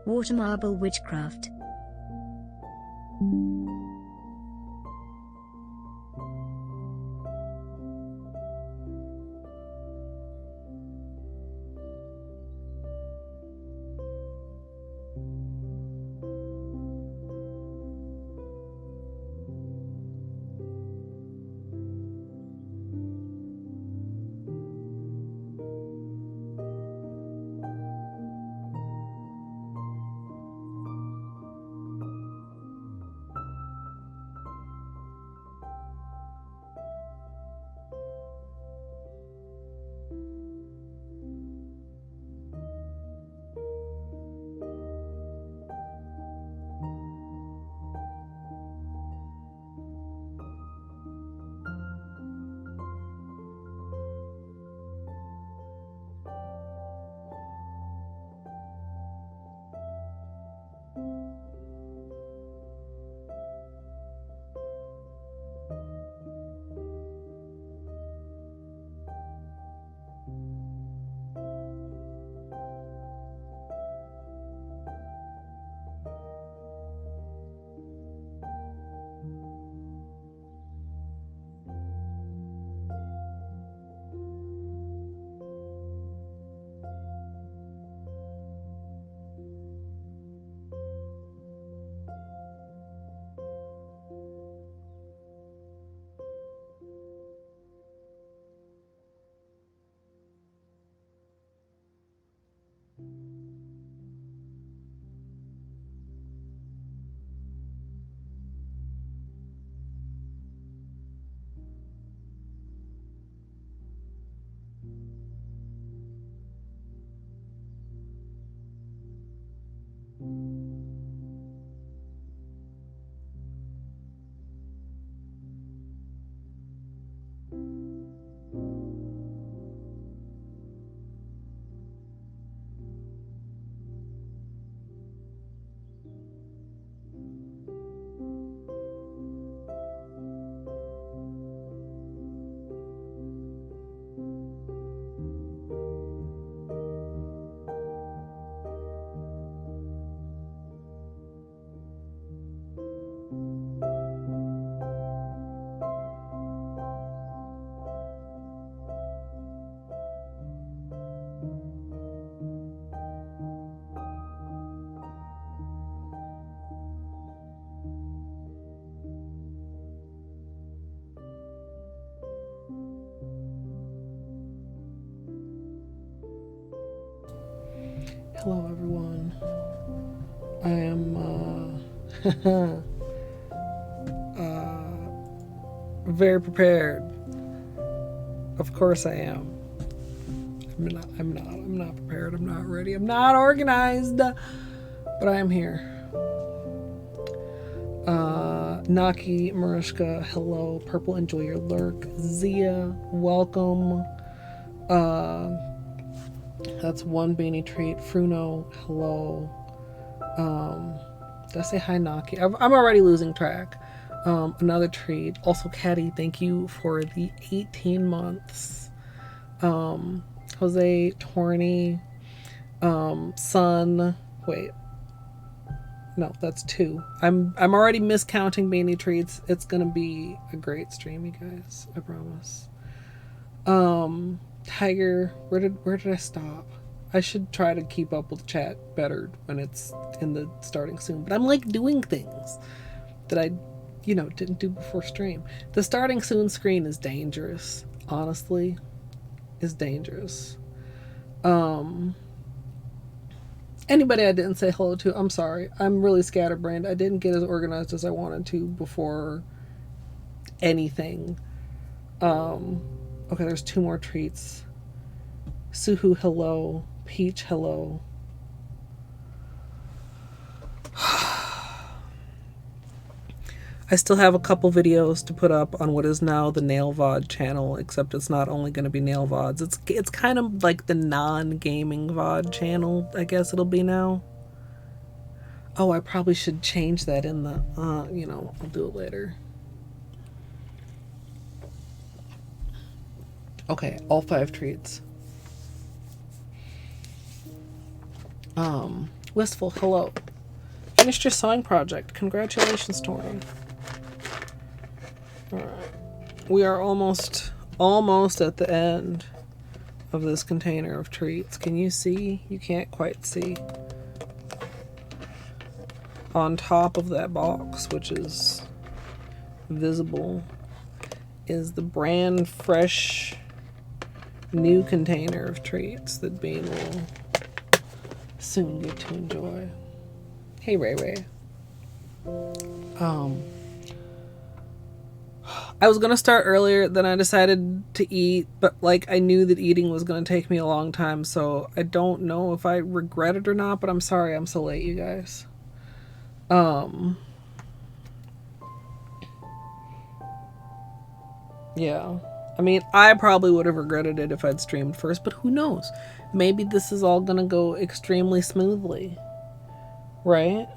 Water Marble Witchcraft. Hello everyone. I am very prepared. Of course I am. I'm not prepared. I'm not ready. I'm not organized. But I am here. Naki, Mariska, hello. Purple, enjoy your lurk. Zia, welcome. That's one Beanie Treat. Fruno, hello. Did I say hi, Naki? I'm already losing track. Another treat. Also, Caddy, thank you for the 18 months. Jose, Torny, Sun. Wait. No, that's 2. I'm already miscounting Beanie Treats. It's gonna be a great stream, you guys. I promise. Tiger, where did I stop? I should try to keep up with chat better when it's in the starting soon. But I'm like doing things that I, didn't do before stream. The starting soon screen is dangerous. Honestly, is dangerous. Anybody I didn't say hello to, I'm sorry. I'm really scatterbrained. I didn't get as organized as I wanted to before anything. Okay, there's 2 more treats. Suhu, hello. Peach, hello. I still have a couple videos to put up on what is now the Nail VOD channel, except it's not only going to be Nail VODs. It's kind of like the non-gaming VOD channel, I guess it'll be now. Oh, I probably should change that in the, I'll do it later. Okay, all 5 treats. Wistful, hello. Finished your sewing project. Congratulations, Tori. Alright. We are almost at the end of this container of treats. Can you see? You can't quite see. On top of that box, which is visible, is the brand fresh new container of treats that Bean will soon get to enjoy. Hey, Ray Ray. I was gonna start earlier, then I decided to eat, but like I knew that eating was gonna take me a long time, so I don't know if I regret it or not, but I'm sorry I'm so late, you guys. Yeah. I mean, I probably would have regretted it if I'd streamed first, but who knows? Maybe this is all gonna go extremely smoothly. Right?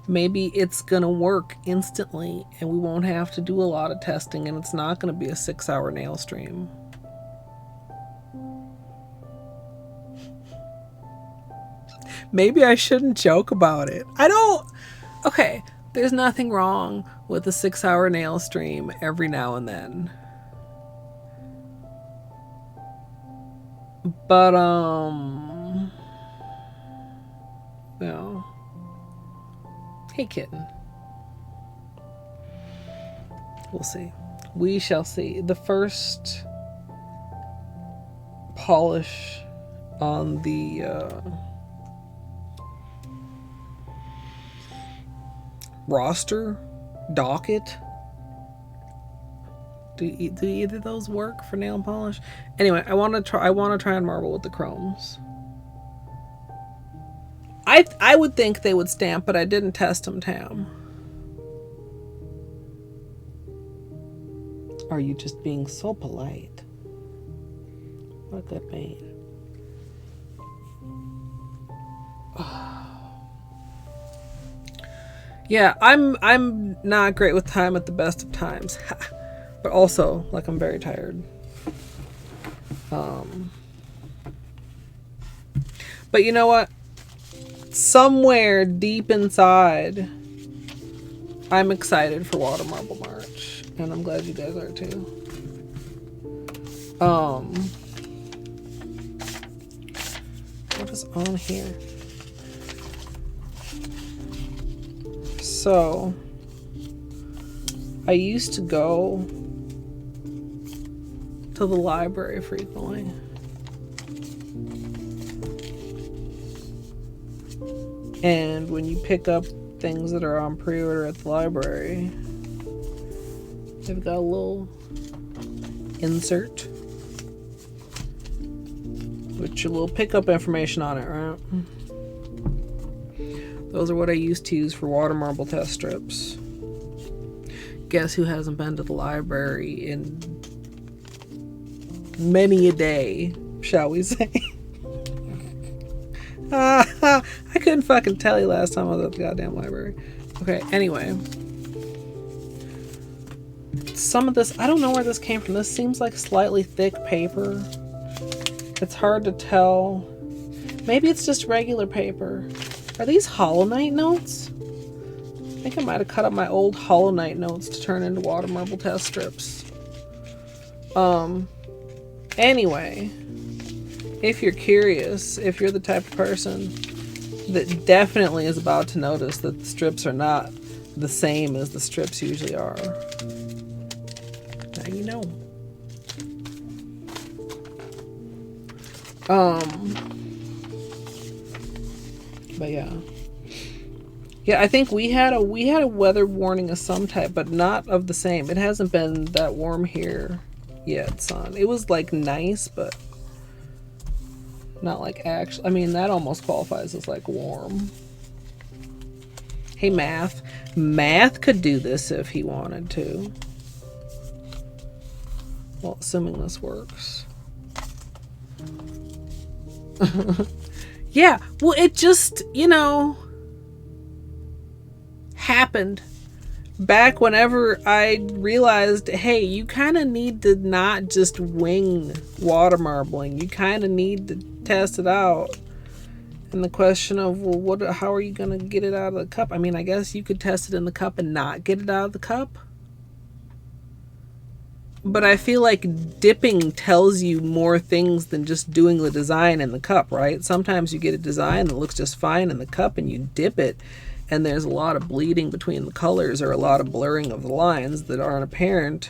Maybe it's gonna work instantly and we won't have to do a lot of testing and it's not gonna be a 6-hour nail stream. Maybe I shouldn't joke about it. Okay, there's nothing wrong with a 6-hour nail stream every now and then. But, no. Hey, kitten. We'll see. We shall see. The first polish on the roster docket. Do either of those work for nail polish? Anyway, I want to try and marble with the chromes. I would think they would stamp, but I didn't test them, Tam. Are you just being so polite? What a good man. Yeah, I'm not great with time at the best of times. But also, like, I'm very tired. But you know what? Somewhere deep inside, I'm excited for Water Marble March. And I'm glad you guys are too. What is on here? So, I used to go to the library frequently. And when you pick up things that are on pre-order at the library, they've got a little insert with your little pickup information on it, right? Those are what I used to use for water marble test strips. Guess who hasn't been to the library in many a day, shall we say? I couldn't fucking tell you last time I was at the goddamn library. Okay, anyway. Some of this, I don't know where this came from. This seems like slightly thick paper. It's hard to tell. Maybe it's just regular paper. Are these Hollow Knight notes? I think I might have cut up my old Hollow Knight notes to turn into water marble test strips. Anyway, if you're curious, if you're the type of person that definitely is about to notice that the strips are not the same as the strips usually are, now you know. But yeah, I think we had a weather warning of some type, but not of the same. It hasn't been that warm here yet, son. It was like nice, but not like actually. I mean, that almost qualifies as like warm. Hey, Math could do this if he wanted to. Well, assuming this works. Yeah, well, it just, happened back whenever I realized, hey, you kind of need to not just wing water marbling. You kind of need to test it out. And the question of, well, how are you going to get it out of the cup? I mean, I guess you could test it in the cup and not get it out of the cup. But I feel like dipping tells you more things than just doing the design in the cup, right? Sometimes you get a design that looks just fine in the cup and you dip it, and there's a lot of bleeding between the colors or a lot of blurring of the lines that aren't apparent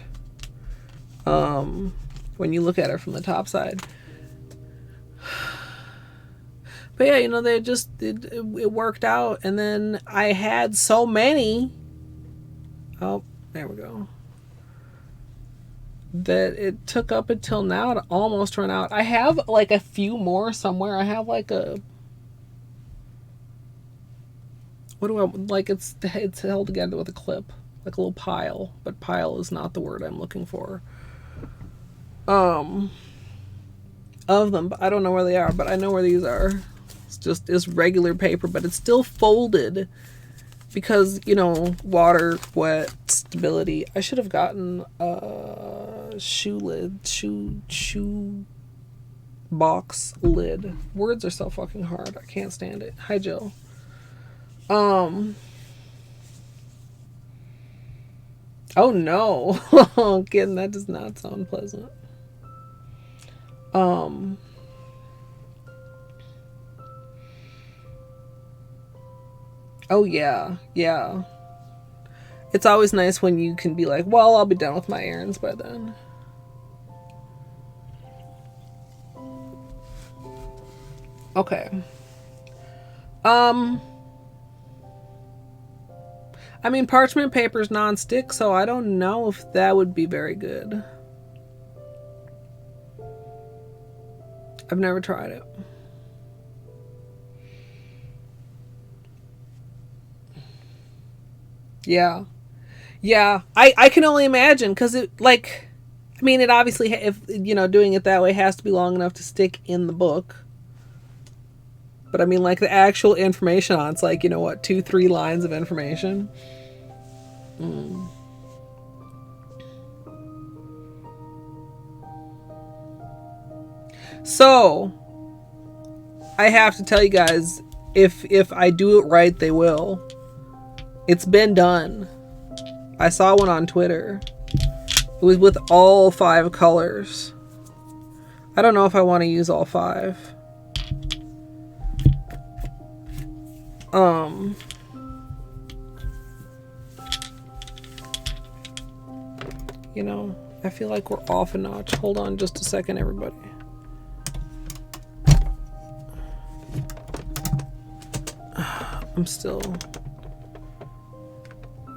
when you look at it from the top side. But yeah, you know, they just, it worked out. And then I had so many. Oh, there we go. That it took up until now to almost run out. I have like a few more somewhere. I have like a, what do I, like it's held together with a clip, like a little pile, but pile is not the word I'm looking for. Of them, but I don't know where they are, but I know where these are. It's regular paper, but it's still folded because, you know, water, wet, stability. I should have gotten a shoe box lid. Words are so fucking hard. I can't stand it. Hi, Jill. Oh no. Again, that does not sound pleasant. Oh yeah, yeah. It's always nice when you can be like, well, I'll be done with my errands by then. Okay. I mean, parchment paper is non-stick, so I don't know if that would be very good. I've never tried it. Yeah. Yeah. I can only imagine, because it, like, I mean, it obviously, if, you know, doing it that way has to be long enough to stick in the book. But I mean, like, the actual information on it's like, you know what, 2-3 lines of information. So, I have to tell you guys, if I do it right, they will. It's been done. I saw one on Twitter. It was with all 5 colors. I don't know if I want to use all 5. You know, I feel like we're off a notch. Hold on just a second, everybody. I'm still,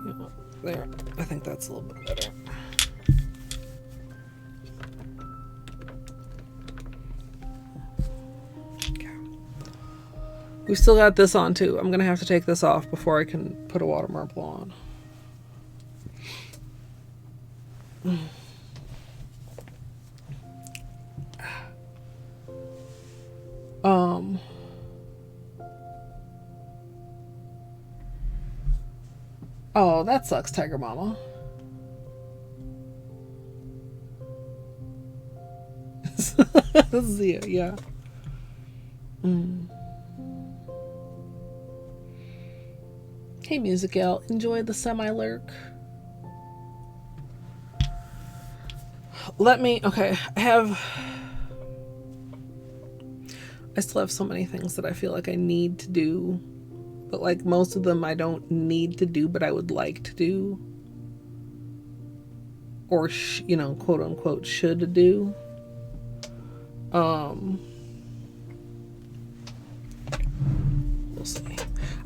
you know, there. I think that's a little bit better. Okay. We still got this on too. I'm gonna have to take this off before I can put a water marble on. Oh, that sucks, Tiger Mama. Zia, yeah. Hey, Music L, enjoy the semi-lurk. Okay, I still have so many things that I feel like I need to do, but like most of them I don't need to do, but I would like to do, or you know, quote unquote should do. We'll see.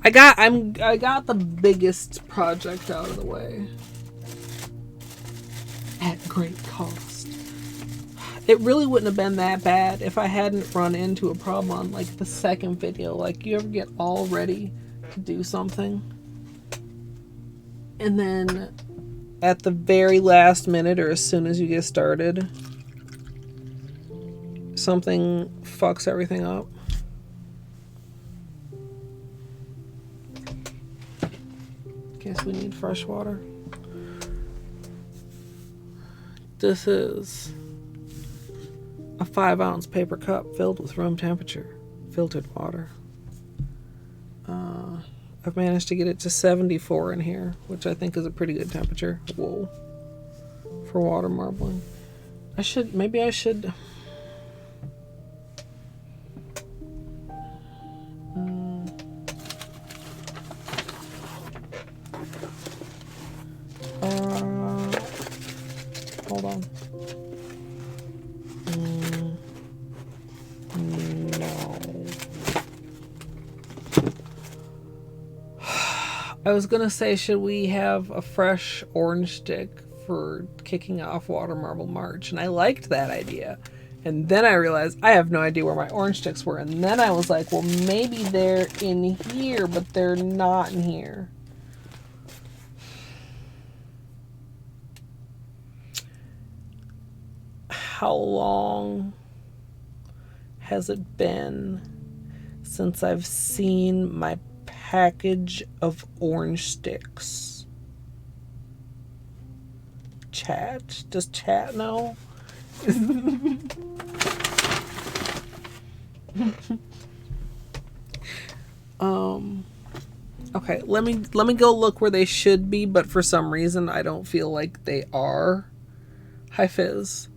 I got the biggest project out of the way at great cost. It really wouldn't have been that bad if I hadn't run into a problem on like the second video. Like, you ever get all ready to do something and then at the very last minute or as soon as you get started, something fucks everything up? Guess we need fresh water. This is a 5-ounce paper cup filled with room temperature filtered water. I've managed to get it to 74 in here, which I think is a pretty good temperature. Whoa. For water marbling. Maybe I should. Hold on. No. I was gonna say, should we have a fresh orange stick for kicking off Water Marble March? And I liked that idea. And then I realized I have no idea where my orange sticks were. And then I was like, well, maybe they're in here, but they're not in here. How long has it been since I've seen my package of orange sticks? Chat? Does chat know? Okay, let me go look where they should be, but for some reason I don't feel like they are. Hi Fizz.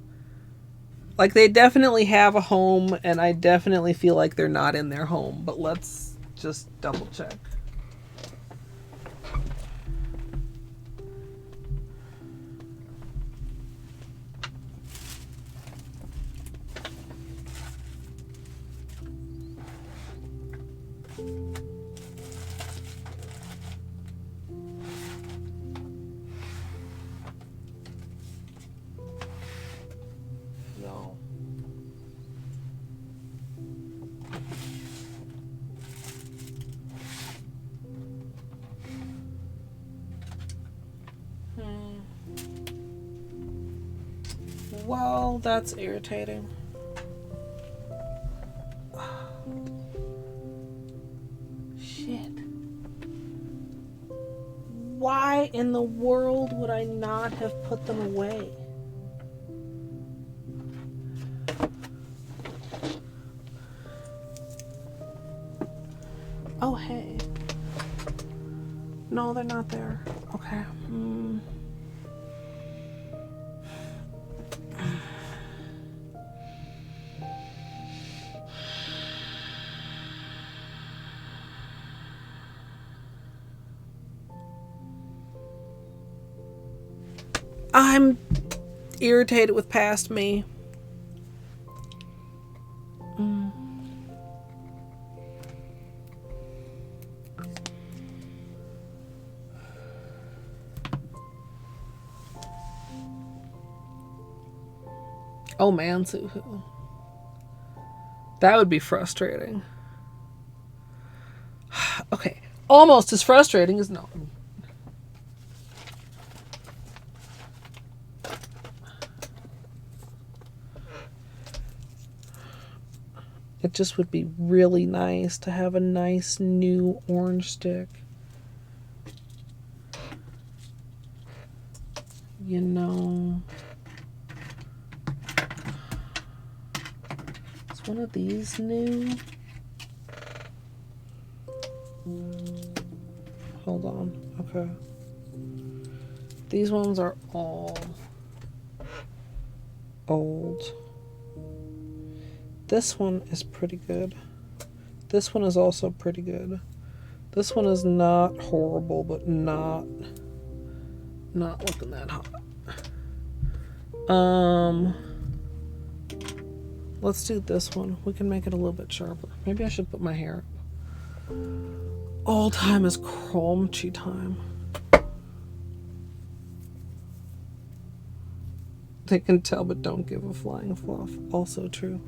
Like, they definitely have a home, and I definitely feel like they're not in their home, but let's just double check. Well, that's irritating. Shit. Why in the world would I not have put them away? Oh, hey. No, they're not there. Okay. I'm irritated with past me. Oh man, Suhu. That would be frustrating. Okay, almost as frustrating as no. It just would be really nice to have a nice new orange stick. You know. Is one of these new? Hold on. Okay. These ones are all old. This one is pretty good. This one is also pretty good. This one is not horrible, but not looking that hot. Let's do this one. We can make it a little bit sharper. Maybe I should put my hair up. All time is Chromchi time. They can tell but don't give a flying fluff. Also true.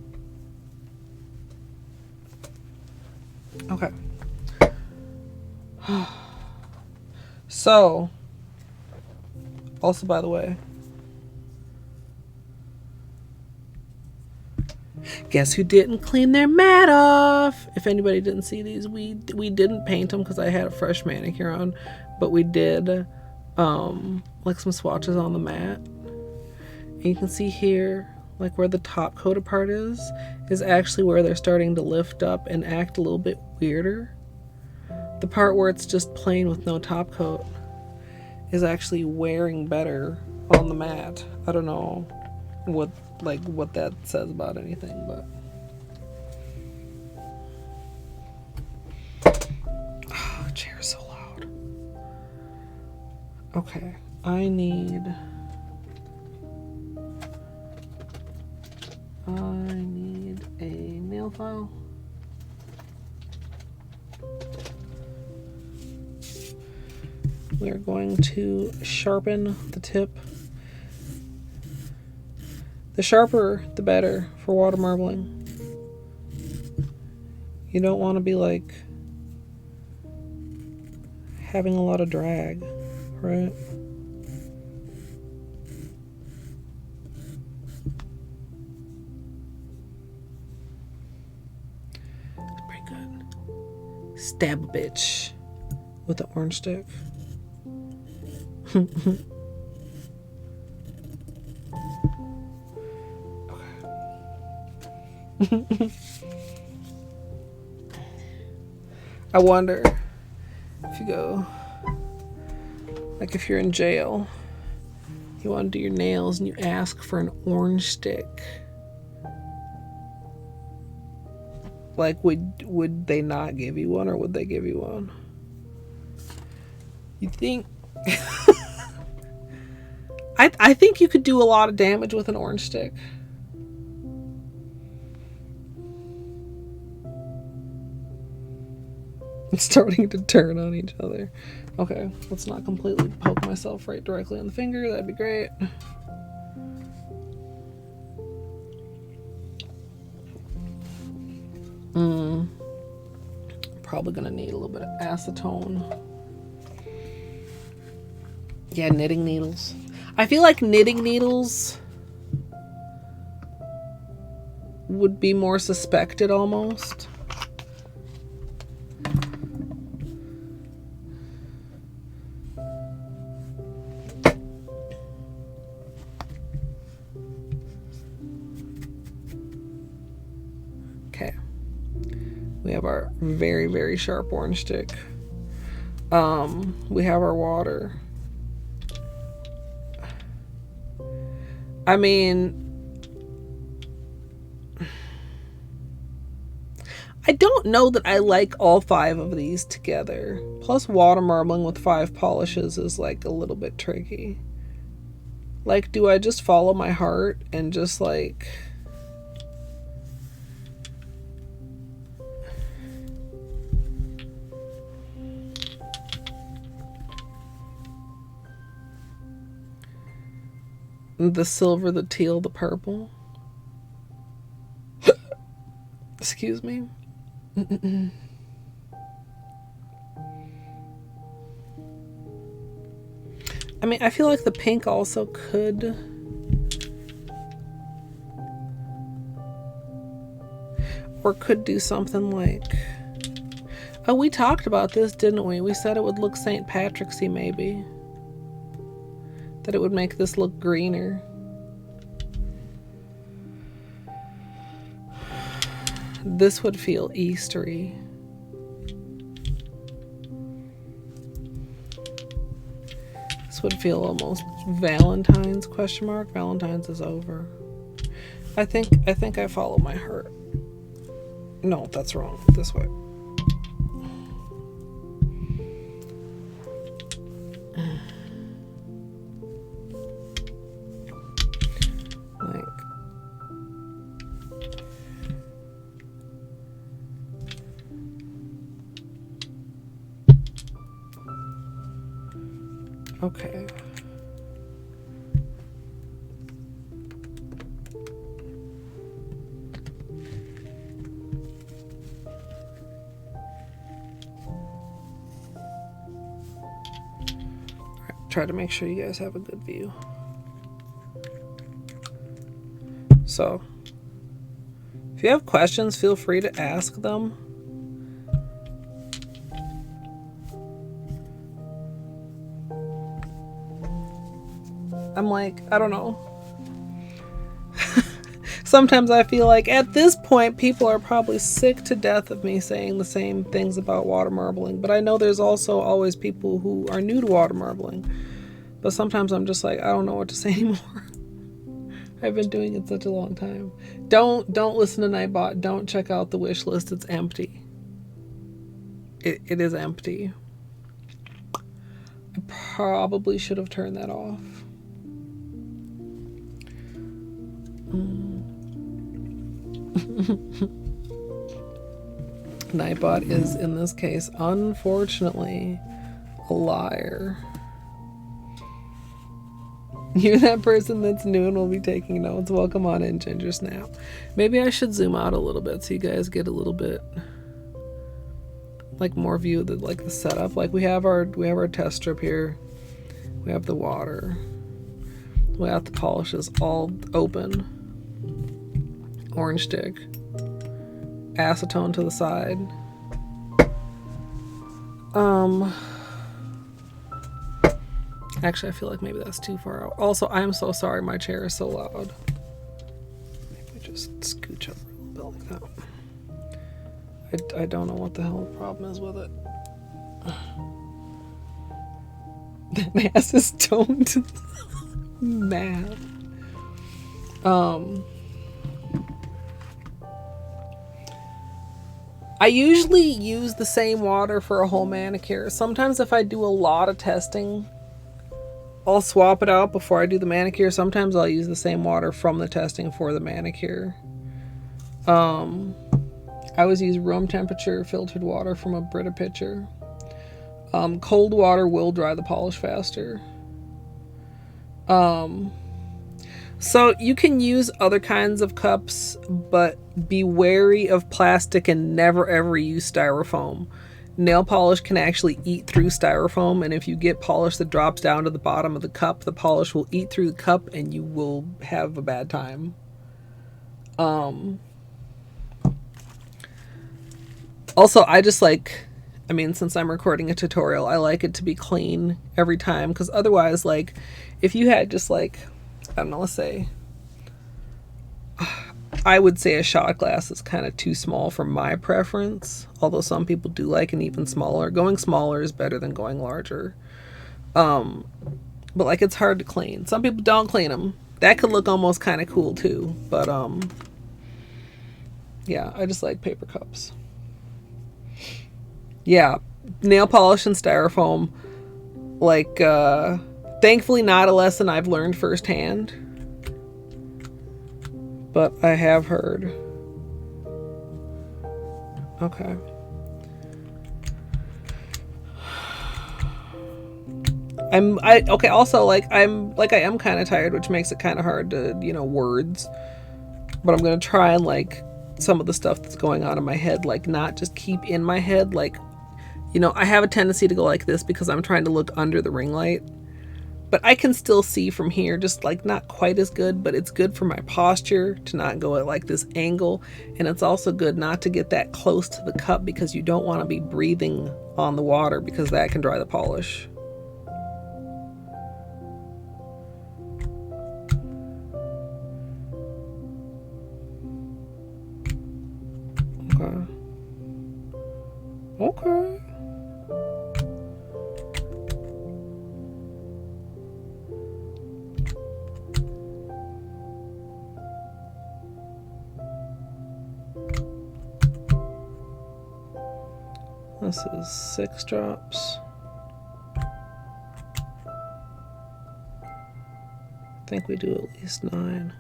Okay. So, also by the way, guess who didn't clean their mat off? If anybody didn't see these, we didn't paint them because I had a fresh manicure on, but we did like some swatches on the mat. And you can see here, like where the top coated part is actually where they're starting to lift up and act a little bit weirder. The part where it's just plain with no top coat is actually wearing better on the mat. I don't know what that says about anything, but oh, chair's so loud. Okay, I need a nail file. We are going to sharpen the tip. The sharper, the better for water marbling. You don't want to be like having a lot of drag, right? Pretty good. Stab a bitch with an orange stick. I wonder if you go, like if you're in jail, you want to do your nails and you ask for an orange stick. Like, would they not give you one, or would they give you one? You think? I think you could do a lot of damage with an orange stick. It's starting to turn on each other. Okay, let's not completely poke myself right directly on the finger. That'd be great. Probably gonna need a little bit of acetone. Yeah, knitting needles. I feel like knitting needles would be more suspected almost. Okay. We have our very, very sharp orange stick. We have our water. I mean, I don't know that I like all 5 of these together. Plus, water marbling with 5 polishes is like a little bit tricky. Like, do I just follow my heart and just like... the silver, the teal, the purple? Excuse me. I mean, I feel like the pink also could. Or could do something like... Oh, we talked about this, didn't we? We said it would look St. Patrick's-y, maybe. That it would make this look greener. This would feel Eastery. This would feel almost Valentine's, question mark. Valentine's is over. I think I follow my heart. No, that's wrong. This way. Okay. Try to make sure you guys have a good view. So, if you have questions, feel free to ask them. I'm like, I don't know. sometimes I feel like at this point people are probably sick to death of me saying the same things about water marbling, but I know there's also always people who are new to water marbling. But sometimes I'm just like, I don't know what to say anymore. I've been doing it such a long time. Don't listen to Nightbot. Don't check out the wish list. It's empty. It is empty. I probably should have turned that off. Nightbot is, in this case, unfortunately, a liar. You're that person that's new and will be taking notes. Welcome on in, Ginger Snap. Maybe I should zoom out a little bit so you guys get a little bit like more view of the setup. Like we have our test strip here. We have the water. We have the polishes all open. Orange stick. Acetone to the side. Actually, I feel like maybe that's too far out. Also, I'm so sorry my chair is so loud. Maybe just scooch up a little bit like that. I don't know what the hell the problem is with it. That ass is toned. Mad. I usually use the same water for a whole manicure. Sometimes if I do a lot of testing, I'll swap it out before I do the manicure. Sometimes I'll use the same water from the testing for the manicure. I always use room temperature filtered water from a Brita pitcher. Cold water will dry the polish faster. So you can use other kinds of cups, but be wary of plastic and never ever use styrofoam. Nail polish can actually eat through styrofoam, and if you get polish that drops down to the bottom of the cup, the polish will eat through the cup and you will have a bad time. Also, I just like, I mean, since I'm recording a tutorial, I like it to be clean every time, because otherwise, like, if you had just like, I don't know, let's say, I would say a shot glass is kind of too small for my preference, although some people do like an even smaller. Going smaller is better than going larger. But like, it's hard to clean. Some people don't clean them. That could look almost kind of cool too, but yeah, I just like paper cups. Yeah, nail polish and styrofoam, like, thankfully not a lesson I've learned firsthand, but I have heard. Okay. Okay, also, like, I am kind of tired, which makes it kind of hard to, words, but I'm going to try and, like, some of the stuff that's going on in my head, like, not just keep in my head, like, I have a tendency to go like this because I'm trying to look under the ring light. But I can still see from here, just like not quite as good, but it's good for my posture to not go at like this angle. And it's also good not to get that close to the cup because you don't want to be breathing on the water because that can dry the polish. Okay. Okay. This is 6 drops. I think we do at least 9.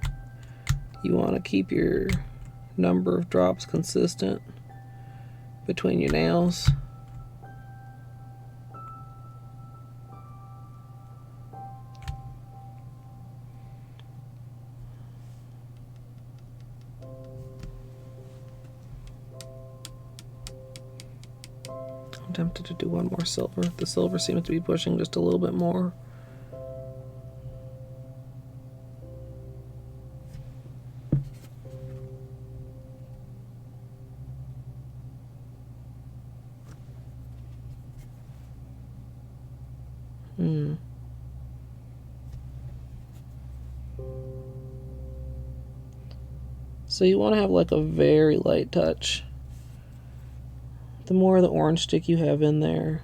You want to keep your number of drops consistent between your nails. I'm tempted to do one more silver. The silver seems to be pushing just a little bit more. So you want to have like a very light touch. The more of the orange stick you have in there,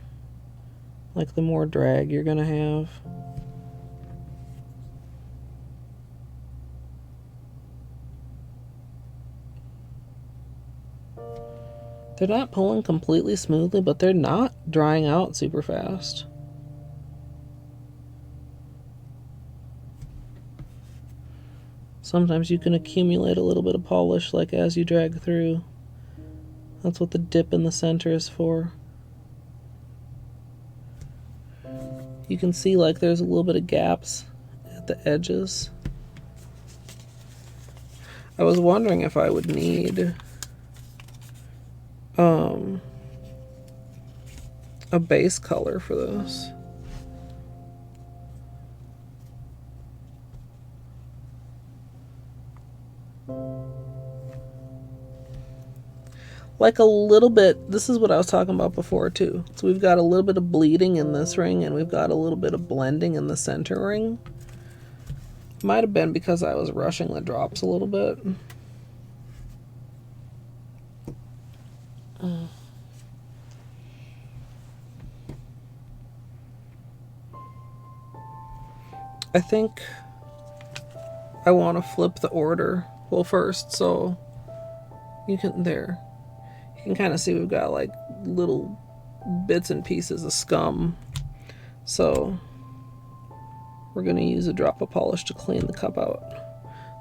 like the more drag you're gonna have. They're not pulling completely smoothly, but they're not drying out super fast. Sometimes you can accumulate a little bit of polish like as you drag through. That's what the dip in the center is for. You can see like there's a little bit of gaps at the edges. I was wondering if I would need a base color for this. Like a little bit, this is what I was talking about before too. So we've got a little bit of bleeding in this ring and we've got a little bit of blending in the center ring. Might have been because I was rushing the drops a little bit. I think I want to flip the order. Well, first, so you can, there. You can kind of see we've got like little bits and pieces of scum. So we're going to use a drop of polish to clean the cup out.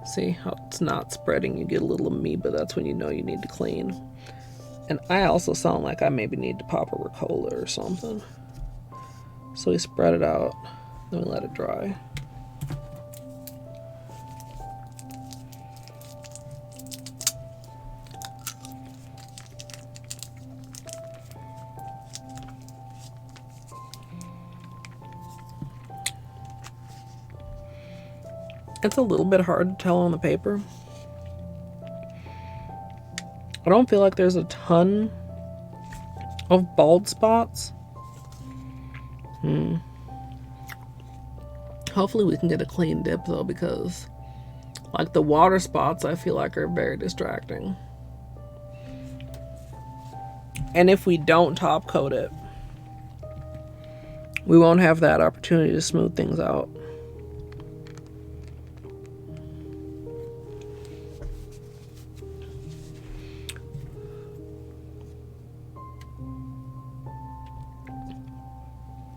See how it's not spreading? You get a little amoeba. That's when you know you need to clean. And I also sound like I maybe need to pop a Ricola or something. So we spread it out, then we let it dry. It's a little bit hard to tell on the paper. I don't feel like there's a ton of bald spots. Hopefully we can get a clean dip though, because like the water spots I feel like are very distracting. And if we don't top coat it, we won't have that opportunity to smooth things out.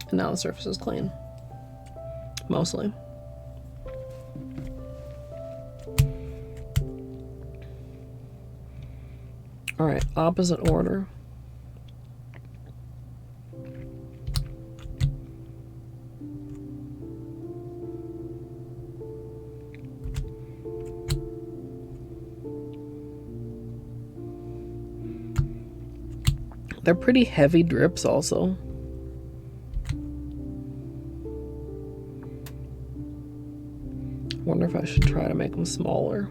And now the surface is clean. Mostly. Alright, opposite order. They're pretty heavy drips also. Wonder if I should try to make them smaller.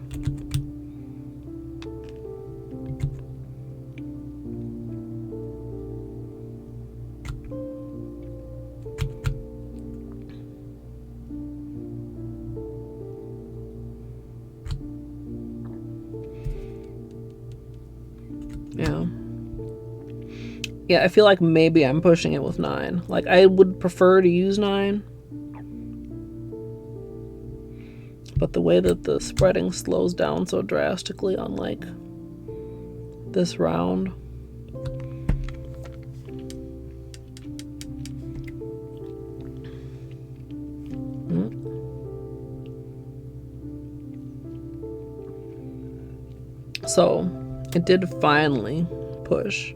Yeah, I feel like maybe I'm pushing it with 9. Like, I would prefer to use 9. But the way that the spreading slows down so drastically on, like, this round. So, it did finally push.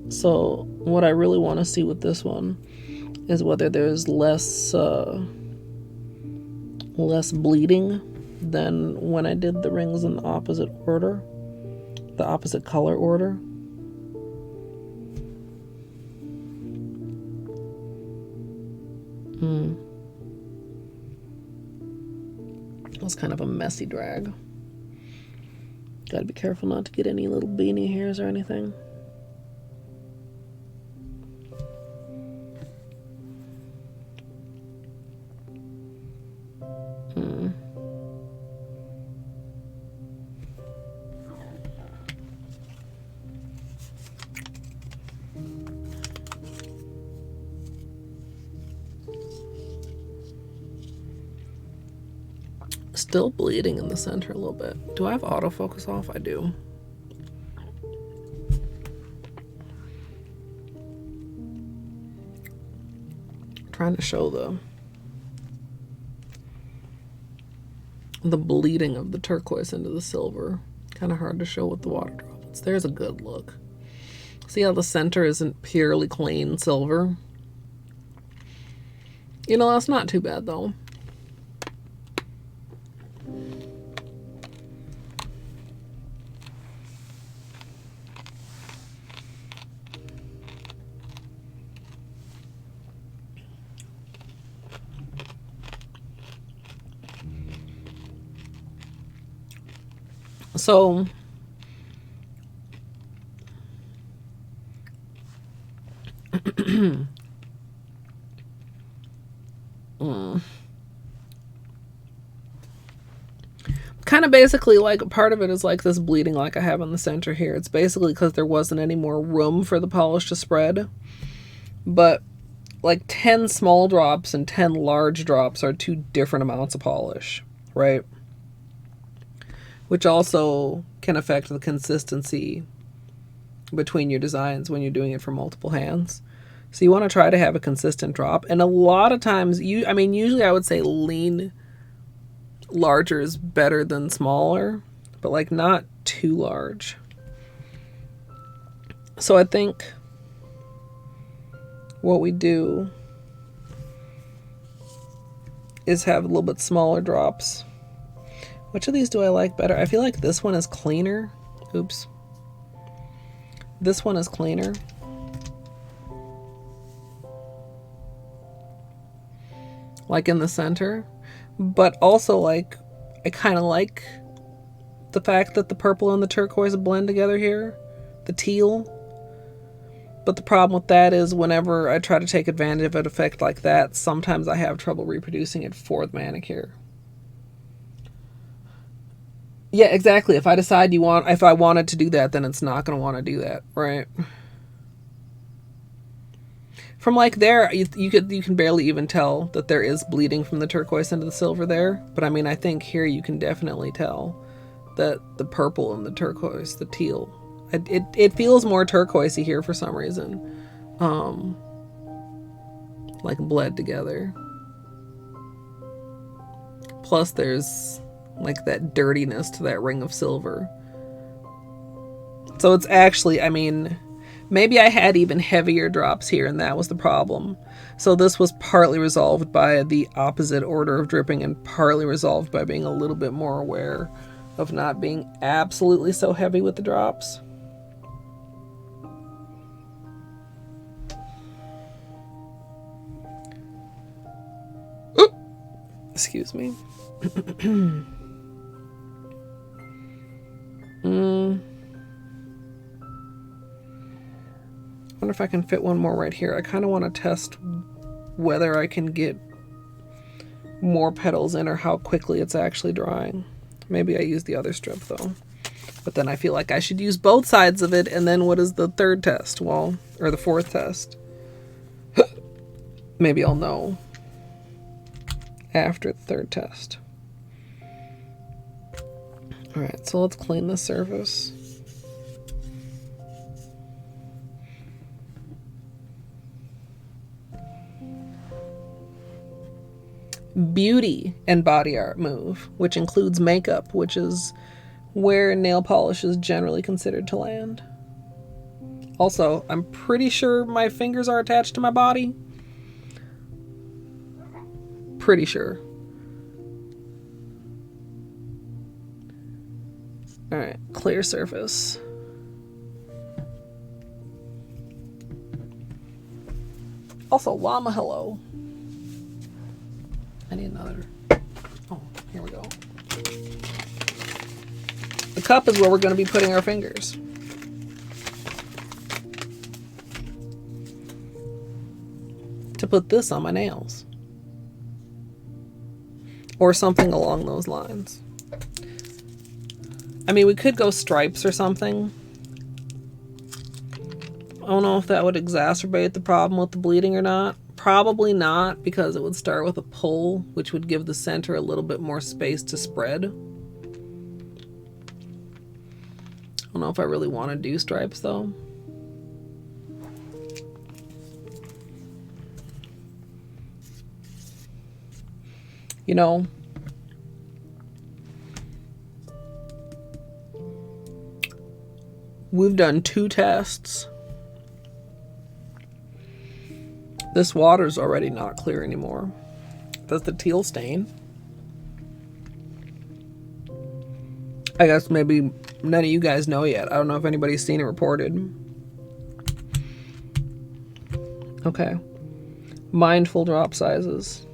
So what I really want to see with this one is whether there's less bleeding than when I did the rings in the opposite order, the opposite color order. It was kind of a messy drag. Gotta be careful not to get any little beanie hairs or anything. Still bleeding in the center a little bit. Do I have autofocus off? I do. Trying to show the bleeding of the turquoise into the silver. Kind of hard to show with the water droplets. There's a good look. See how the center isn't purely clean silver? You know, that's not too bad though. So kind of basically like part of it is like this bleeding like I have in the center here. It's basically because there wasn't any more room for the polish to spread. But like 10 small drops and 10 large drops are 2 different amounts of polish, right? Which also can affect the consistency between your designs when you're doing it for multiple hands. So you want to try to have a consistent drop. And a lot of times, usually I would say lean larger is better than smaller, but like not too large. So I think what we do is have a little bit smaller drops. Which of these do I like better? I feel like this one is cleaner. Oops. This one is cleaner. Like in the center. But also like, I kind of like the fact that the purple and the turquoise blend together here. The teal. But the problem with that is whenever I try to take advantage of an effect like that, sometimes I have trouble reproducing it for the manicure. Yeah, exactly. If I decide if I wanted to do that, then it's not going to want to do that, right? From like there, you can barely even tell that there is bleeding from the turquoise into the silver there. But I mean, I think here you can definitely tell that the purple and the turquoise, the teal, it feels more turquoisey here for some reason, like bled together. Plus, there's like that dirtiness to that ring of silver. So it's actually, I mean, maybe I had even heavier drops here and that was the problem. So this was partly resolved by the opposite order of dripping and partly resolved by being a little bit more aware of not being absolutely so heavy with the drops. Excuse me. I wonder if I can fit one more right here. I kind of want to test whether I can get more petals in or how quickly it's actually drying. Maybe I use the other strip though. But then I feel like I should use both sides of it, and then what is the third test? Well, or the fourth test. Maybe I'll know after the third test. Alright, so let's clean the surface. Beauty and body art move, which includes makeup, which is where nail polish is generally considered to land. Also, I'm pretty sure my fingers are attached to my body. Pretty sure. Alright, clear surface. Also, llama hello. I need another. Oh, here we go. The cup is where we're going to be putting our fingers. To put this on my nails. Or something along those lines. I mean, we could go stripes or something. I don't know if that would exacerbate the problem with the bleeding or not. Probably not, because it would start with a pull, which would give the center a little bit more space to spread. I don't know if I really want to do stripes though. You know, we've done 2 tests. This water's already not clear anymore. Does the teal stain? I guess maybe none of you guys know yet. I don't know if anybody's seen it reported. Okay. Mindful drop sizes.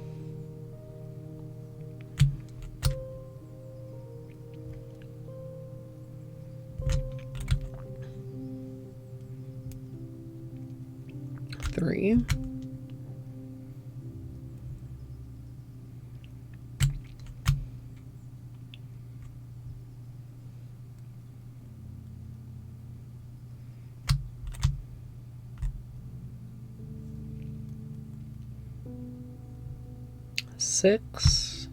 Three. Six.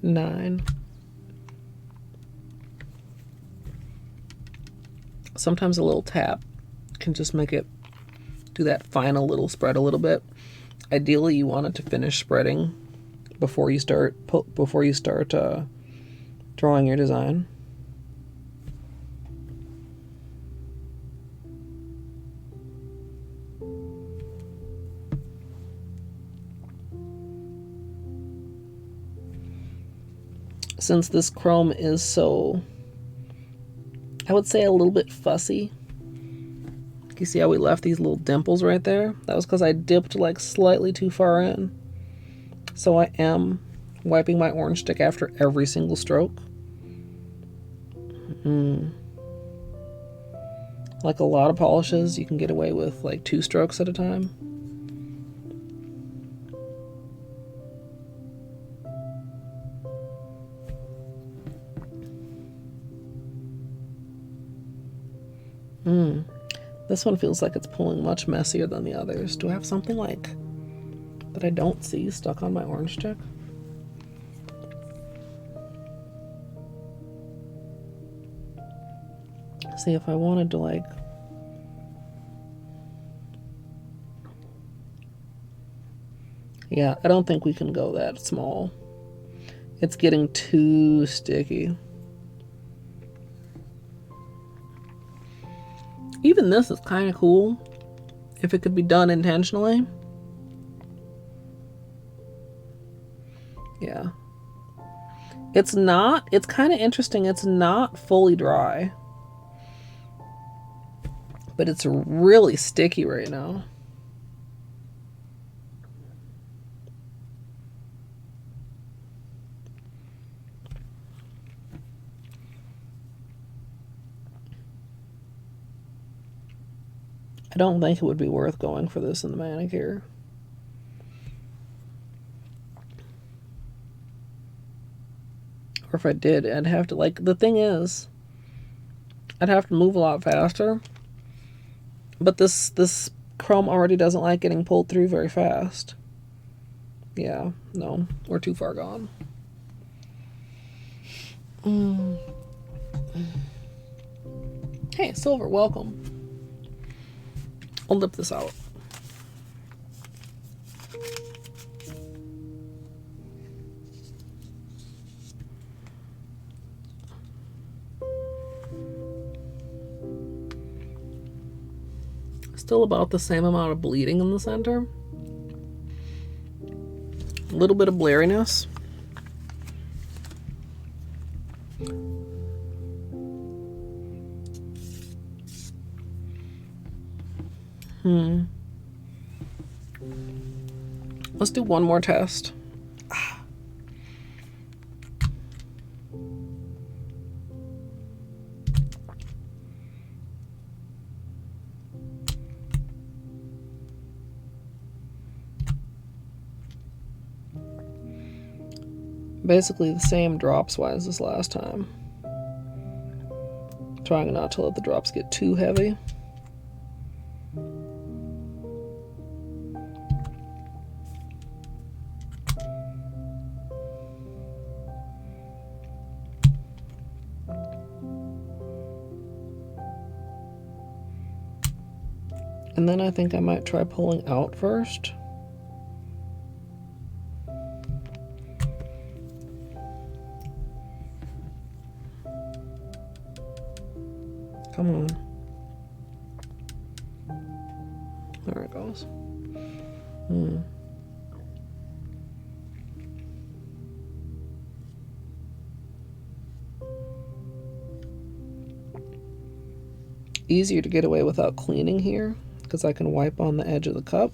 Nine. Sometimes a little tap can just make it do that final little spread a little bit. Ideally, you want it to finish spreading before you start drawing your design. Since this chrome is so, I would say, a little bit fussy. You see how we left these little dimples right there? That was because I dipped like slightly too far in. So I am wiping my orange stick after every single stroke. Like a lot of polishes, you can get away with like 2 strokes at a time. This one feels like it's pulling much messier than the others. Do I have something like that I don't see stuck on my orange stick? See, if I wanted to like, yeah, I don't think we can go that small. It's getting too sticky. Even this is kind of cool if it could be done intentionally. Yeah. It's not, it's kind of interesting. It's not fully dry, but it's really sticky right now. I don't think it would be worth going for this in the manicure. Or if I did, I'd have to, like, the thing is, I'd have to move a lot faster. But this chrome already doesn't like getting pulled through very fast. Yeah, no, we're too far gone. Hey, Silver, welcome. I'll lip this out. Still about the same amount of bleeding in the center. A little bit of blurriness. Let's do one more test. Basically the same drops wise as last time. Trying not to let the drops get too heavy. And then I think I might try pulling out first. Come on. There it goes. Easier to get away without cleaning here, because I can wipe on the edge of the cup.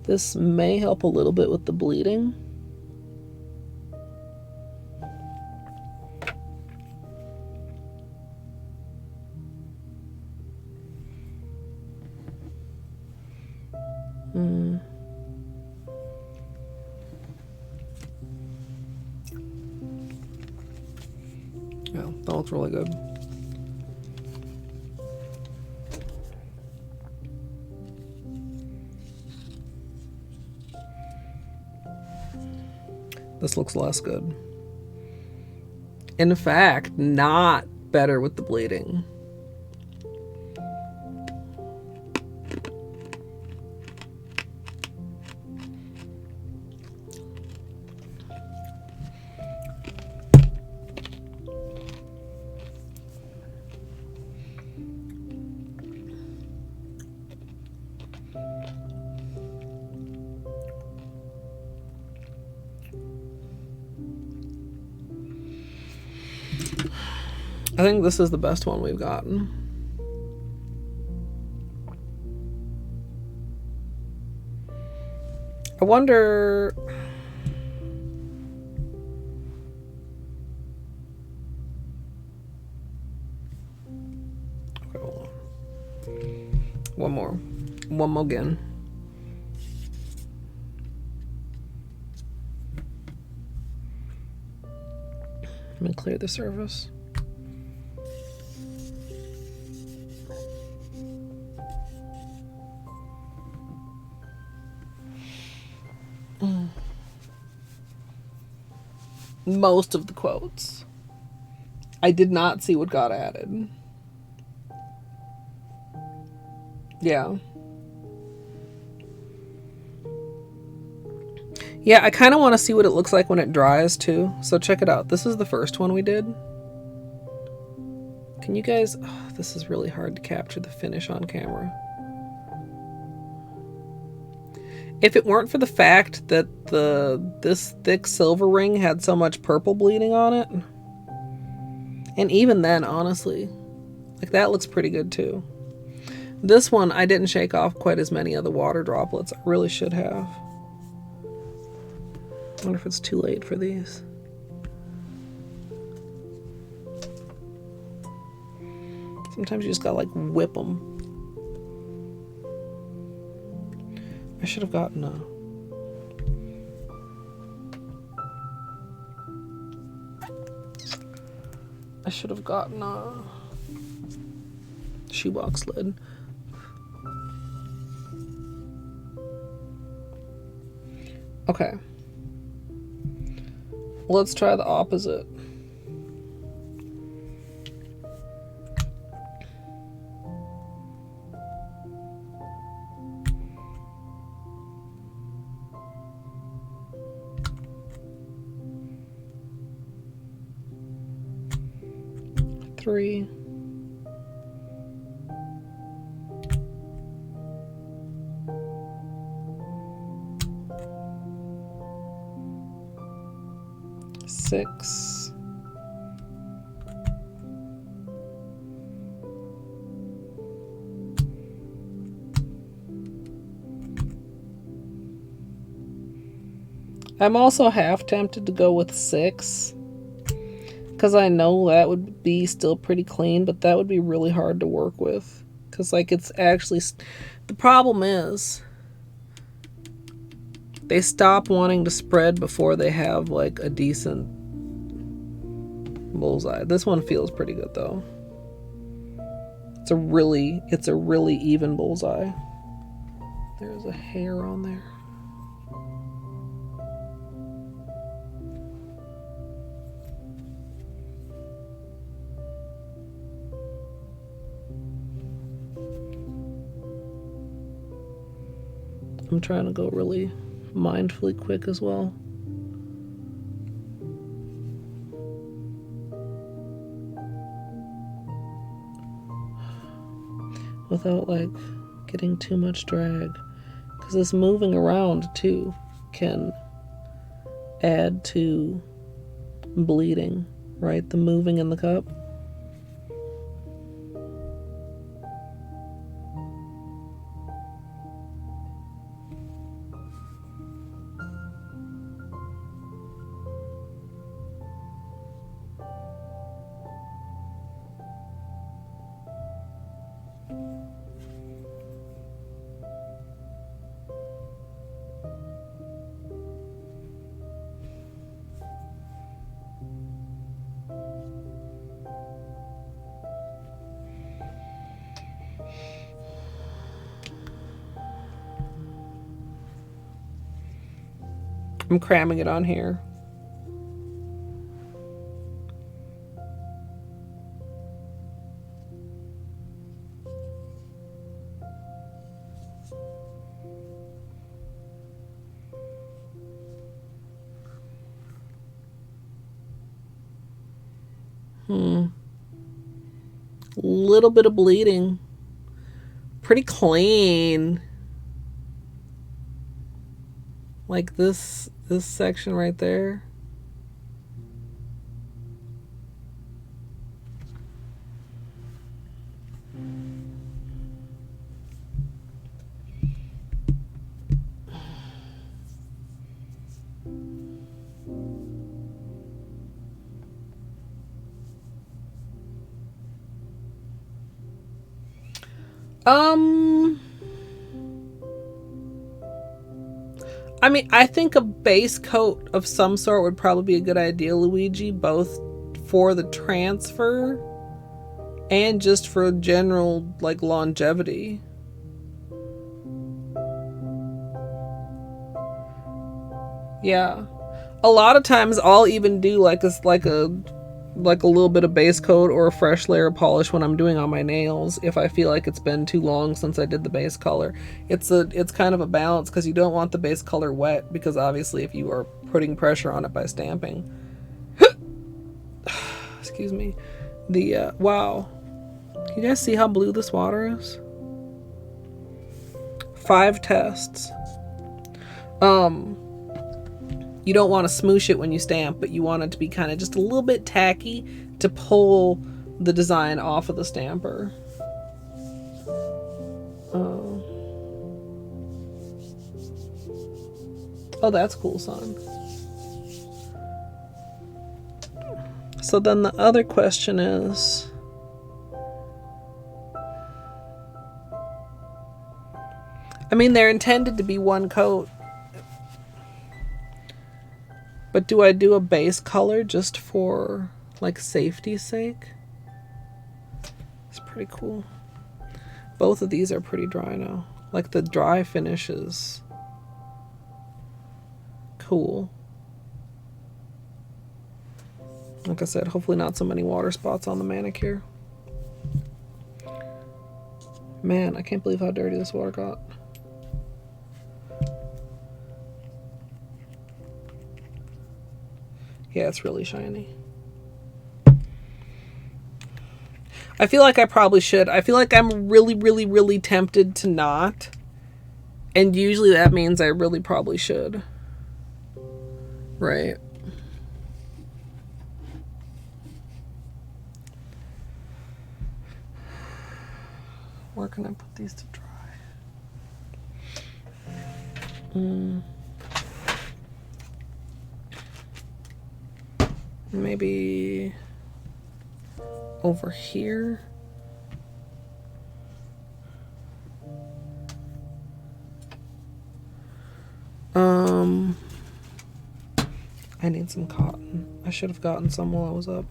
This may help a little bit with the bleeding. Yeah, that looks really good. This looks less good. In fact, not better with the bleeding. I think this is the best one we've gotten. I wonder... Okay, hold on. One more again. Let me clear the surface. Most of the quotes. I did not see what got added. Yeah. Yeah, I kind of want to see what it looks like when it dries too. So check it out. This is the first one we did. Can you guys... Oh, this is really hard to capture the finish on camera. If it weren't for the fact that this thick silver ring had so much purple bleeding on it, and even then, honestly, like that looks pretty good too. This one, I didn't shake off quite as many of the water droplets. I really should have. I wonder if it's too late for these. Sometimes you just gotta like whip them. I should have gotten a... shoebox lid. Okay. Let's try the opposite. Three. Six. I'm also half tempted to go with 6. Because I know that would be still pretty clean, but that would be really hard to work with. Because, like, it's actually... The problem is... They stop wanting to spread before they have, like, a decent bullseye. This one feels pretty good, though. It's a really even bullseye. There's a hair on there. I'm trying to go really mindfully quick as well. Without like getting too much drag. Because this moving around too can add to bleeding, right? The moving in the cup. I'm cramming it on here. Little bit of bleeding. Pretty clean. Like this section right there. I mean, I think a base coat of some sort would probably be a good idea, Luigi, both for the transfer and just for general, like, longevity. Yeah. A lot of times I'll even do like a little bit of base coat or a fresh layer of polish when I'm doing on my nails if I feel like it's been too long since I did the base color. It's kind of a balance because you don't want the base color wet, because obviously if you are putting pressure on it by stamping. Excuse me. Wow. Can you guys see how blue this water is? 5 tests. You don't want to smoosh it when you stamp, but you want it to be kind of just a little bit tacky to pull the design off of the stamper. Oh, that's cool, son. So then the other question is... I mean, they're intended to be one coat. But do I do a base color just for, like, safety's sake? It's pretty cool. Both of these are pretty dry now. Like the dry finish is cool. Like I said, hopefully not so many water spots on the manicure. Man, I can't believe how dirty this water got. Yeah, it's really shiny. I feel like I probably should. I feel like I'm really, really, really tempted to not. And usually that means I really probably should. Right. Where can I put these to dry? Maybe over here. I need some cotton. I should have gotten some while I was up.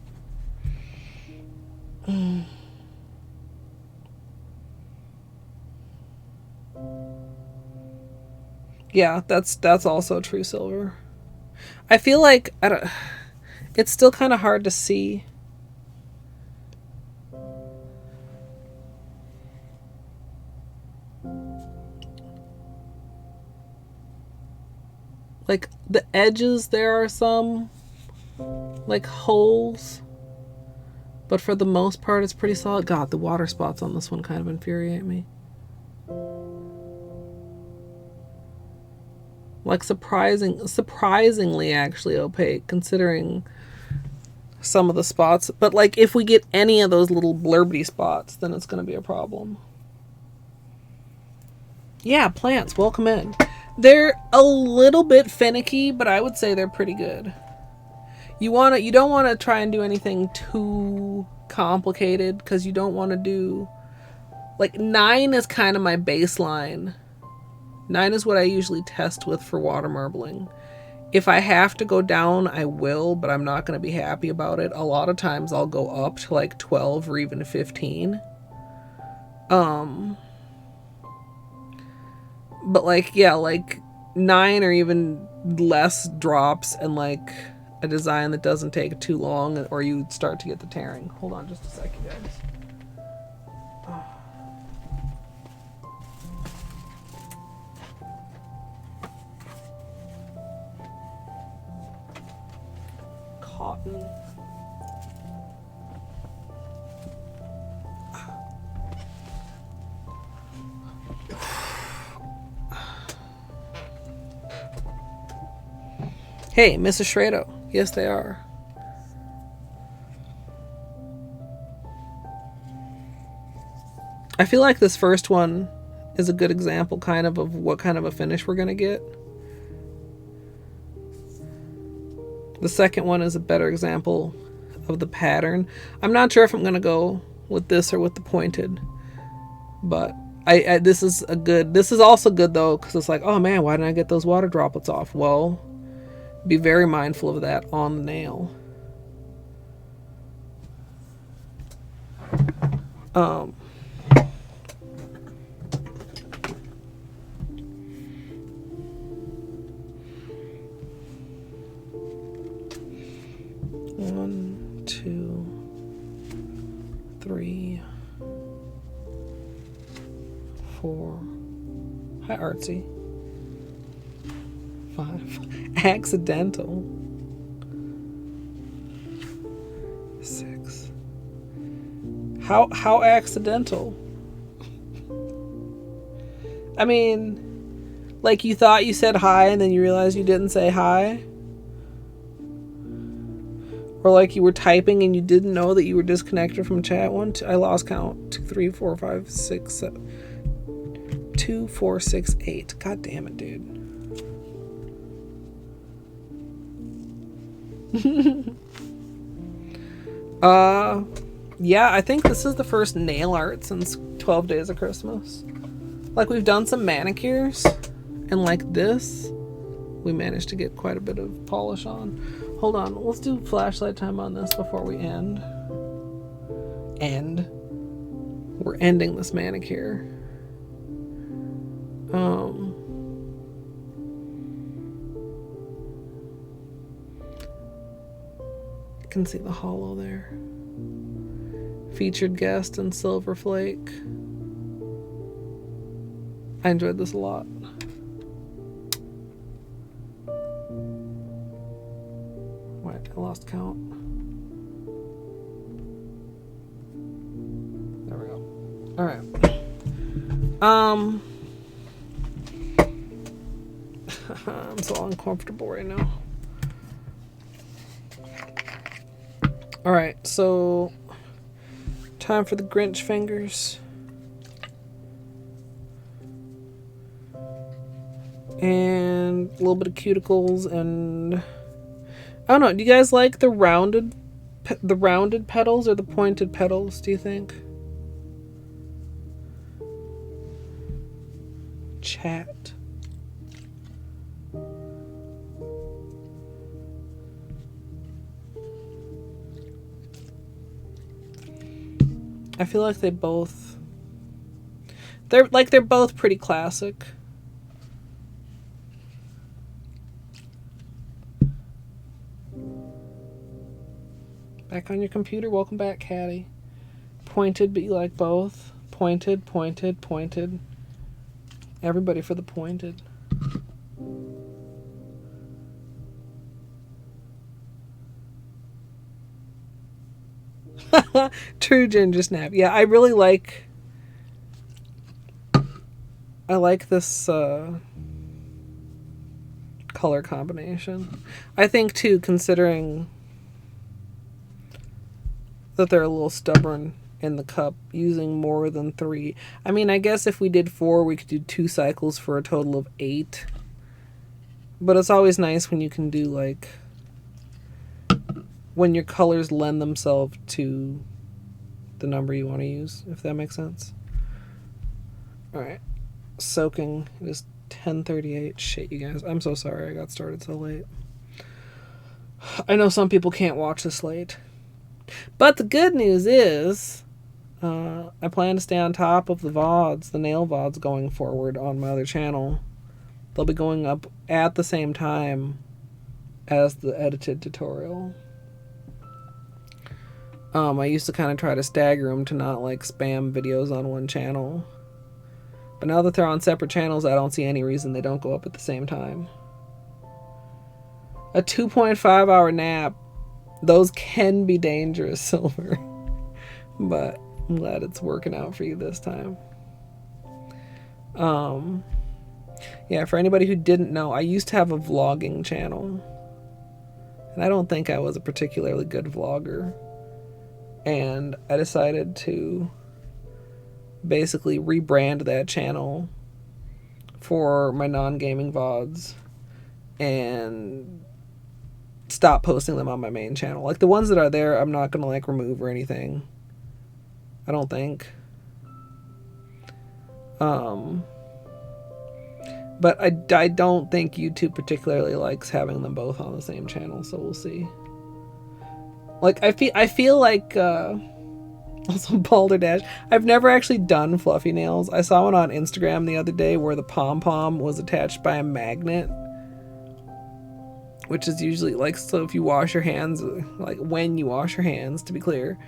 Yeah, that's also true silver. I feel like it's still kind of hard to see. Like the edges, there are some like holes, but for the most part it's pretty solid. God, the water spots on this one kind of infuriate me. Like surprisingly actually opaque considering some of the spots. But like if we get any of those little blurby spots, then it's going to be a problem. Yeah, plants, welcome in. They're a little bit finicky, but I would say they're pretty good. You don't want to try and do anything too complicated because you don't want to do like 9 is kind of my baseline. 9 is what I usually test with for water marbling. If I have to go down, I will, but I'm not going to be happy about it. A lot of times I'll go up to like 12 or even 15. But like, yeah, like 9 or even less drops and like a design that doesn't take too long, or you start to get the tearing. Hold on just a second, guys. Cotton. Hey, Mrs. Schrader. Yes, they are. I feel like this first one is a good example kind of what kind of a finish we're going to get. The second one is a better example of the pattern. I'm not sure if I'm going to go with this or with the pointed, but this is also good though, because it's like, oh man, why didn't I get those water droplets off? Well, be very mindful of that on the nail. One, two, three, four. Hi, Artsy. 5. Accidental. 6. How accidental? I mean, like you thought you said hi and then you realized you didn't say hi? Or like you were typing and you didn't know that you were disconnected from chat? I lost count. 2, 3, 4, 5, 6, 7. 2, 4, 6, 8. God damn it, dude. Yeah, I think this is the first nail art since 12 Days of Christmas. Like, we've done some manicures, and like this, we managed to get quite a bit of polish on. Hold on, let's do flashlight time on this before we end. we're ending this manicure. You can see the holo there. Featured guest and Silver Flake. I enjoyed this a lot. Wait, I lost count. There we go. All right. I'm so uncomfortable right now. All right, so time for the Grinch fingers. And a little bit of cuticles, and I don't know. Do you guys like the rounded petals or the pointed petals? Do you think? Chat. I feel like they're both pretty classic. Back on your computer. Welcome back, Caddy. Pointed, but you like both. Pointed, pointed, pointed. Everybody for the pointed. True ginger snap. Yeah, I really like this color combination. I think too, considering that they're a little stubborn in the cup, using more than 3. I mean, I guess if we did 4, we could do 2 cycles for a total of 8. But it's always nice when you can do, like, when your colors lend themselves to the number you want to use, if that makes sense. Alright. Soaking. It is 10:38. Shit, you guys. I'm so sorry I got started so late. I know some people can't watch this late. But the good news is, I plan to stay on top of the VODs, the nail VODs going forward on my other channel. They'll be going up at the same time as the edited tutorial. I used to kind of try to stagger them to not like spam videos on one channel. But now that they're on separate channels, I don't see any reason they don't go up at the same time. A 2.5 hour nap. Those can be dangerous, Silver. But I'm glad it's working out for you this time. Yeah, for anybody who didn't know, I used to have a vlogging channel. And I don't think I was a particularly good vlogger. And I decided to basically rebrand that channel for my non-gaming VODs. And stop posting them on my main channel. Like, the ones that are there, I'm not gonna like remove or anything. I don't think. But I don't think YouTube particularly likes having them both on the same channel, so we'll see. Like, I feel like also Balderdash. I've never actually done fluffy nails. I saw one on Instagram the other day where the pom-pom was attached by a magnet. Which is usually, like, so if you wash your hands, like when you wash your hands, to be clear,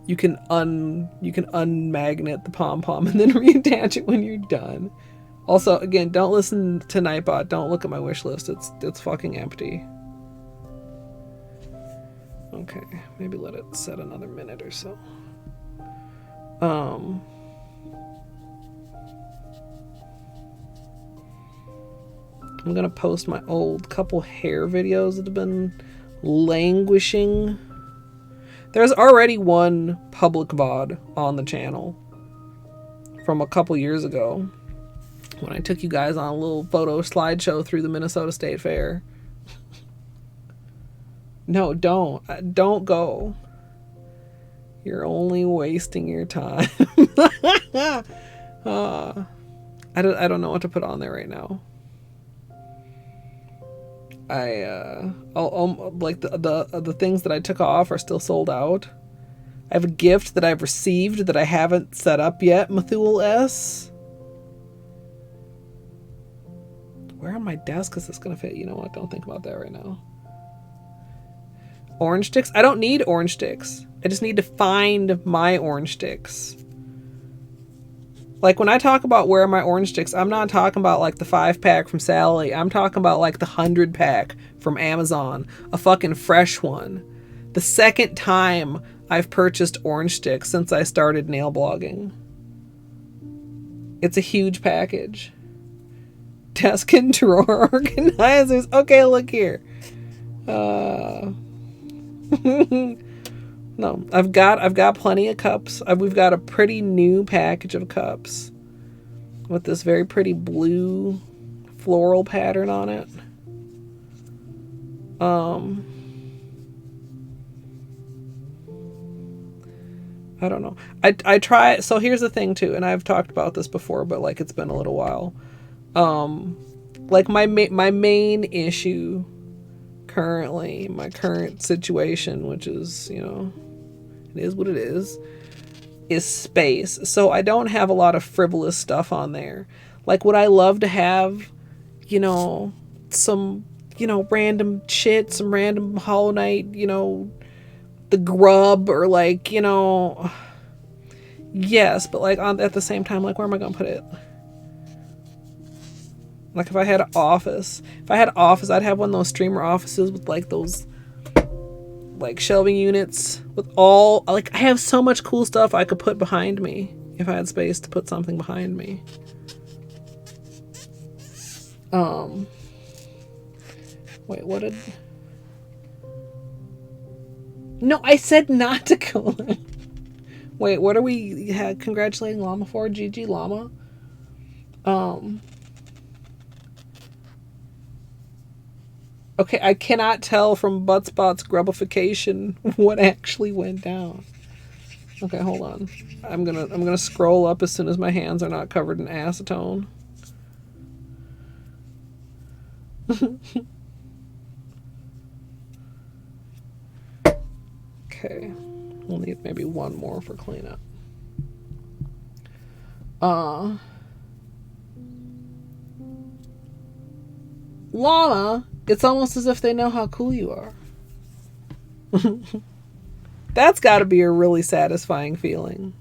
you can unmagnet the pom-pom and then reattach it when you're done. Also, again, don't listen to Nightbot. Don't look at my wish list. It's fucking empty. Okay, maybe let it set another minute or so. I'm gonna post my old couple hair videos that have been languishing. There's already one public VOD on the channel from a couple years ago when I took you guys on a little photo slideshow through the Minnesota State Fair. No, don't go. You're only wasting your time. I don't know what to put on there right now. Like the things that I took off are still sold out. I have a gift that I've received that I haven't set up yet, Methul S. Where on my desk is this going to fit? You know what? Don't think about that right now. Orange sticks? I don't need orange sticks. I just need to find my orange sticks. Like when I talk about where are my orange sticks, I'm not talking about like the 5-pack from Sally. I'm talking about like the 100-pack from Amazon. A fucking fresh one. The second time I've purchased orange sticks since I started nail blogging. It's a huge package. Desk and drawer organizers. Okay, look here. No, I've got plenty of cups. We've got a pretty new package of cups with this very pretty blue floral pattern on it. I don't know. I try. So here's the thing too, and I've talked about this before, but like it's been a little while. Like my main issue currently, my current situation, which is, you know, it is what it is space. So I don't have a lot of frivolous stuff on there. Like, would I love to have, you know, some, you know, random shit, some random Hollow Knight, you know, the grub, or like, you know, yes, but like at the same time, like, where am I gonna put it? Like if I had an office, I'd have one of those streamer offices with like those like shelving units with all, like, I have so much cool stuff I could put behind me if I had space to put something behind me. Wait, what did... No, I said not to go. Wait, what are we congratulating Llama for? GG Llama. Okay, I cannot tell from Buttspot's grubification what actually went down. Okay, hold on. I'm gonna scroll up as soon as my hands are not covered in acetone. Okay, we'll need maybe one more for cleanup. Llama, it's almost as if they know how cool you are. That's got to be a really satisfying feeling.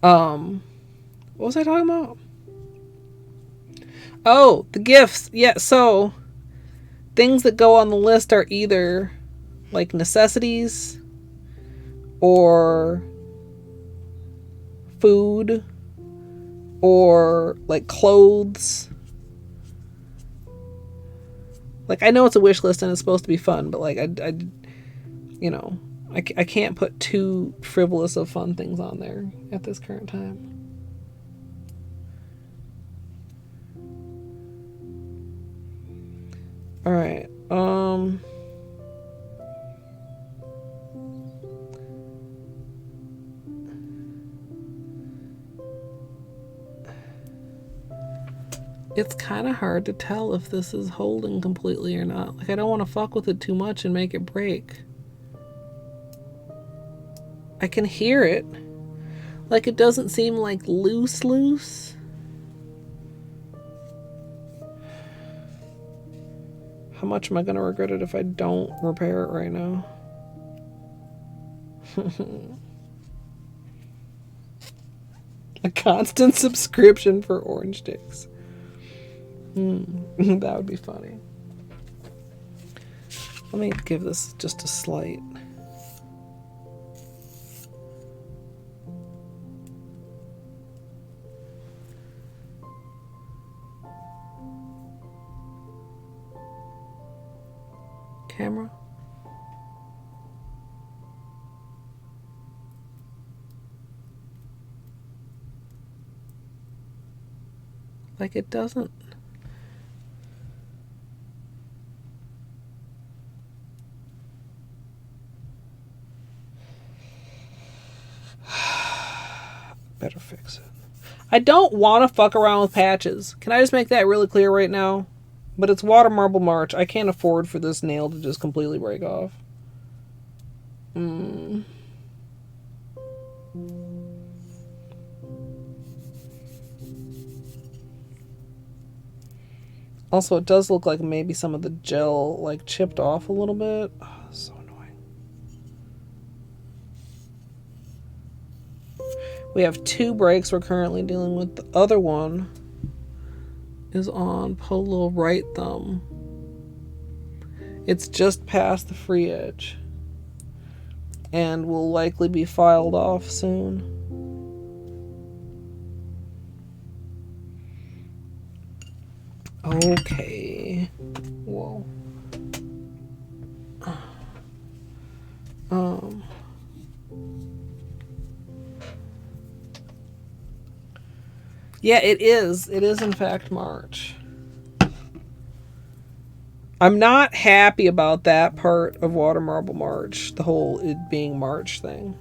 What was I talking about? Oh, the gifts. Yeah, so things that go on the list are either like necessities or food or like clothes. Like, I know it's a wish list and it's supposed to be fun, but like I you know, I can't put too frivolous of fun things on there at this current time. All right. It's kind of hard to tell if this is holding completely or not. Like, I don't want to fuck with it too much and make it break. I can hear it. Like, it doesn't seem like loose. How much am I going to regret it if I don't repair it right now? A constant subscription for orange sticks. That would be funny. Let me give this just a slight. Camera. Like, it doesn't. Better fix it. I don't want to fuck around with patches. Can I just make that really clear right now? But it's Water Marble March. I can't afford for this nail to just completely break off. Also, it does look like maybe some of the gel like chipped off a little bit. Oh, so annoying. We have 2 breaks we're currently dealing with. The other one is on Holo right thumb. It's just past the free edge and will likely be filed off soon. Okay. Whoa. Yeah, it is. It is in fact March. I'm not happy about that part of Water Marble March, the whole it being March thing.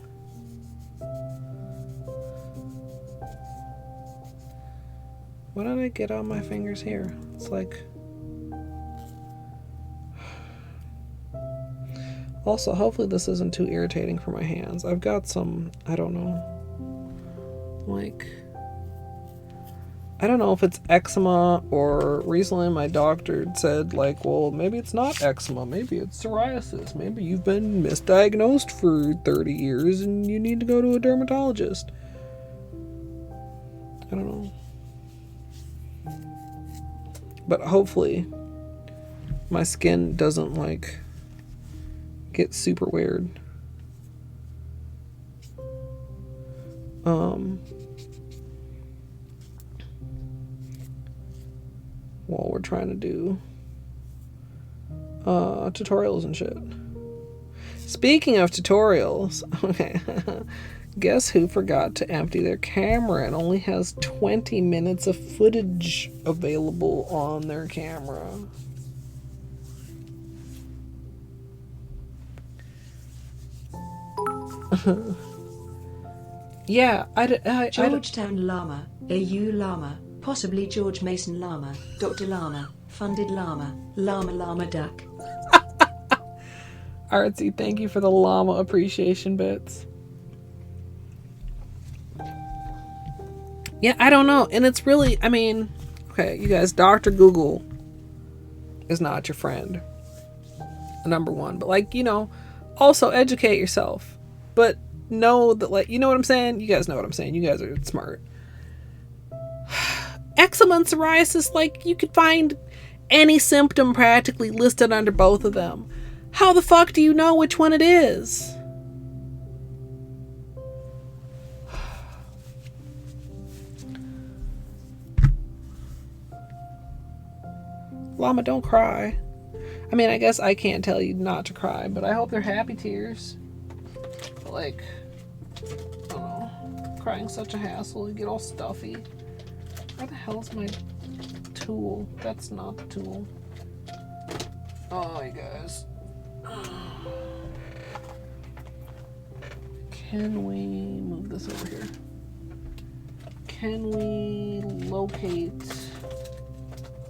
What did I get on my fingers here? It's like... Also, hopefully this isn't too irritating for my hands. I've got some, I don't know, like... I don't know if it's eczema, or recently my doctor said, like, well, maybe it's not eczema, maybe it's psoriasis, maybe you've been misdiagnosed for 30 years and you need to go to a dermatologist. I don't know. But hopefully my skin doesn't, like, get super weird. While we're trying to do tutorials and shit. Speaking of tutorials, okay, guess who forgot to empty their camera and only has 20 minutes of footage available on their camera? Yeah, Georgetown Llama, AU Llama, possibly George Mason Llama, Dr. Llama, Funded Llama, Llama Duck. Artsy, thank you for the llama appreciation bits. Yeah, I don't know. And it's really, I mean, okay, you guys, Dr. Google is not your friend. Number one. But, like, you know, also educate yourself. But know that, like, you know what I'm saying? You guys know what I'm saying. You guys are smart. Eczema and psoriasis, like, you could find any symptom practically listed under both of them. How the fuck do you know which one it is? Llama, don't cry. I mean, I guess I can't tell you not to cry, but I hope they're happy tears. But, like, I don't know. Crying's such a hassle. You get all stuffy. Where the hell's my tool? That's not the tool. Oh, you guys. Can we move this over here? Can we locate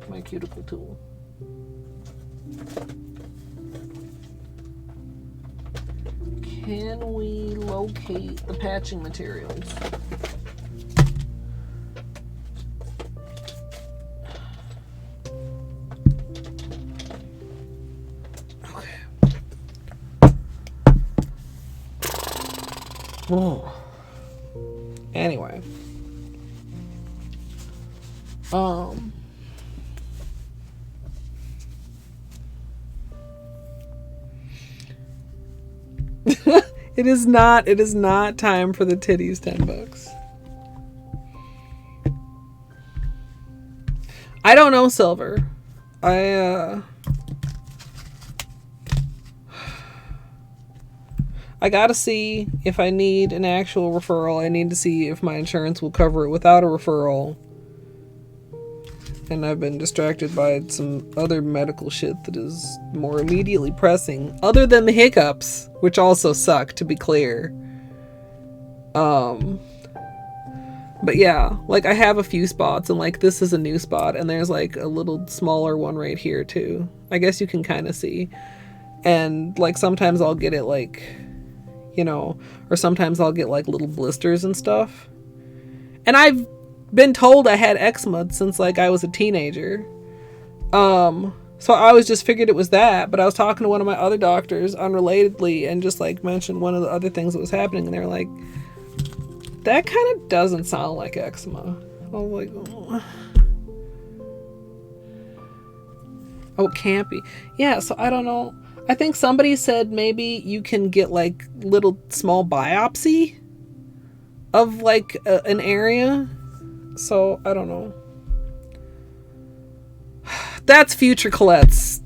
my cuticle tool? Can we locate the patching materials? Oh. Anyway. It is not time for the titties $10. I don't know, Silver. I gotta see if I need an actual referral. I need to see if my insurance will cover it without a referral. And I've been distracted by some other medical shit that is more immediately pressing, other than the hiccups, which also suck, to be clear. But yeah, like I have a few spots, and like this is a new spot, and there's like a little smaller one right here too. I guess you can kind of see. And like sometimes I'll get it like, you know, or sometimes I'll get like little blisters and stuff. And I've been told I had eczema since like I was a teenager. So I always just figured it was that, but I was talking to one of my other doctors unrelatedly and just like mentioned one of the other things that was happening, and they were like, that kind of doesn't sound like eczema. I was like, oh, it can't be. Yeah, so I don't know. I think somebody said maybe you can get like little small biopsy of like an area. So I don't know. That's future Colette's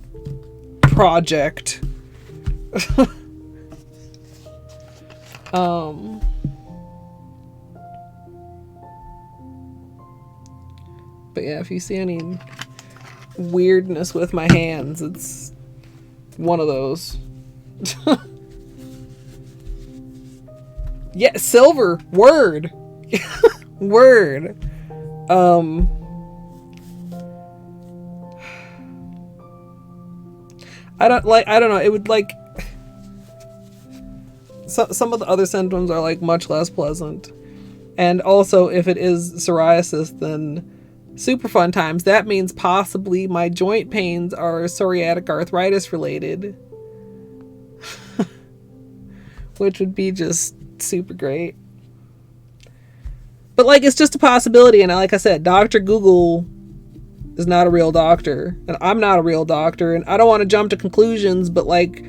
project. But yeah, if you see any weirdness with my hands, it's one of those. Yeah, silver. Word. Word. I don't know. It would like some of the other symptoms are like much less pleasant. And also if it is psoriasis, then super fun times. That means possibly my joint pains are psoriatic arthritis related. Which would be just super great. But like it's just a possibility, and like I said, Dr. Google is not a real doctor, and I'm not a real doctor, and I don't want to jump to conclusions, but like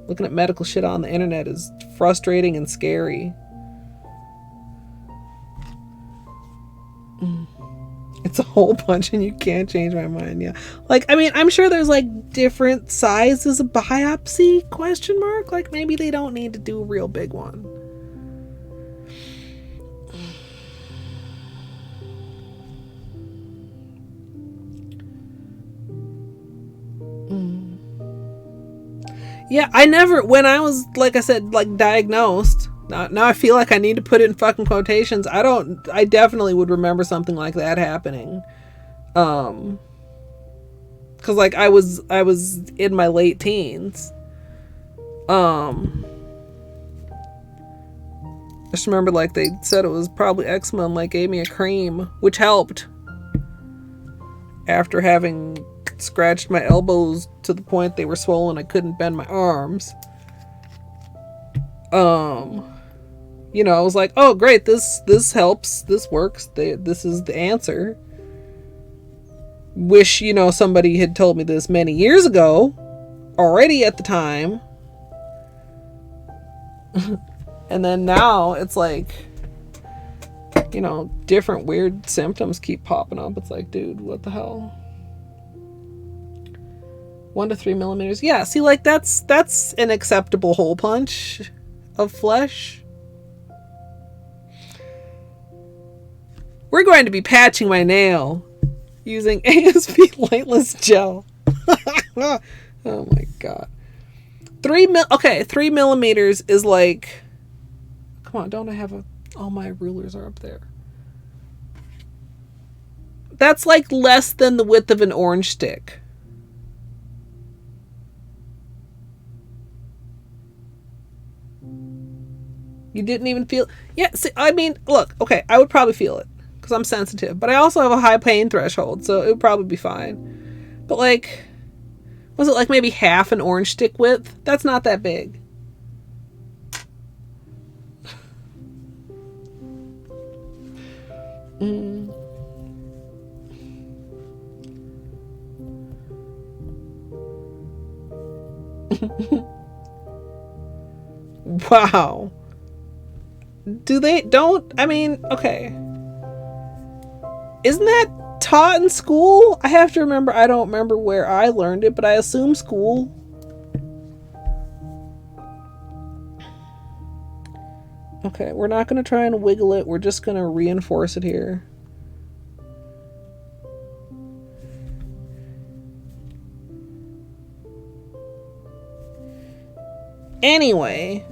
looking at medical shit on the internet is frustrating and scary. It's a whole bunch and you can't change my mind. Yeah, like I mean, I'm sure there's like different sizes of biopsy, question mark, like maybe they don't need to do a real big one. Yeah, I never, when I was, like I said, like diagnosed, now I feel like I need to put it in fucking quotations. I definitely would remember something like that happening. Cause like I was in my late teens. I just remember like they said it was probably eczema and like gave me a cream, which helped after having scratched my elbows to the point they were swollen. I couldn't bend my arms. You know, I was like, oh great, this helps, this works, this is the answer. Wish, you know, somebody had told me this many years ago already at the time. And then now it's like, you know, different weird symptoms keep popping up. It's like, dude, what the hell? 1 to 3 millimeters. Yeah, see, like that's an acceptable hole punch of flesh. We're going to be patching my nail using ASP lightless gel. Oh my god. 3 millimeters is like, come on, don't I have all my rulers are up there. That's like less than the width of an orange stick. You didn't even feel... Yeah, see, I mean, look, okay, I would probably feel it because I'm sensitive, but I also have a high pain threshold, so it would probably be fine. But like, was it like maybe half an orange stick width? That's not that big. Wow. I mean, okay. Isn't that taught in school? I have to remember, I don't remember where I learned it, but I assume school. Okay, we're not going to try and wiggle it. We're just going to reinforce it here. Anyway,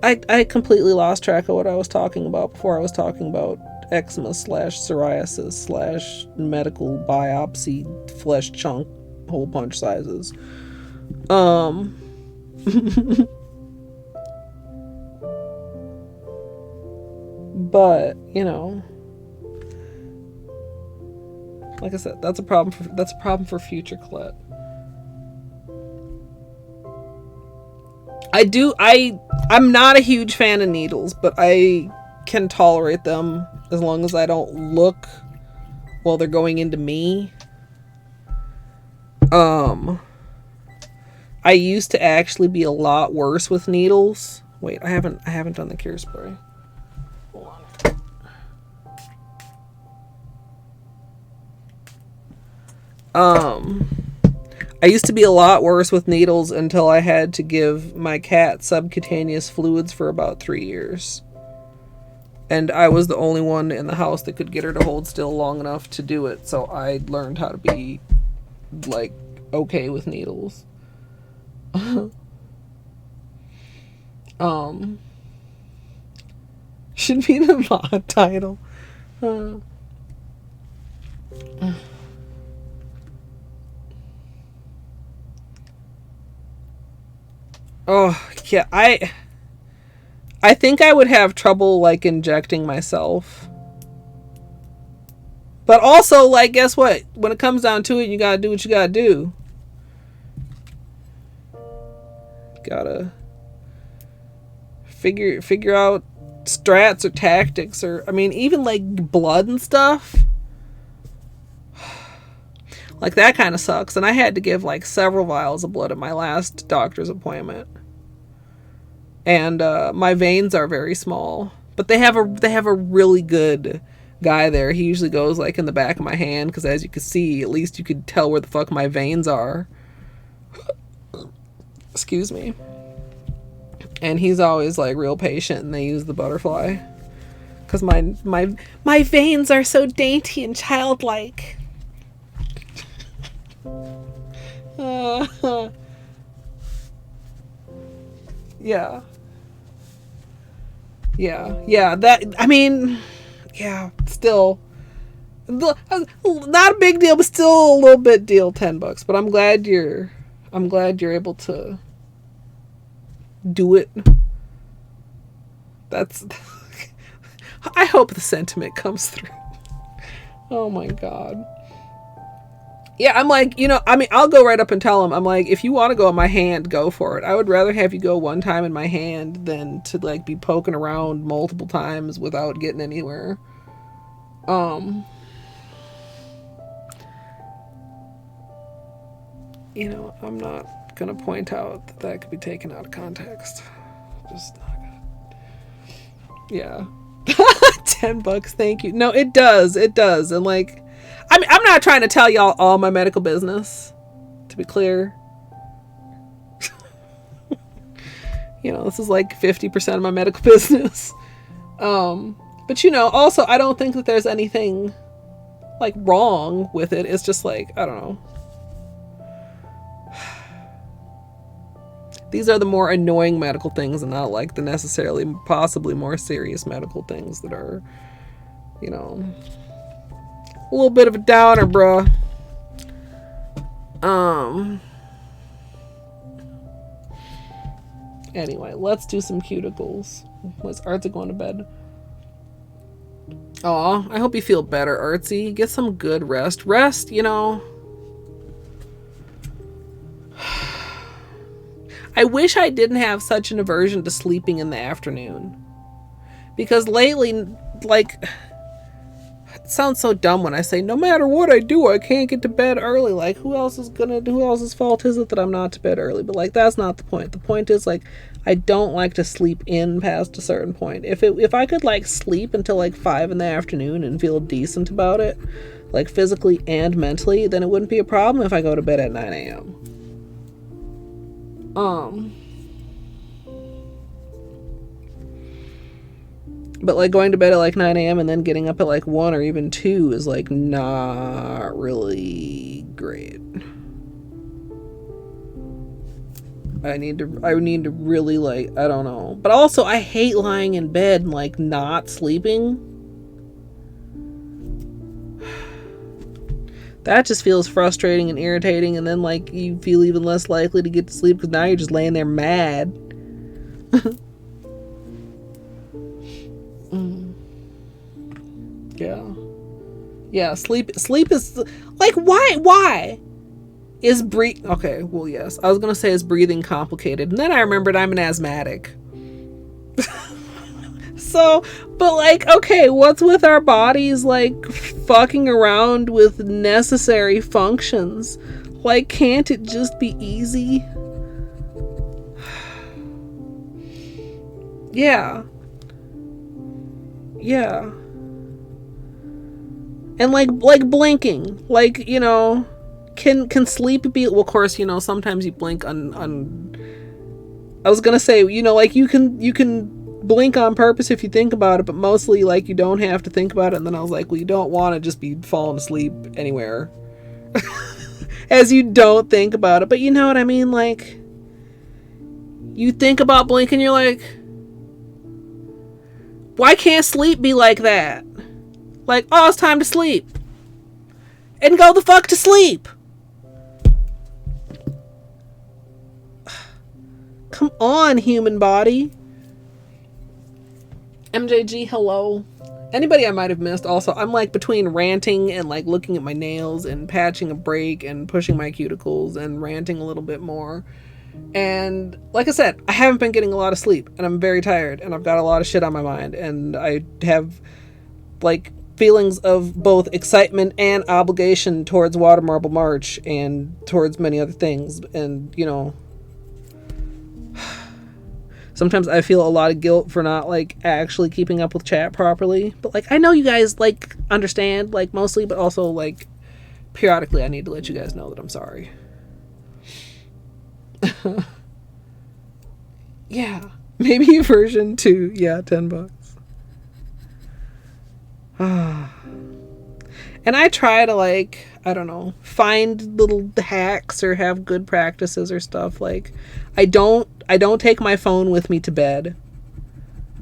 I completely lost track of what I was talking about before. I was talking about eczema / psoriasis / medical biopsy flesh chunk hole punch sizes. But, you know, like I said, that's a problem for future Colette. I'm not a huge fan of needles, but I can tolerate them as long as I don't look while they're going into me. I used to actually be a lot worse with needles. Wait, I haven't done the cure spray. Hold on. I used to be a lot worse with needles until I had to give my cat subcutaneous fluids for about 3 years. And I was the only one in the house that could get her to hold still long enough to do it, so I learned how to be, like, okay with needles. Should be the mod title. Oh, yeah, I think I would have trouble, like, injecting myself. But also, like, guess what? When it comes down to it, you gotta do what you gotta do. Gotta figure out strats or tactics, or, I mean, even, like, blood and stuff. Like, that kind of sucks. And I had to give, like, several vials of blood at my last doctor's appointment. And my veins are very small, but they have a really good guy there. He usually goes, like, in the back of my hand, because as you can see, at least you could tell where the fuck my veins are. Excuse me. And he's always, like, real patient, and they use the butterfly, because my veins are so dainty and childlike. Yeah, that, I mean, yeah, still, not a big deal, but still a little bit deal, $10, but I'm glad you're able to do it. That's, I hope the sentiment comes through. Oh my God. Yeah, I'm like, you know, I mean, I'll go right up and tell him, I'm like, if you want to go in my hand, go for it. I would rather have you go one time in my hand than to, like, be poking around multiple times without getting anywhere. You know, I'm not gonna point out that could be taken out of context. Just not gonna. Yeah. $10, thank you. No, it does. And, like, I mean, I'm not trying to tell y'all all my medical business, to be clear. You know, this is like 50% of my medical business. But, you know, also, I don't think that there's anything, like, wrong with it. It's just like, I don't know. These are the more annoying medical things and not, like, the necessarily possibly more serious medical things that are, you know, a little bit of a downer, bruh. Anyway, let's do some cuticles. Was Artsy going to bed? Aw, I hope you feel better, Artsy. Get some good rest. Rest, you know. I wish I didn't have such an aversion to sleeping in the afternoon. Because lately, like, it sounds so dumb when I say, no matter what I do, I can't get to bed early. Like, who else's fault is it that I'm not to bed early? But, like, that's not the point. The point is, like, I don't like to sleep in past a certain point. If I could, like, sleep until, like, 5 in the afternoon and feel decent about it, like, physically and mentally, then it wouldn't be a problem if I go to bed at 9 a.m. But, like, going to bed at, like, 9 a.m. and then getting up at, like, 1 or even 2 is, like, not really great. I need to really, like, I don't know. But also, I hate lying in bed and, like, not sleeping. That just feels frustrating and irritating, and then, like, you feel even less likely to get to sleep because now you're just laying there mad. Yeah, sleep is, like, why? Is okay, well, yes. I was gonna say, is breathing complicated? And then I remembered I'm an asthmatic. So, but, like, okay, what's with our bodies, like, fucking around with necessary functions? Like, can't it just be easy? Yeah. Yeah. And, like blinking. Like, you know... Can sleep be, well, of course, you know, sometimes you blink on I was gonna say, you know, like, you can blink on purpose if you think about it, but mostly, like, you don't have to think about it. And then I was like, well, you don't want to just be falling asleep anywhere as you don't think about it. But you know what I mean? Like, you think about blinking, you're like, why can't sleep be like that? Like, oh, it's time to sleep. And go the fuck to sleep. Come on, human body. MJG, hello. Anybody I might have missed, also, I'm, like, between ranting and, like, looking at my nails and patching a break and pushing my cuticles and ranting a little bit more. And, like I said, I haven't been getting a lot of sleep, and I'm very tired, and I've got a lot of shit on my mind, and I have, like, feelings of both excitement and obligation towards Water Marble March and towards many other things. And, you know... Sometimes I feel a lot of guilt for not, like, actually keeping up with chat properly. But, like, I know you guys, like, understand, like, mostly, but also, like, periodically I need to let you guys know that I'm sorry. Yeah. Maybe version 2. Yeah, $10. And I try to, like, I don't know, find little hacks or have good practices or stuff. Like, I don't take my phone with me to bed.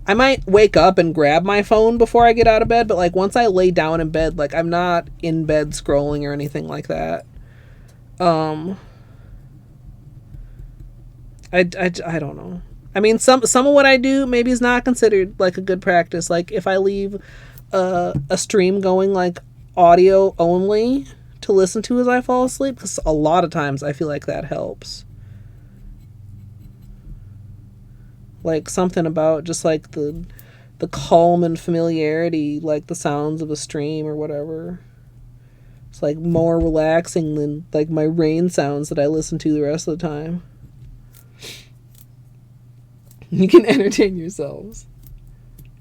I might wake up and grab my phone before I get out of bed, but, like, once I lay down in bed, like, I'm not in bed scrolling or anything like that. I don't know. I mean, some of what I do maybe is not considered, like, a good practice. Like, if I leave a stream going, like, audio only to listen to as I fall asleep, because a lot of times I feel like that helps. Like, something about just, like, the calm and familiarity, like the sounds of a stream or whatever. It's, like, more relaxing than, like, my rain sounds that I listen to the rest of the time. You can entertain yourselves.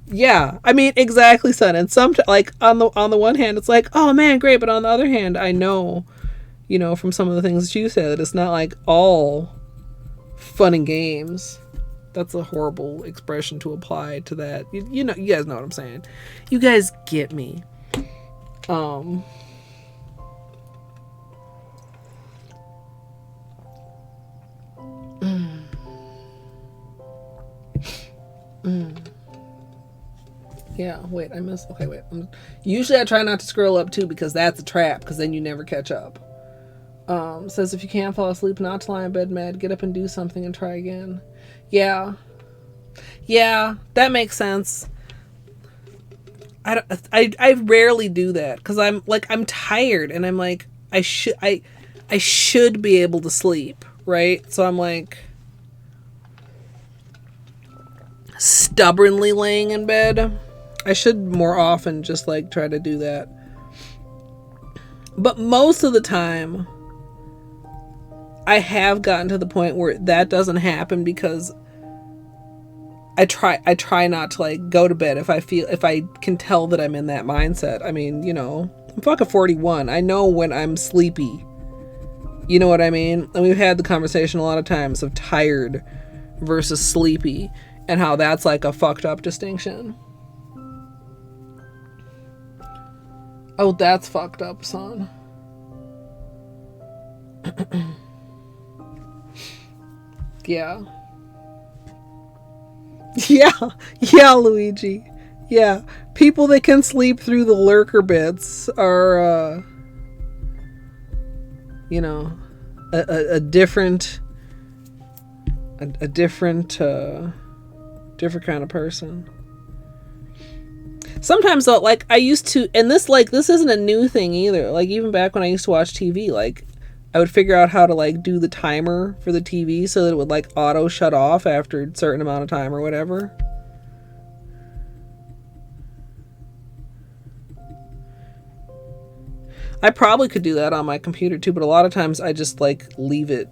Yeah, I mean, exactly, son. And like, on the one hand, it's like, oh man, great. But on the other hand, I know, you know, from some of the things that you said, that it's not, like, all fun and games. That's a horrible expression to apply to that. You know, you guys know what I'm saying. You guys get me. Yeah, wait, I missed. Okay, wait. Usually I try not to scroll up too, because that's a trap, because then you never catch up. Says if you can't fall asleep, not to lie in bed mad, get up and do something and try again. Yeah, that makes sense. I rarely do that, because I'm tired, and I'm like, I should be able to sleep, right? So I'm, like, stubbornly laying in bed. I should more often just, like, try to do that. But most of the time, I have gotten to the point where that doesn't happen, because I try not to, like, go to bed if I can tell that I'm in that mindset. I mean, you know, I'm fucking 41. I know when I'm sleepy. You know what I mean? And we've had the conversation a lot of times of tired versus sleepy, and how that's, like, a fucked up distinction. Oh, that's fucked up, son. Yeah. Yeah, Luigi. Yeah. People that can sleep through the lurker bits are, you know, a different different kind of person. Sometimes though, like I used to, and this isn't a new thing either. Like even back when I used to watch TV, like I would figure out how to like do the timer for the TV so that it would like auto shut off after a certain amount of time or whatever. I probably could do that on my computer too, but a lot of times I just like leave it,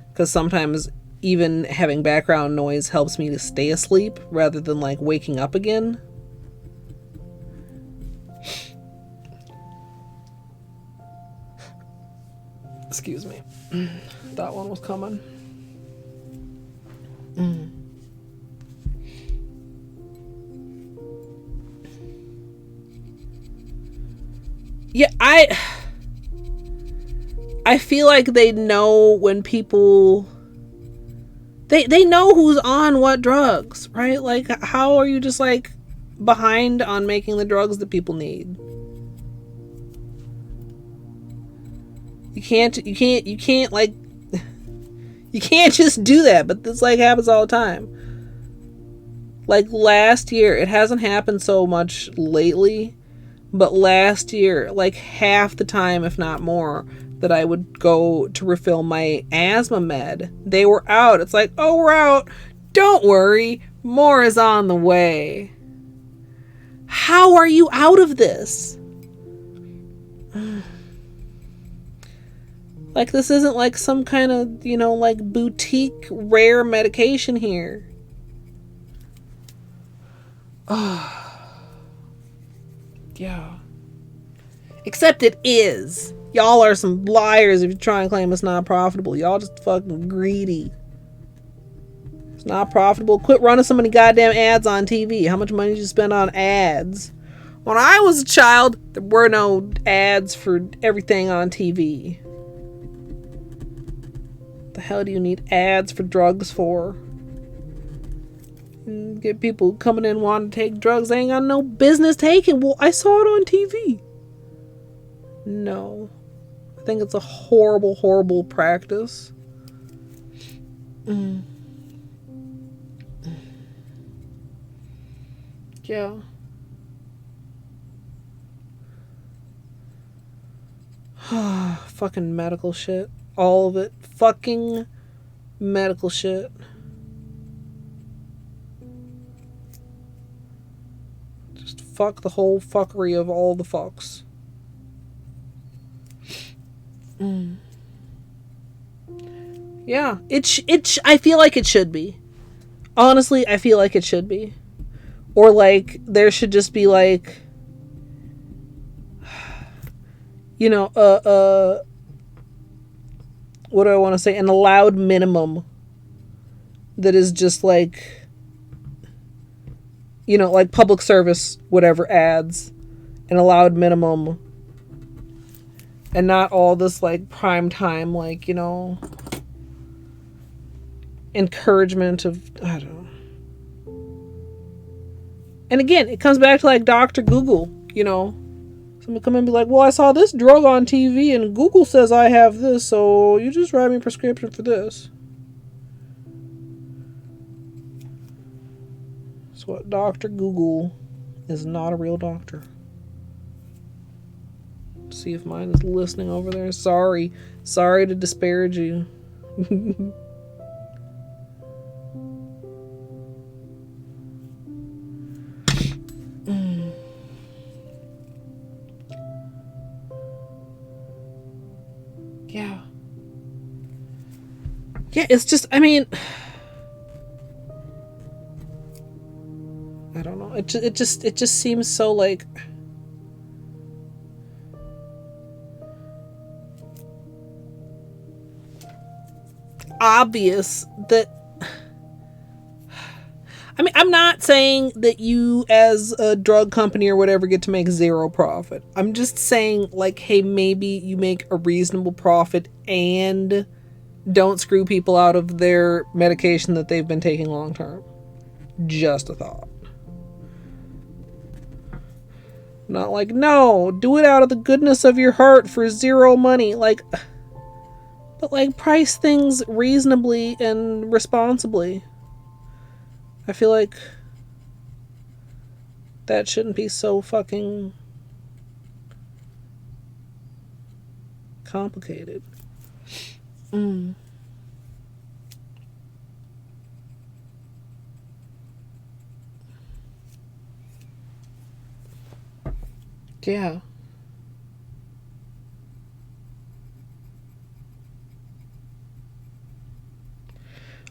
because sometimes even having background noise helps me to stay asleep rather than like waking up again. Excuse me. That one was coming. Yeah, I feel like they know when people they know who's on what drugs, right? Like how are you just like behind on making the drugs that people need? You can't like you can't just do that, but this like happens all the time. Like last year, it hasn't happened so much lately, but last year, like half the time, if not more, that I would go to refill my asthma med, they were out. It's like, oh, we're out. Don't worry. More is on the way. How are you out of this? Like, this isn't like some kind of, you know, like boutique rare medication here. Yeah. Except it is. Y'all are some liars if you try and claim it's not profitable. Y'all just fucking greedy. It's not profitable. Quit running so many goddamn ads on TV. How much money did you spend on ads? When I was a child, there were no ads for everything on TV. What the hell do you need ads for drugs for? Get people coming in wanting to take drugs they ain't got no business taking. Well, I saw it on TV. No. I think it's a horrible, horrible practice. Yeah. Fucking medical shit. All of it. Fucking medical shit. Just fuck the whole fuckery of all the fucks. Yeah, I feel like it should be. Honestly, I feel like it should be. Or like there should just be like, you know, what do I want to say? An allowed minimum that is just like, you know, like public service, whatever ads, an allowed minimum. And not all this, like, prime time, like, you know, encouragement of, I don't know. And again, it comes back to, like, Dr. Google, you know. Somebody come in and be like, well, I saw this drug on TV, and Google says I have this, so you just write me a prescription for this. So what Dr. Google is not a real doctor. See if mine is listening over there. Sorry to disparage you. Yeah, it's just, I mean, I don't know. It just seems so like obvious that, I mean, I'm not saying that you as a drug company or whatever get to make zero profit. I'm just saying, like, hey, maybe you make a reasonable profit and don't screw people out of their medication that they've been taking long term. Just a thought. Not like, no, do it out of the goodness of your heart for zero money. Like, but like, price things reasonably and responsibly. I feel like that shouldn't be so fucking complicated. Yeah.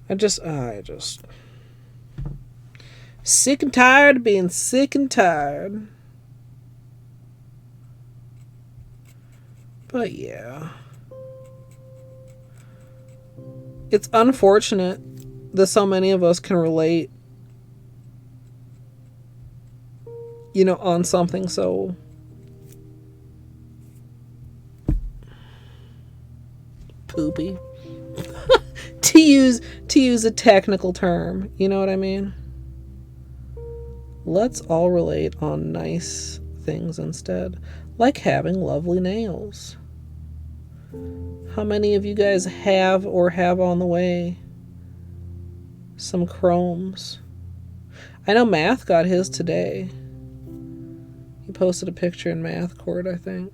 I just sick and tired of being sick and tired. But yeah. It's unfortunate that so many of us can relate, you know, on something so poopy. to use a technical term, you know what I mean? Let's all relate on nice things instead, like having lovely nails. How many of you guys have or have on the way some chromes? I know Math got his today. He posted a picture in Math Court, I think.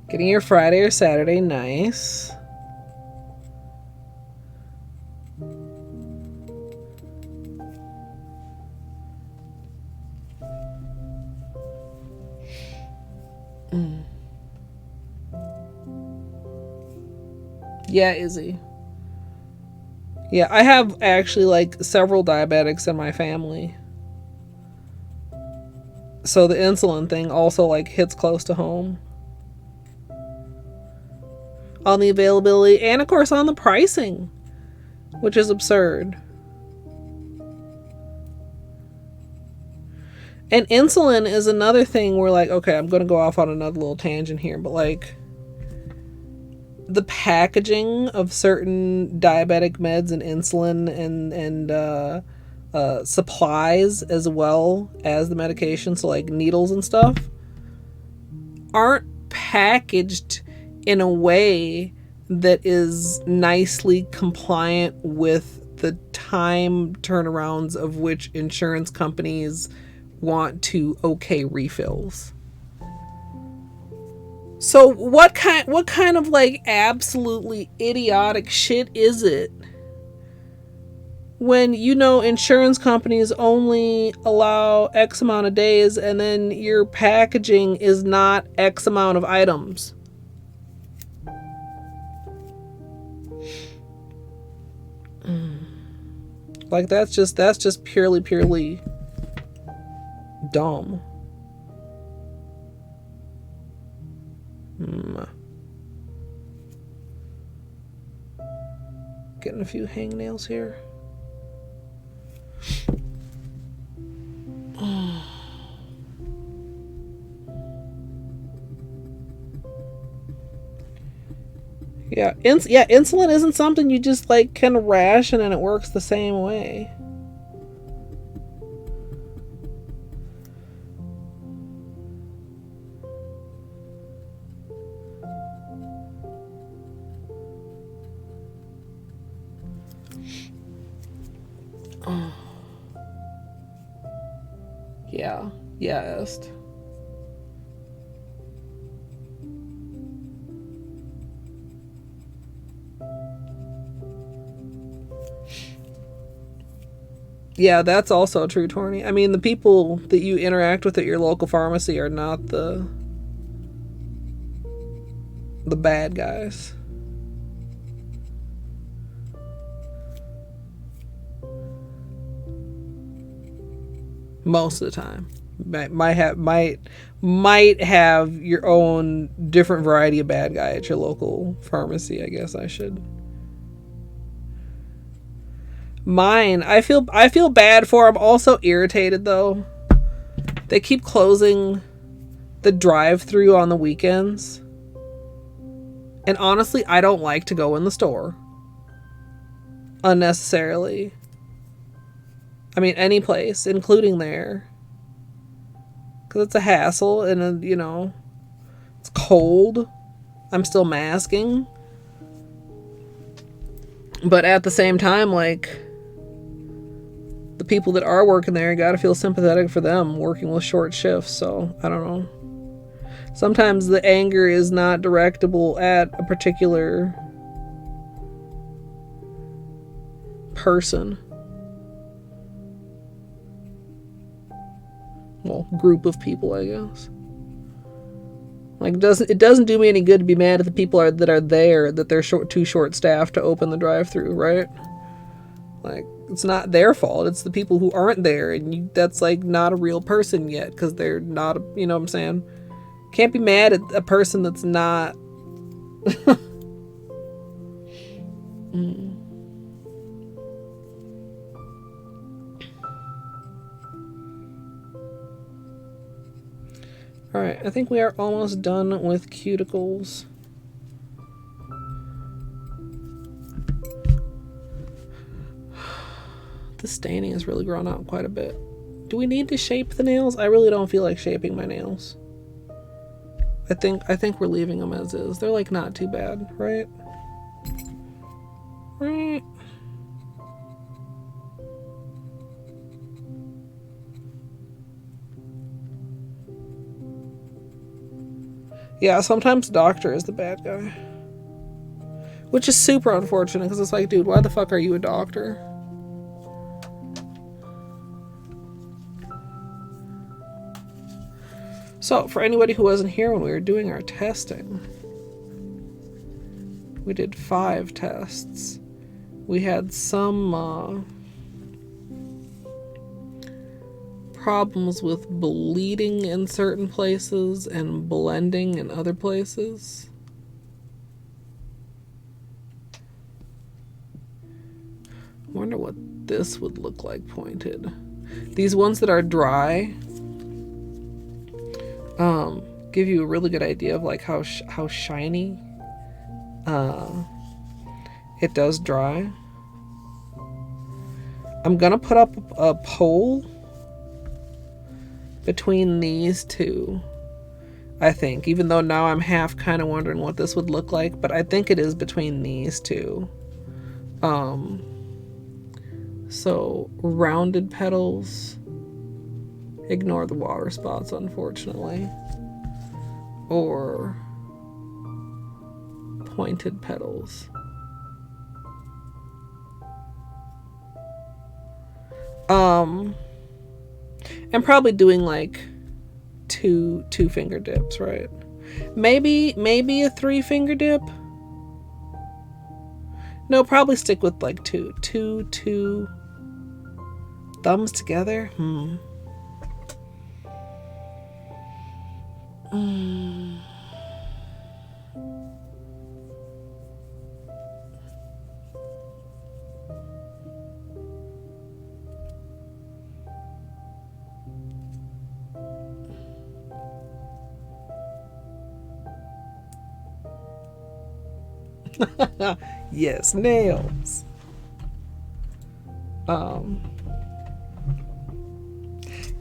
Getting your Friday or Saturday nice. Yeah, Izzy. Yeah, I have actually like several diabetics in my family. So the insulin thing also like hits close to home. On the availability and of course on the pricing, which is absurd. And insulin is another thing where like, okay, I'm going to go off on another little tangent here, but like the packaging of certain diabetic meds and insulin and supplies as well as the medication, so like needles and stuff, aren't packaged in a way that is nicely compliant with the time turnarounds of which insurance companies want to okay refills. So what kind of like absolutely idiotic shit is it when you know insurance companies only allow X amount of days and then your packaging is not X amount of items? Like that's just purely dumb. Getting a few hangnails here. Yeah, insulin isn't something you just like can ration and it works the same way. Yes. Yeah, that's also true, Torny. I mean, the people that you interact with at your local pharmacy are not the bad guys. Most of the time. Might have your own different variety of bad guy at your local pharmacy, I guess I should. Mine, I feel bad for. I'm also irritated though. They keep closing the drive-through on the weekends. And honestly, I don't like to go in the store unnecessarily. I mean, any place, including there. Because it's a hassle and, you know, it's cold. I'm still masking. But at the same time, like, the people that are working there, gotta feel sympathetic for them working with short shifts. So, I don't know. Sometimes the anger is not directable at a particular person. Well, group of people, I guess. Like, it doesn't do me any good to be mad at the people that are there, that they're too short staffed to open the drive-through, right? Like, it's not their fault. It's the people who aren't there, and that's like not a real person yet because they're not. You know what I'm saying? Can't be mad at a person that's not. Alright, I think we are almost done with cuticles. The staining has really grown out quite a bit. Do we need to shape the nails? I really don't feel like shaping my nails. I think we're leaving them as is. They're like not too bad, right? Right. Yeah, sometimes the doctor is the bad guy. Which is super unfortunate because it's like, dude, why the fuck are you a doctor? So, for anybody who wasn't here when we were doing our testing, we did 5 tests. We had some problems with bleeding in certain places and blending in other places. I wonder what this would look like pointed. These ones that are dry give you a really good idea of like how shiny it does dry. I'm gonna put up a pole between these two, I think, even though now I'm half kind of wondering what this would look like, but I think it is between these two. So rounded petals, ignore the water spots unfortunately, or pointed petals. I'm probably doing like two finger dips, right? Maybe a 3 finger dip. No, probably stick with like two thumbs together. Yes, nails.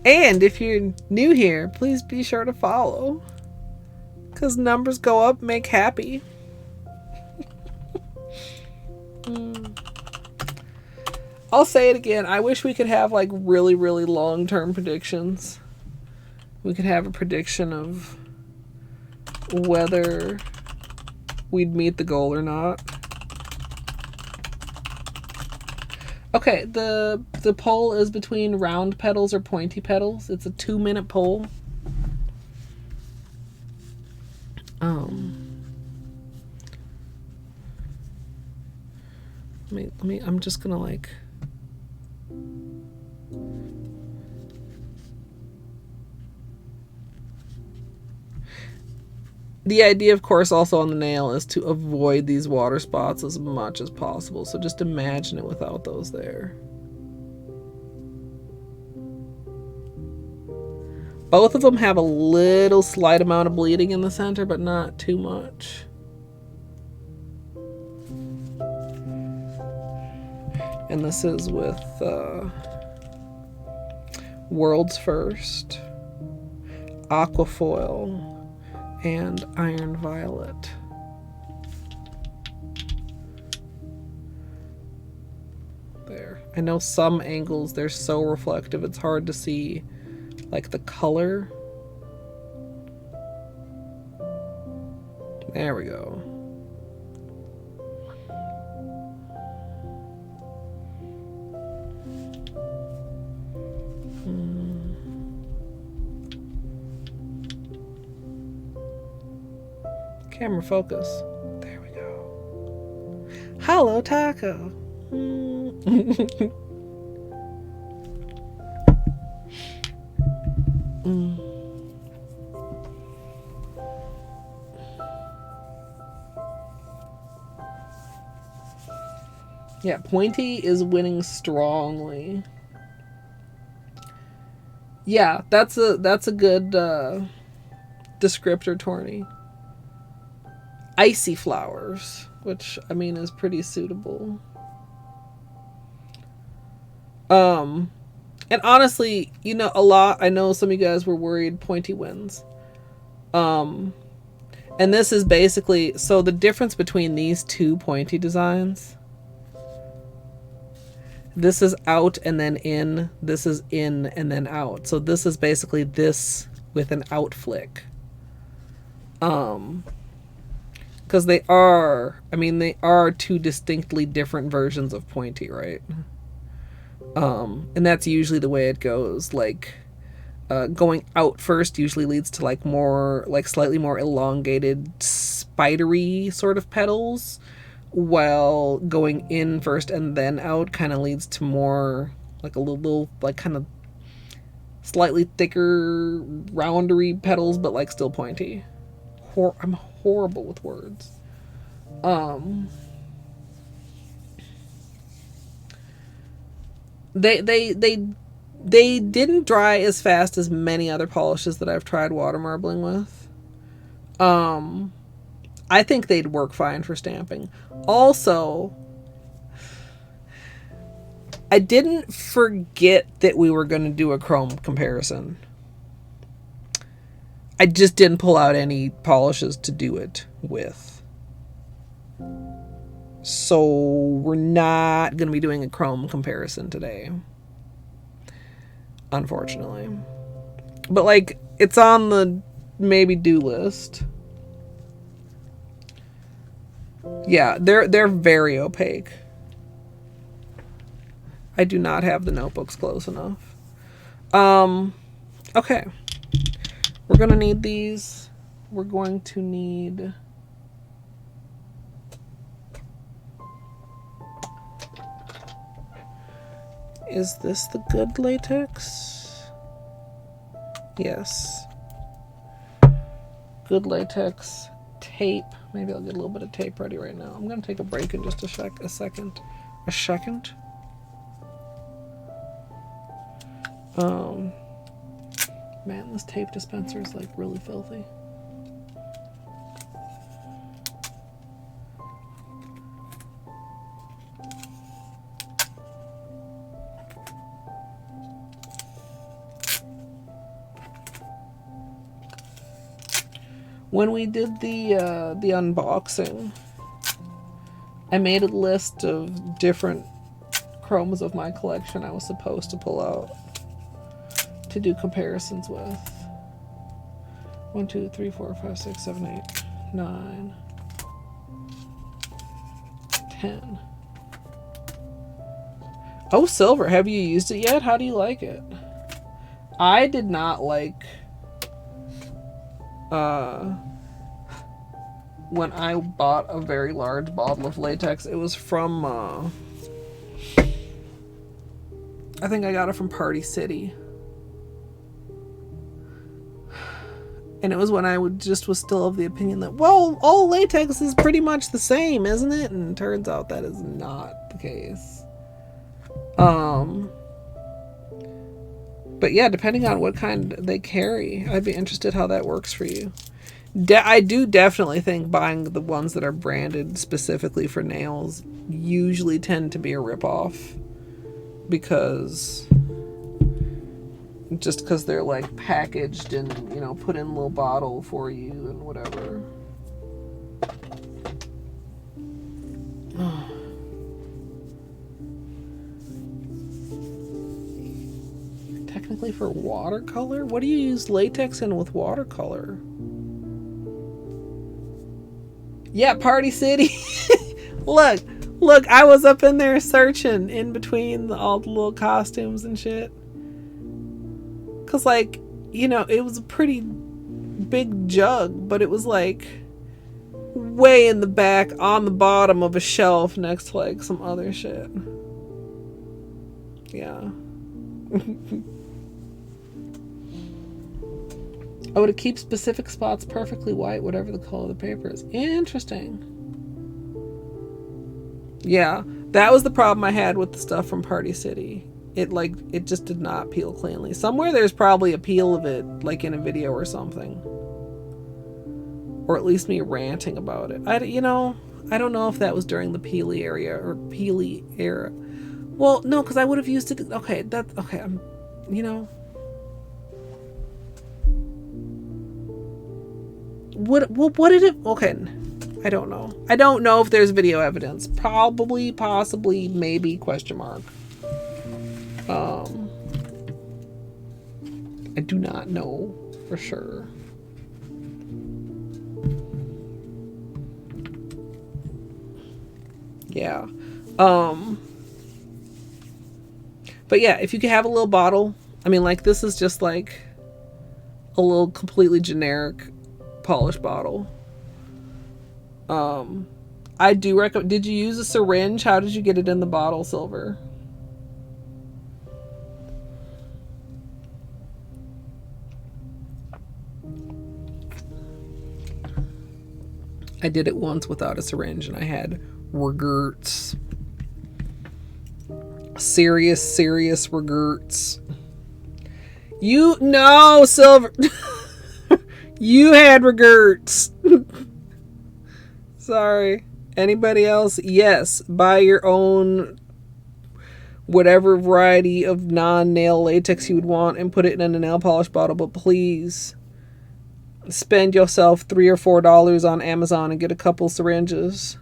And if you're new here, please be sure to follow, because numbers go up, make happy. I'll say it again. I wish we could have like really, really long-term predictions. We could have a prediction of whether we'd meet the goal or not. Okay, the poll is between round petals or pointy petals. It's a 2-minute poll. Let me I'm just gonna like The idea, of course, also on the nail is to avoid these water spots as much as possible. So just imagine it without those there. Both of them have a little slight amount of bleeding in the center, but not too much. And this is with World's First, Aquafoil, and Iron Violet. There. I know some angles they're so reflective it's hard to see like the color. There we go. Camera focus. There we go. Holo taco. Yeah, pointy is winning strongly. Yeah, that's a good descriptor, Torny. Icy flowers, which I mean is pretty suitable. And honestly, you know, I know some of you guys were worried pointy wins. And this is basically, so the difference between these two pointy designs, this is out and then in, this is in and then out. So this is basically this with an out flick. Because they are two distinctly different versions of pointy, right? And that's usually the way it goes. Like, going out first usually leads to like more, like slightly more elongated, spidery sort of petals, while going in first and then out kind of leads to more like a little like kind of slightly thicker, roundery petals, but like still pointy. I'm horrible with words. They didn't dry as fast as many other polishes that I've tried water marbling with. I think they'd work fine for stamping. Also, I didn't forget that we were going to do a chrome comparison. I just didn't pull out any polishes to do it with. So we're not going to be doing a chrome comparison today. Unfortunately. But like, it's on the maybe do list. Yeah, they're very opaque. I do not have the notebooks close enough. Okay. We're going to need these. We're going to need... Is this the good latex? Yes. Good latex. Tape. Maybe I'll get a little bit of tape ready right now. I'm going to take a break in just a second. Man, this tape dispenser is like really filthy. When we did the unboxing, I made a list of different chromes of my collection I was supposed to pull out to do comparisons with. 1, 2, 3, 4, 5, 6, 7, 8, 9, 10. Oh, silver. Have you used it yet? How do you like it? I did not like when I bought a very large bottle of latex. It was from I think I got it from Party City. And it was when I was still of the opinion that, well, all latex is pretty much the same, isn't it? And it turns out that is not the case. But yeah, depending on what kind they carry, I'd be interested how that works for you. I do definitely think buying the ones that are branded specifically for nails usually tend to be a ripoff. Because they're like packaged and, you know, put in a little bottle for you and whatever. Technically for watercolor? What do you use latex in with watercolor? Yeah, Party City. Look, I was up in there searching in between all the little costumes and shit. Cause like, you know, it was a pretty big jug, but it was like way in the back on the bottom of a shelf next to like some other shit. Yeah. Oh, to keep specific spots perfectly white, whatever the color of the paper is. Interesting. Yeah, that was the problem I had with the stuff from Party City. It just did not peel cleanly. Somewhere there's probably a peel of it, like in a video or something. Or at least me ranting about it. I don't know if that was during the Peely era. Well, no, because I would have used it. Okay, you know. What did it, okay. I don't know. I don't know if there's video evidence. Probably, possibly, maybe, question mark. I do not know for sure. Yeah. But yeah, if you could have a little bottle, I mean, like, this is just like a little completely generic polish bottle. I do recommend. Did you use a syringe? How did you get it in the bottle, Silver? I did it once without a syringe and I had regrets. Serious regrets. No, Silver. You had regrets. Sorry. Anybody else? Yes. Buy your own whatever variety of non-nail latex you would want and put it in a nail polish bottle, but please spend yourself $3 or $4 on Amazon and get a couple syringes.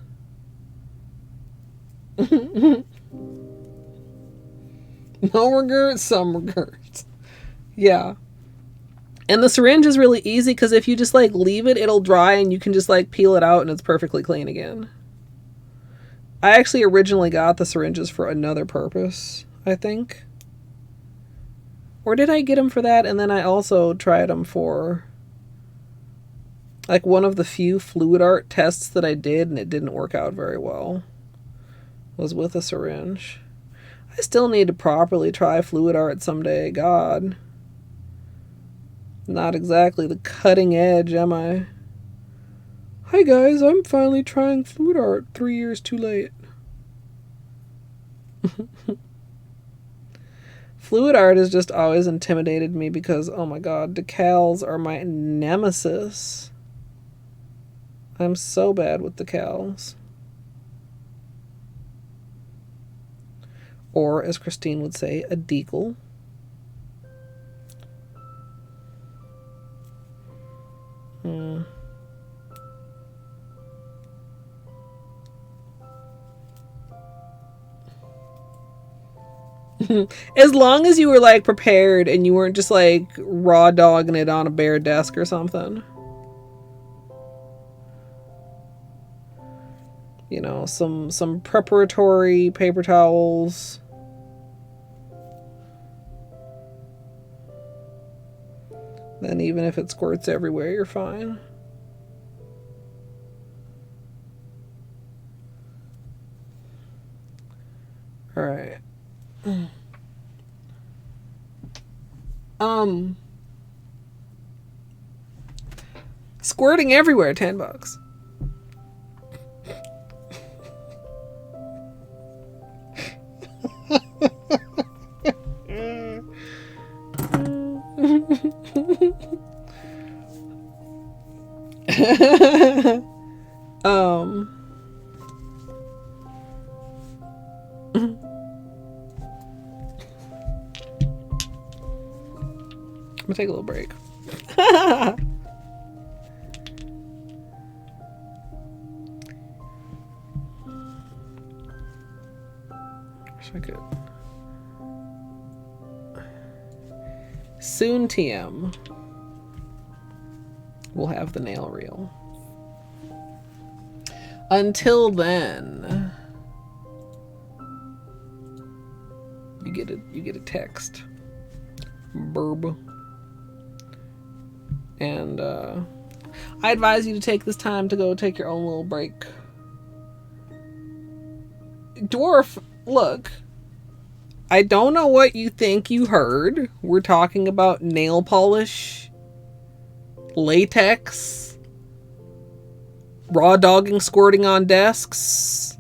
No regrets, some regrets. Yeah. And the syringe is really easy because if you just like leave it, it'll dry and you can just like peel it out and it's perfectly clean again. I actually originally got the syringes for another purpose, I think. Or did I get them for that? And then I also tried them for like one of the few fluid art tests that I did and it didn't work out very well. Was with a syringe. I still need to properly try fluid art someday. God. Not exactly the cutting edge, am I? Hi guys, I'm finally trying fluid art 3 years too late. Fluid art has just always intimidated me because, oh my god, decals are my nemesis. I'm so bad with decals. Or, as Christine would say, a decal. As long as you were like prepared and you weren't just like raw dogging it on a bare desk or something. You know, some preparatory paper towels. Then even if it squirts everywhere, you're fine. All right. Squirting everywhere, $10. I'm gonna take a little break. Wish I could. Soon, TM. We'll have the nail reel. Until then, you get a text. Burb. And I advise you to take this time to go take your own little break. Dwarf, look. I don't know what you think you heard. We're talking about nail polish, latex, raw dogging squirting on desks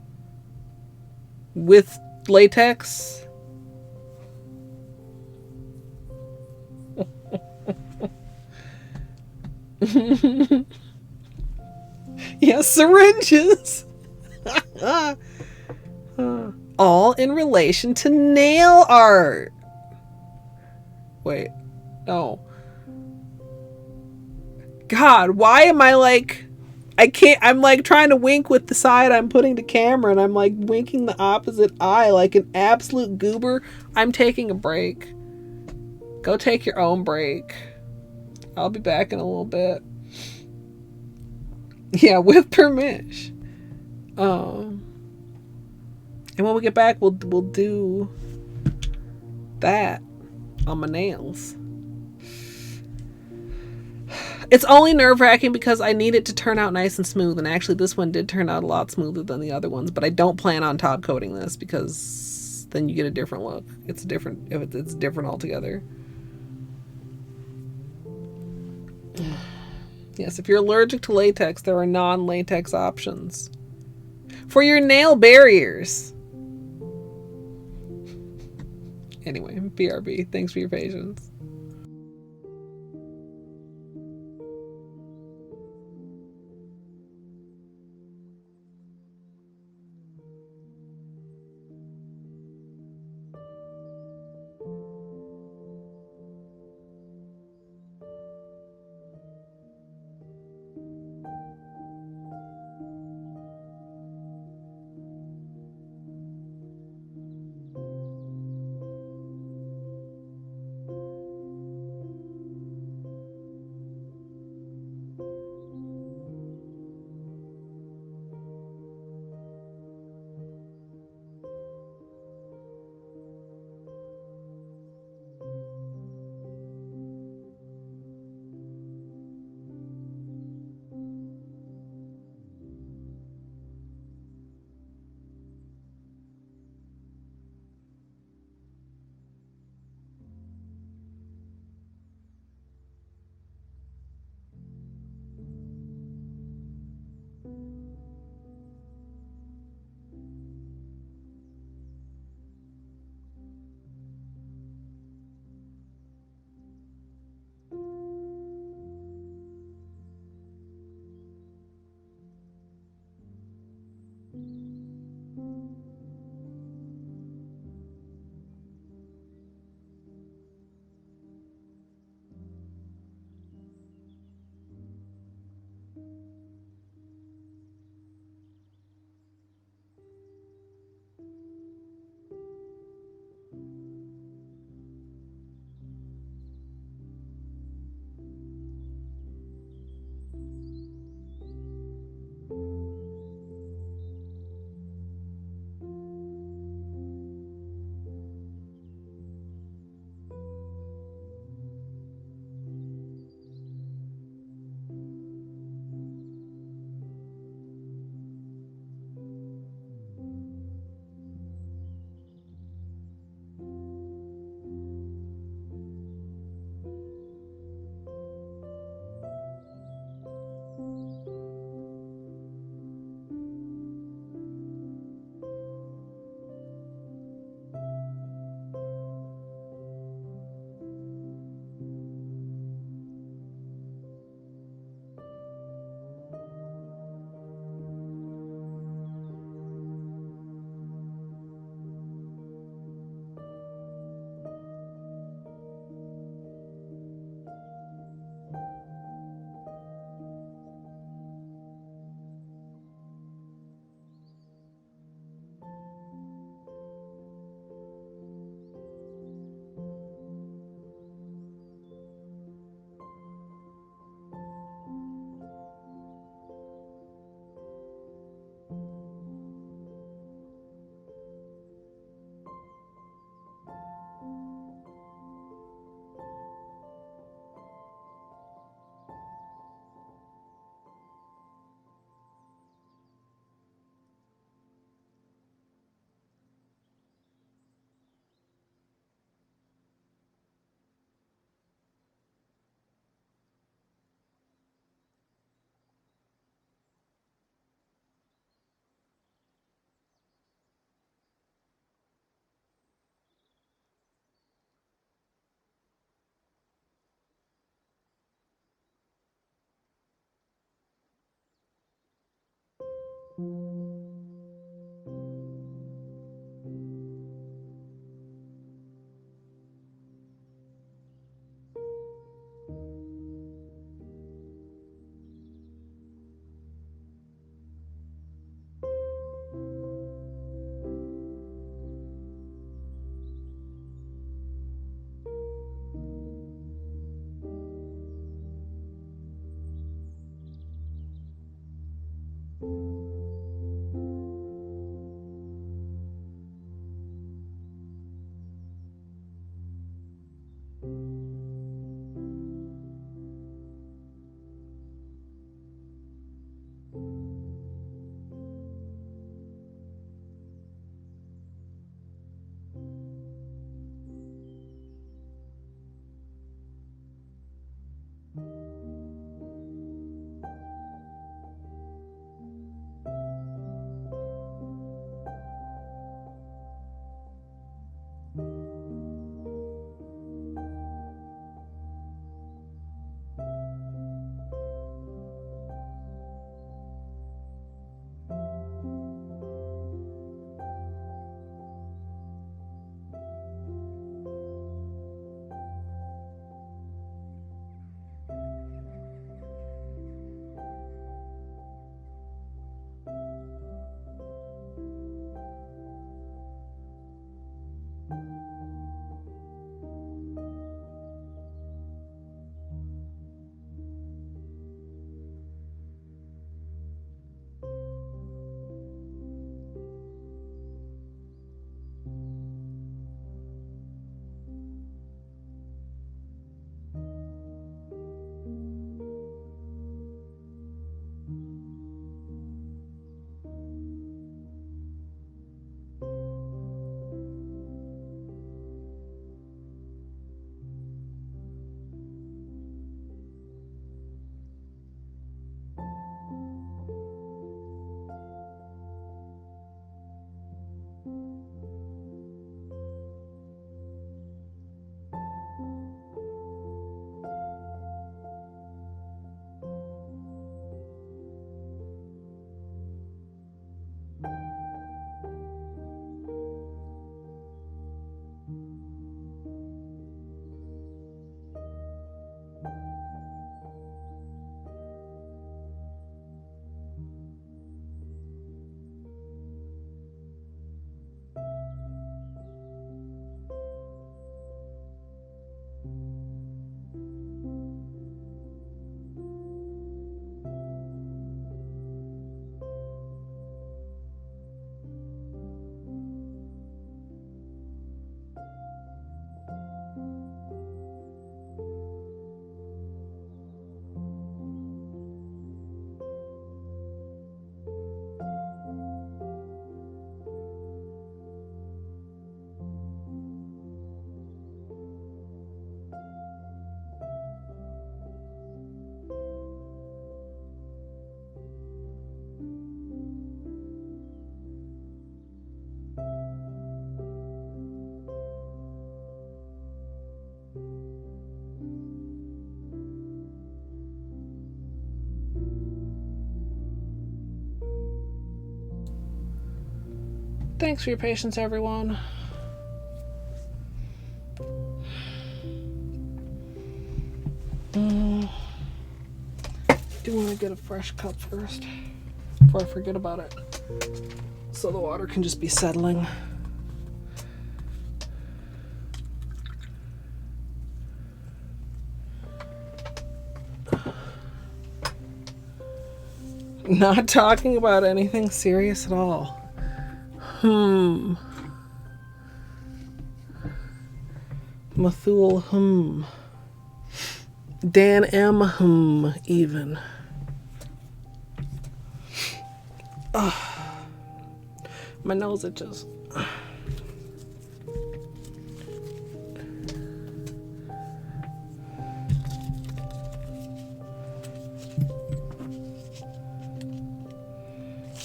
with latex. Yeah, syringes. All in relation to nail art. Wait, no. God, why am I like... I can't... I'm like trying to wink with the side I'm putting to camera, and I'm like winking the opposite eye like an absolute goober. I'm taking a break. Go take your own break. I'll be back in a little bit. Yeah, with permission. And when we get back, we'll do that on my nails. It's only nerve-wracking because I need it to turn out nice and smooth, and actually this one did turn out a lot smoother than the other ones, but I don't plan on top coating this because then you get a different look. It's different. It's different altogether. Yes, if you're allergic to latex, there are non-latex options for your nail barriers. Anyway, BRB, thanks for your patience. Thanks for your patience, everyone. Do want to get a fresh cup first before I forget about it, so the water can just be settling. Not talking about anything serious at all. Mathul, Dan M, even. My nose itches.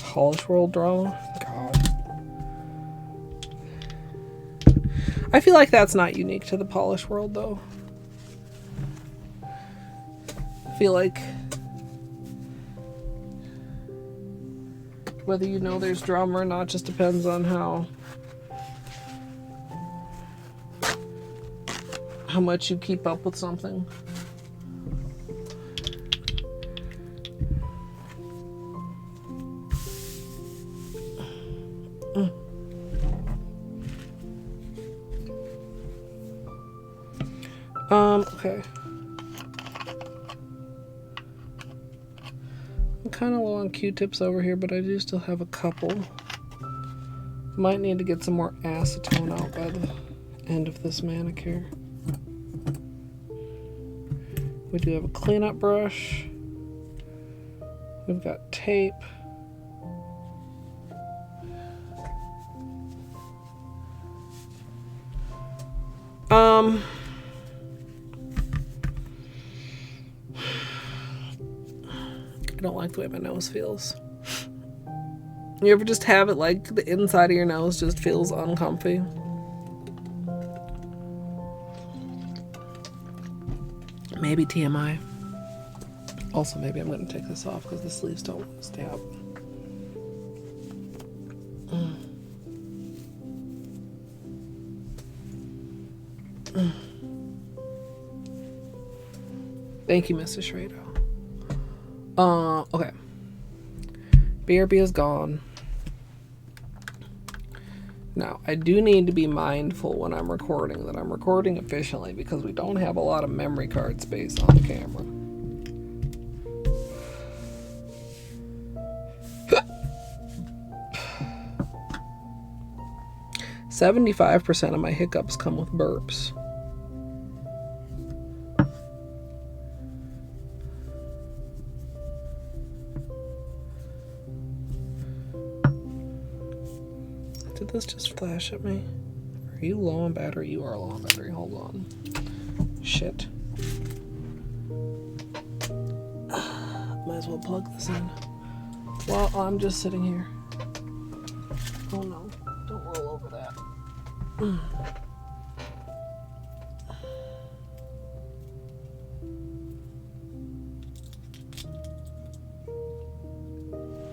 Polish World drama? God. I feel like that's not unique to the Polish World, though. I feel like whether you know there's drama or not just depends on how much you keep up with something. Okay. I'm kind of low on Q-tips over here, but I do still have a couple. Might need to get some more acetone out by the end of this manicure. We do have a cleanup brush. We've got tape. I don't like the way my nose feels. You ever just have it like the inside of your nose just feels uncomfy? Maybe TMI. Also, maybe I'm going to take this off because the sleeves don't want to stay up. Thank you, Mr. Shrado. Okay. BRB is gone. Now, I do need to be mindful when I'm recording that I'm recording efficiently because we don't have a lot of memory card space on the camera. %75% of my hiccups come with burps. Did this just flash at me? Are you low on battery? You are low on battery. Hold on. Shit. Might as well plug this in while I'm just sitting here. Oh no. Don't roll over that.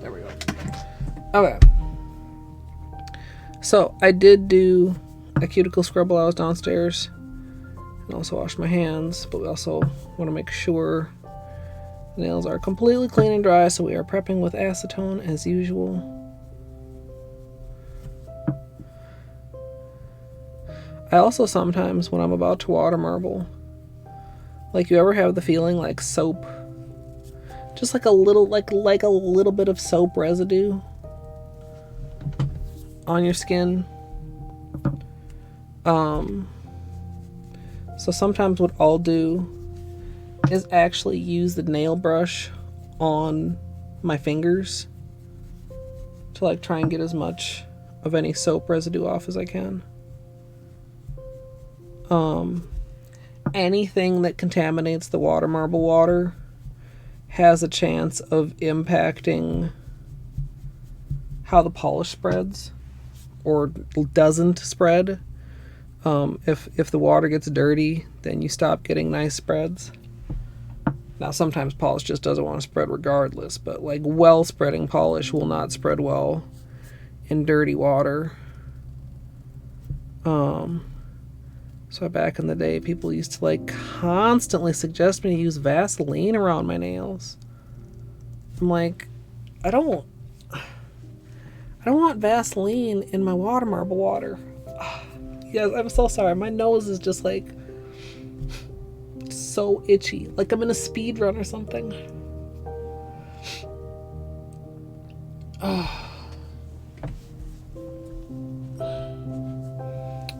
There we go. Okay. So I did do a cuticle scrub while I was downstairs and also washed my hands, but we also want to make sure the nails are completely clean and dry, so we are prepping with acetone as usual. I also sometimes, when I'm about to water marble, like, you ever have the feeling like soap, just like a little, like a little bit of soap residue on your skin. So sometimes what I'll do is actually use the nail brush on my fingers to like try and get as much of any soap residue off as I can. Anything that contaminates the water marble water has a chance of impacting how the polish spreads or doesn't spread. If the water gets dirty, then you stop getting nice spreads. Now, sometimes polish just doesn't want to spread regardless, but like well spreading polish will not spread well in dirty water. So back in the day, people used to like constantly suggest me to use Vaseline around my nails. I'm like, I don't want Vaseline in my water marble water. Yes, I'm so sorry. My nose is just like so itchy. Like I'm in a speed run or something.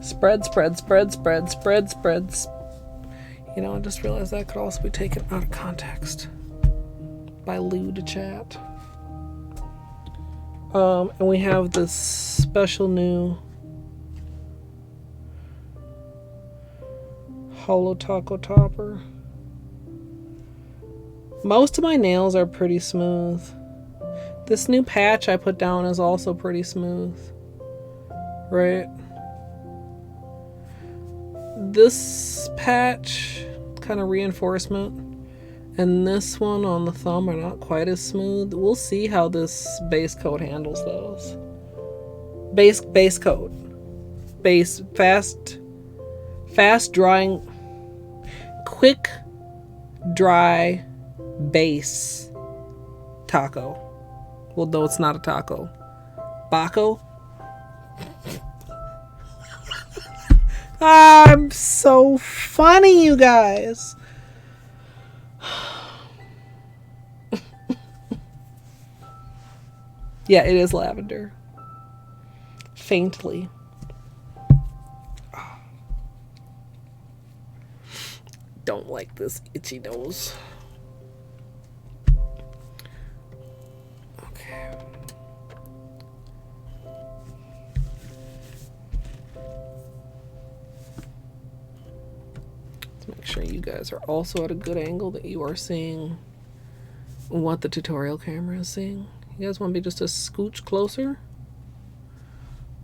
Spread, spread, spread, spread, spread, spreads. You know, I just realized that could also be taken out of context by lewd chat. And we have this special new Holo taco topper. Most of my nails are pretty smooth. This new patch I put down is also pretty smooth. Right? This patch, kind of reinforcement, and this one on the thumb are not quite as smooth. We'll see how this base coat handles those. Base coat. Base, fast drying, quick dry base taco. Well, no, it's not a taco. Baco? I'm so funny, you guys. Yeah, it is lavender. Faintly. Don't like this itchy nose. Okay. Let's make sure you guys are also at a good angle, that you are seeing what the tutorial camera is seeing. You guys want to be just a scooch closer?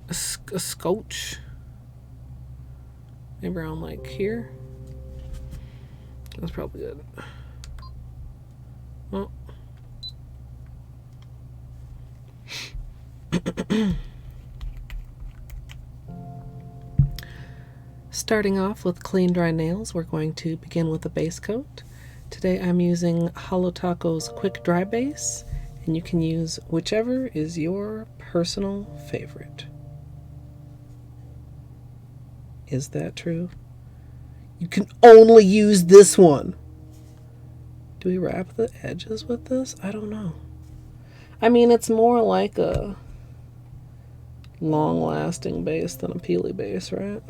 A scotch? Maybe around like here? That's probably good. Oh. Starting off with clean dry nails, we're going to begin with a base coat. Today I'm using Holo Taco's Quick Dry Base, and you can use whichever is your personal favorite. Is that true? You can only use this one. Do we wrap the edges with this? I don't know. I mean, it's more like a long-lasting base than a peely base, right?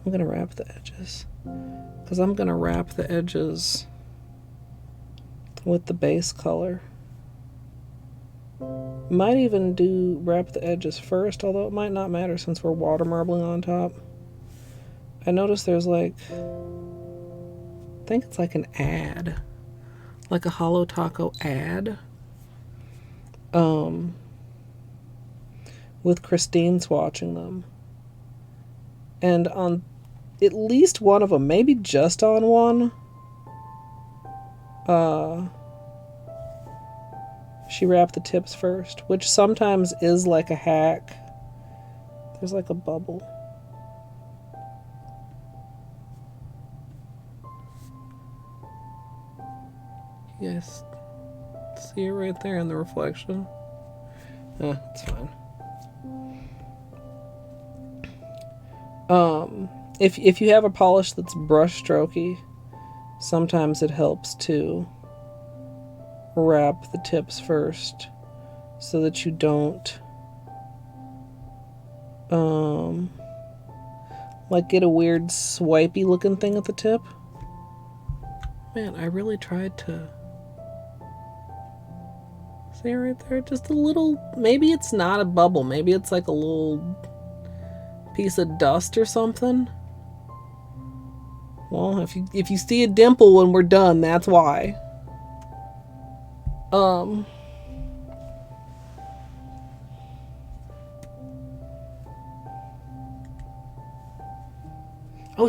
I'm gonna wrap the edges, because I'm gonna wrap the edges with the base color. Might even wrap the edges first, although it might not matter since we're water marbling on top. I noticed there's like, I think it's like an ad, like a Holo Taco ad, with Christine swatching them, and on at least one of them, maybe just on one, she wrapped the tips first, which sometimes is like a hack. There's like a bubble. You guys see it right there in the reflection? It's fine. If you have a polish that's brush strokey, sometimes it helps to wrap the tips first so that you don't like get a weird swipey looking thing at the tip. Man, I really tried to see right there, just a little, maybe it's not a bubble, maybe it's like a little piece of dust or something. Well, if you see a dimple when we're done, that's why. Oh,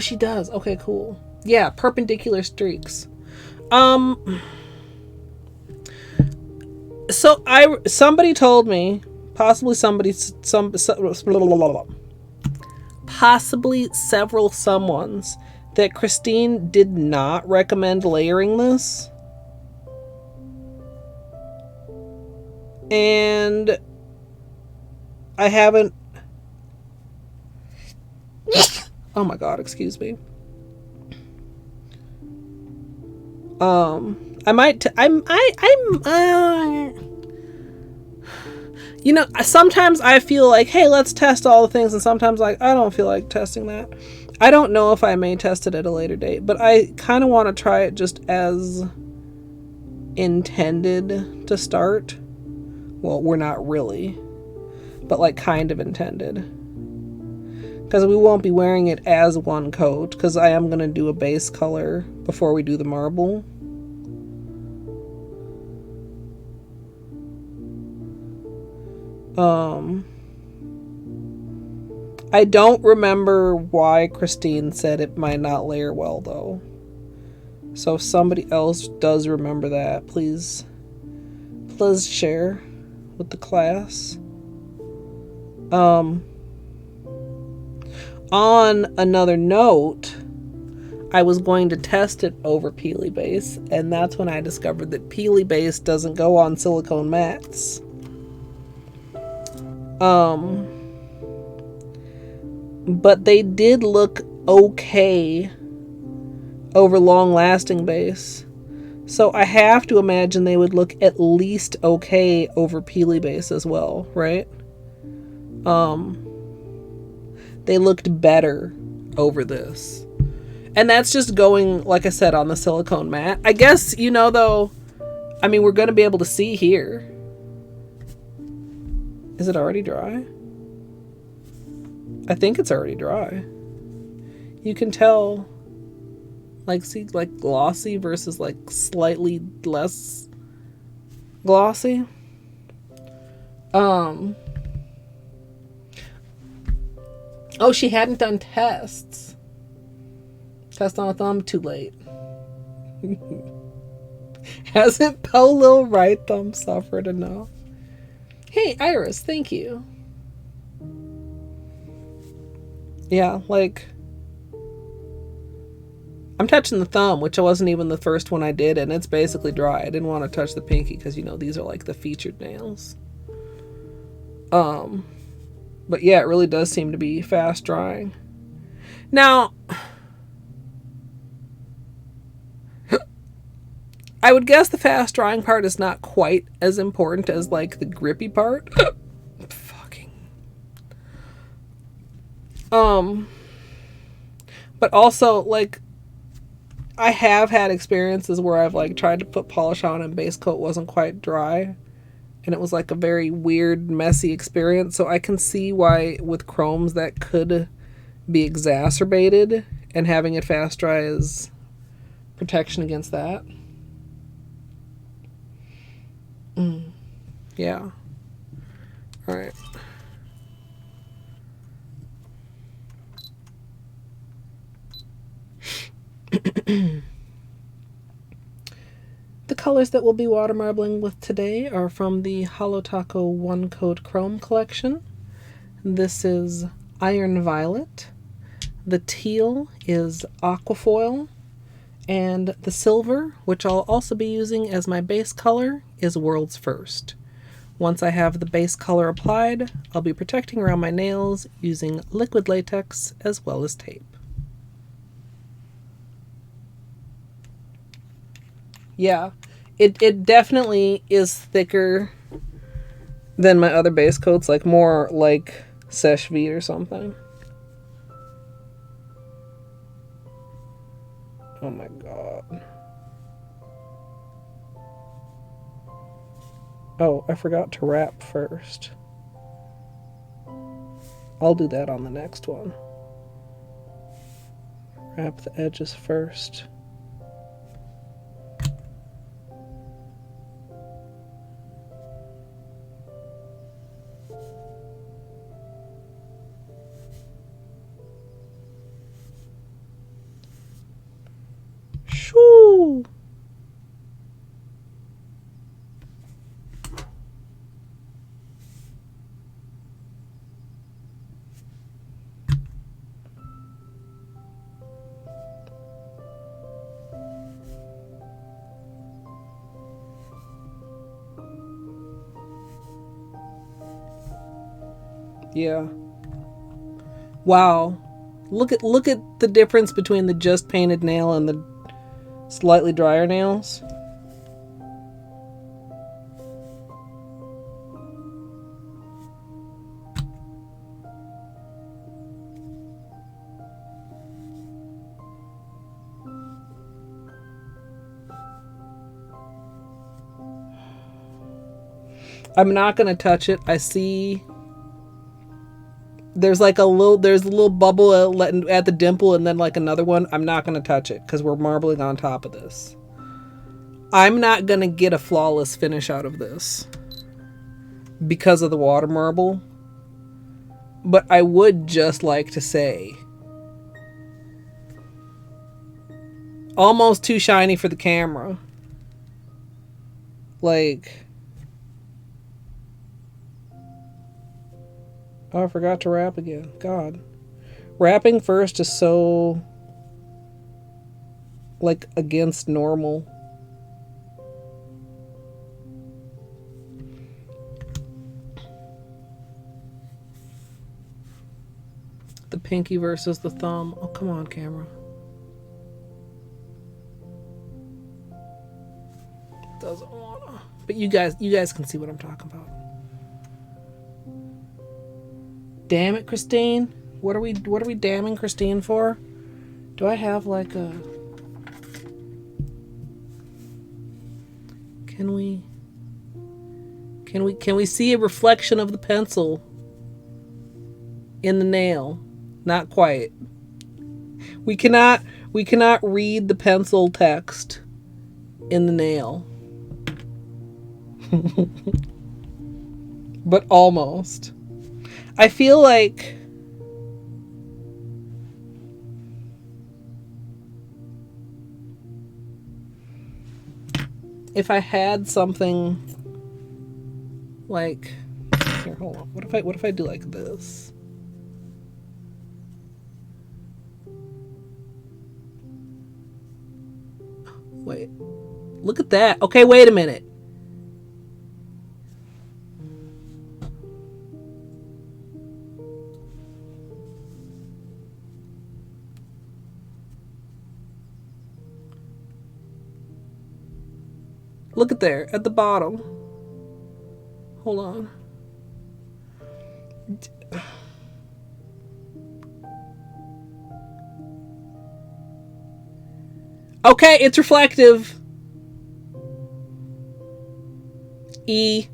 she does. Okay, cool. Yeah, perpendicular streaks. So somebody told me, possibly several someones, that Christine did not recommend layering this. And I haven't. Oh my god, excuse me. I might, you know, sometimes I feel like, hey, let's test all the things, and sometimes like, I don't feel like testing that. I don't know if I may test it at a later date, but I kind of want to try it just as intended to start. Well, we're not really, but like kind of intended. Because we won't be wearing it as one coat, because I am going to do a base color before we do the marble. I don't remember why Christine said it might not layer well, though. So if somebody else does remember that, please share with the class. On another note, I was going to test it over Peely Base, and that's when I discovered that Peely Base doesn't go on silicone mats. But they did look okay over long-lasting base. So I have to imagine they would look at least okay over Peely Base as well, right? They looked better over this. And that's just going, like I said, on the silicone mat. I guess, you know, though, I mean, we're going to be able to see here. Is it already dry? I think it's already dry. You can tell, like, see, like glossy versus like slightly less glossy. Oh, she hadn't done tests. Test on a thumb, too late. Hasn't Polo right thumb suffered enough? Hey, Iris, thank you. Yeah, like, I'm touching the thumb, which wasn't even the first one I did, and it's basically dry. I didn't want to touch the pinky because, you know, these are like the featured nails. But yeah, it really does seem to be fast drying. Now, I would guess the fast drying part is not quite as important as like the grippy part. Fucking. But also, like, I have had experiences where I've like tried to put polish on and base coat wasn't quite dry, and it was like a very weird, messy experience. So I can see why with chromes that could be exacerbated, and having it fast dry is protection against that. Yeah. All right. The colors that we'll be water marbling with today are from the Holo Taco One Coat Chrome collection. This is Iron Violet. The teal is Aquafoil. And the silver, which I'll also be using as my base color, is World's First. Once I have the base color applied, I'll be protecting around my nails using liquid latex as well as tape. Yeah, it definitely is thicker than my other base coats, like more like Seche Vite or something. Oh my god. Oh, I forgot to wrap first. I'll do that on the next one. Wrap the edges first. Shoo! Yeah. Wow. Look at the difference between the just painted nail and Slightly drier nails. I'm not gonna touch it. I see there's like a little bubble at the dimple and then like another one. I'm not gonna touch it because we're marbling on top of this. I'm not gonna get a flawless finish out of this because of the water marble. But I would just like to say, almost too shiny for the camera. Like, oh, I forgot to wrap again. God. Wrapping first is so, like, against normal. The pinky versus the thumb. Oh, come on, camera. Doesn't wanna. But you guys can see what I'm talking about. Damn it, Christine. What are we damning Christine for? Do I have like a... Can we see a reflection of the pencil in the nail? Not quite. We cannot read the pencil text in the nail. But almost. I feel like if I had something like, here, hold on. What if I do like this? Wait. Look at that. Okay, wait a minute. Look at there, at the bottom. Hold on. Okay, it's reflective. E.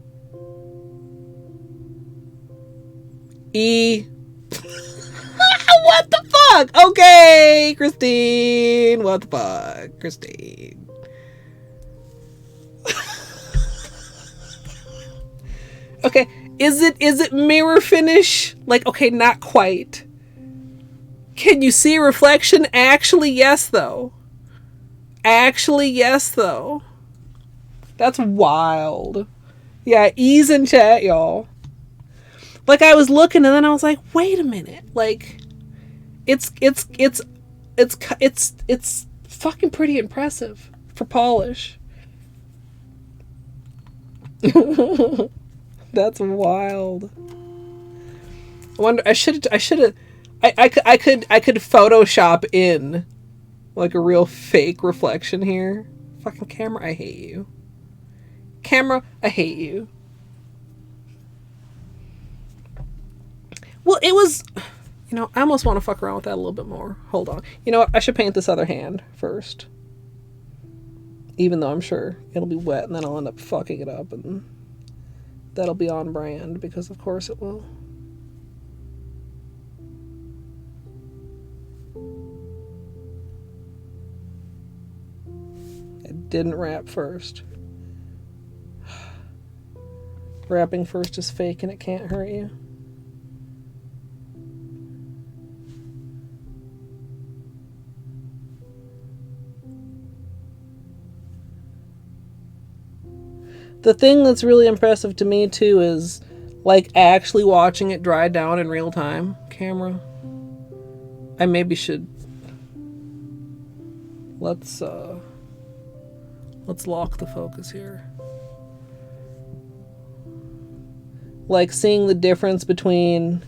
What the fuck? Okay, Christine. What the fuck, Christine? Okay, is it mirror finish? Like, okay, not quite. Can you see a reflection? Actually, yes, though. Actually, yes, though. That's wild. Yeah, ease in chat, y'all. Like, I was looking and then I was like, wait a minute. Like, it's fucking pretty impressive for polish. That's wild. I wonder. I could Photoshop in like a real fake reflection here. Fucking camera, I hate you. Camera, I hate you. Well, it was, you know, I almost want to fuck around with that a little bit more. Hold on. You know what? I should paint this other hand first. Even though I'm sure it'll be wet and then I'll end up fucking it up and that'll be on brand because of course it will. It didn't wrap first. Wrapping first is fake and it can't hurt you. The thing that's really impressive to me too is like actually watching it dry down in real time. Camera. I maybe should let's lock the focus here. Like seeing the difference between,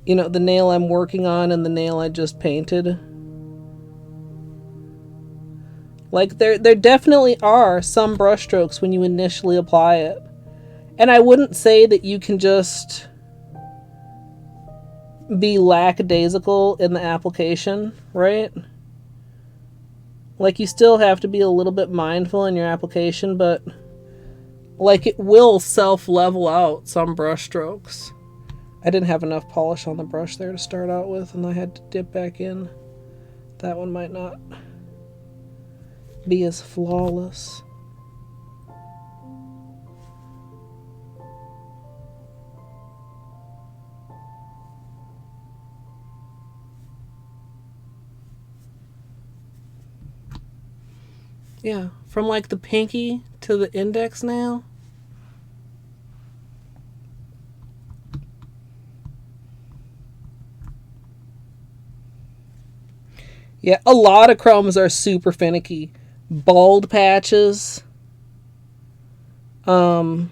you know, the nail I'm working on and the nail I just painted. Like there definitely are some brush strokes when you initially apply it. And I wouldn't say that you can just be lackadaisical in the application, right? Like you still have to be a little bit mindful in your application, but like it will self-level out some brush strokes. I didn't have enough polish on the brush there to start out with, and I had to dip back in. That one might not be as flawless. Yeah, from like the pinky to the index nail. Yeah, a lot of chromes are super finicky. Bald patches. It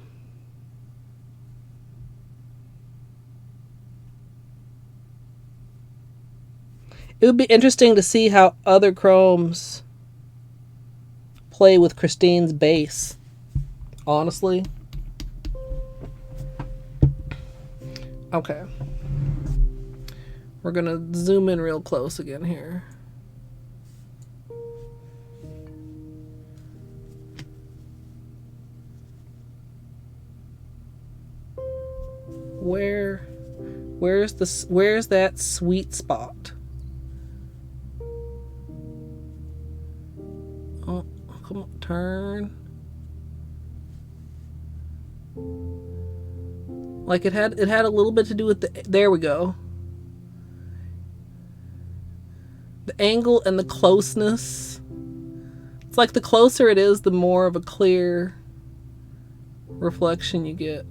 would be interesting to see how other chromes play with Christine's base. Honestly. Okay. We're gonna zoom in real close again here. Where's that sweet spot? Oh, come on, turn. Like it had a little bit to do with the, there we go. The angle and the closeness. It's like the closer it is, the more of a clear reflection you get.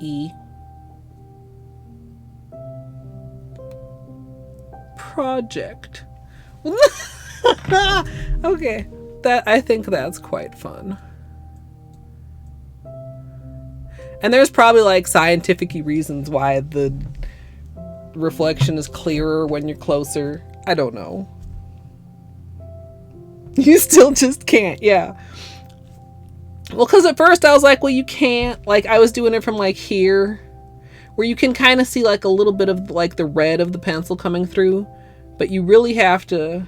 E. Project. Okay, I think that's quite fun. And there's probably like scientific-y reasons why the reflection is clearer when you're closer. I don't know. You still just can't, yeah. Well, because at first I was like, well, you can't. Like, I was doing it from like here, where you can kind of see like a little bit of like the red of the pencil coming through, but you really have to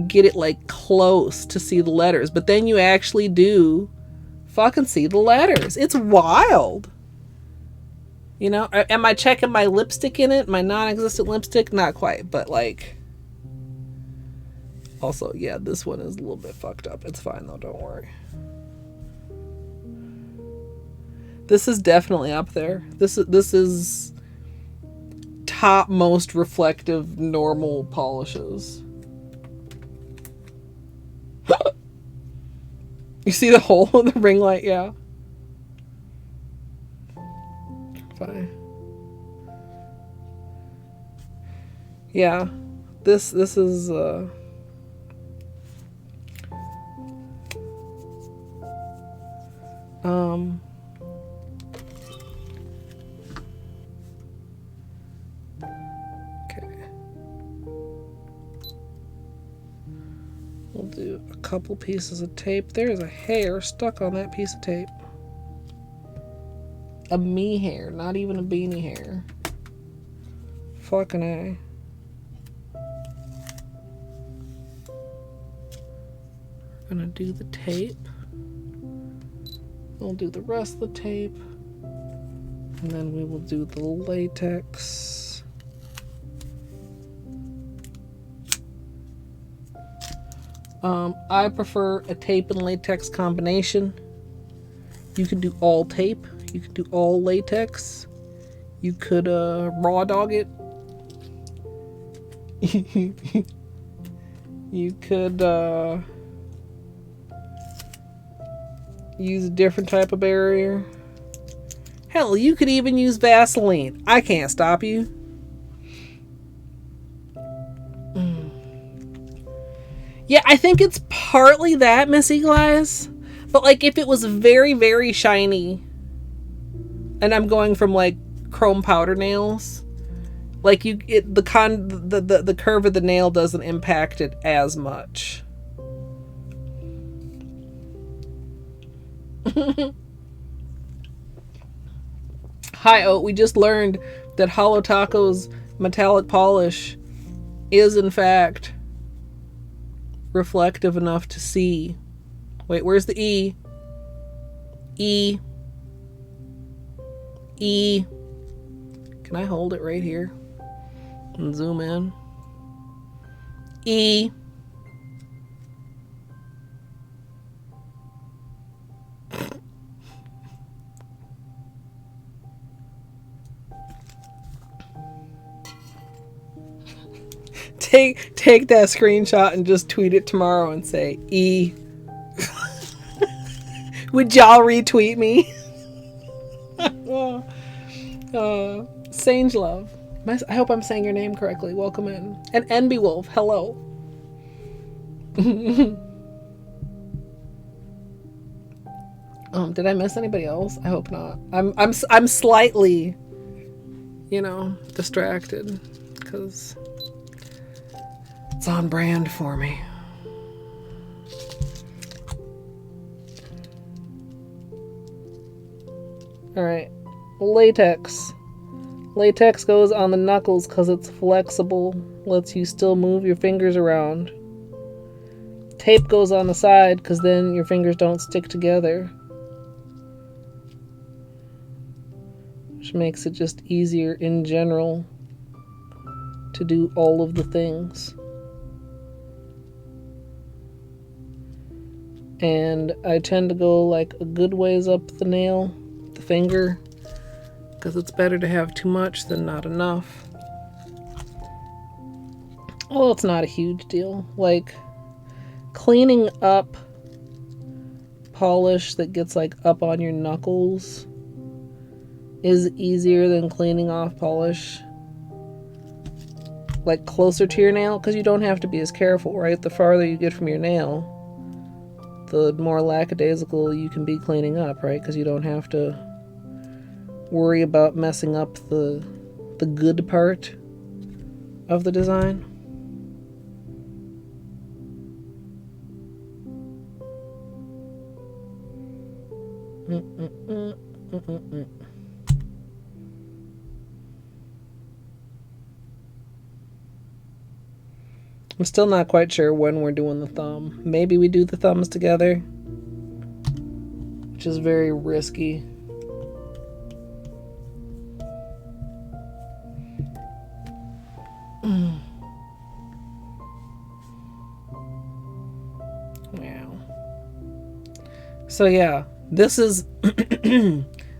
get it like close to see the letters. But then you actually do fucking see the letters. It's wild. You know, am I checking my lipstick in it? My non-existent lipstick? Not quite, but like, also, yeah, this one is a little bit fucked up. It's fine though, don't worry. This is definitely up there. This is top most reflective normal polishes. You see the hole in the ring light? Yeah. Fine. Yeah. This is we'll do a couple pieces of tape. There's a hair stuck on that piece of tape. A me hair, not even a beanie hair. Fucking A. We're gonna do the tape. We'll do the rest of the tape. And then we will do the latex. I prefer a tape and latex combination. You can do all tape. You can do all latex. You could raw dog it. You could use a different type of barrier. Hell, you could even use Vaseline. I can't stop you. Yeah, I think it's partly that, Miss Eagle Eyes. But like if it was very, very shiny, and I'm going from like chrome powder nails, like the curve of the nail doesn't impact it as much. Hi, Oat. We just learned that Holo Taco's metallic polish is in fact reflective enough to see. Wait, where's the E? E. E. Can I hold it right here and zoom in? E. Take that screenshot and just tweet it tomorrow and say E. Would y'all retweet me? Sange Love. I hope I'm saying your name correctly. Welcome in. And Enby Wolf, hello. Did I miss anybody else? I hope not. I'm slightly, distracted because it's on brand for me. All right, latex. Latex goes on the knuckles because it's flexible, lets you still move your fingers around. Tape goes on the side because then your fingers don't stick together, which makes it just easier in general to do all of the things. And I tend to go like a good ways up the nail, the finger, because it's better to have too much than not enough. Well, it's not a huge deal. Like, cleaning up polish that gets like up on your knuckles is easier than cleaning off polish like closer to your nail, because you don't have to be as careful, right? The farther you get from your nail, the more lackadaisical you can be cleaning up, right? Because you don't have to worry about messing up the good part of the design. I'm still not quite sure when we're doing the thumb. Maybe we do the thumbs together, which is very risky. Wow. So yeah, this is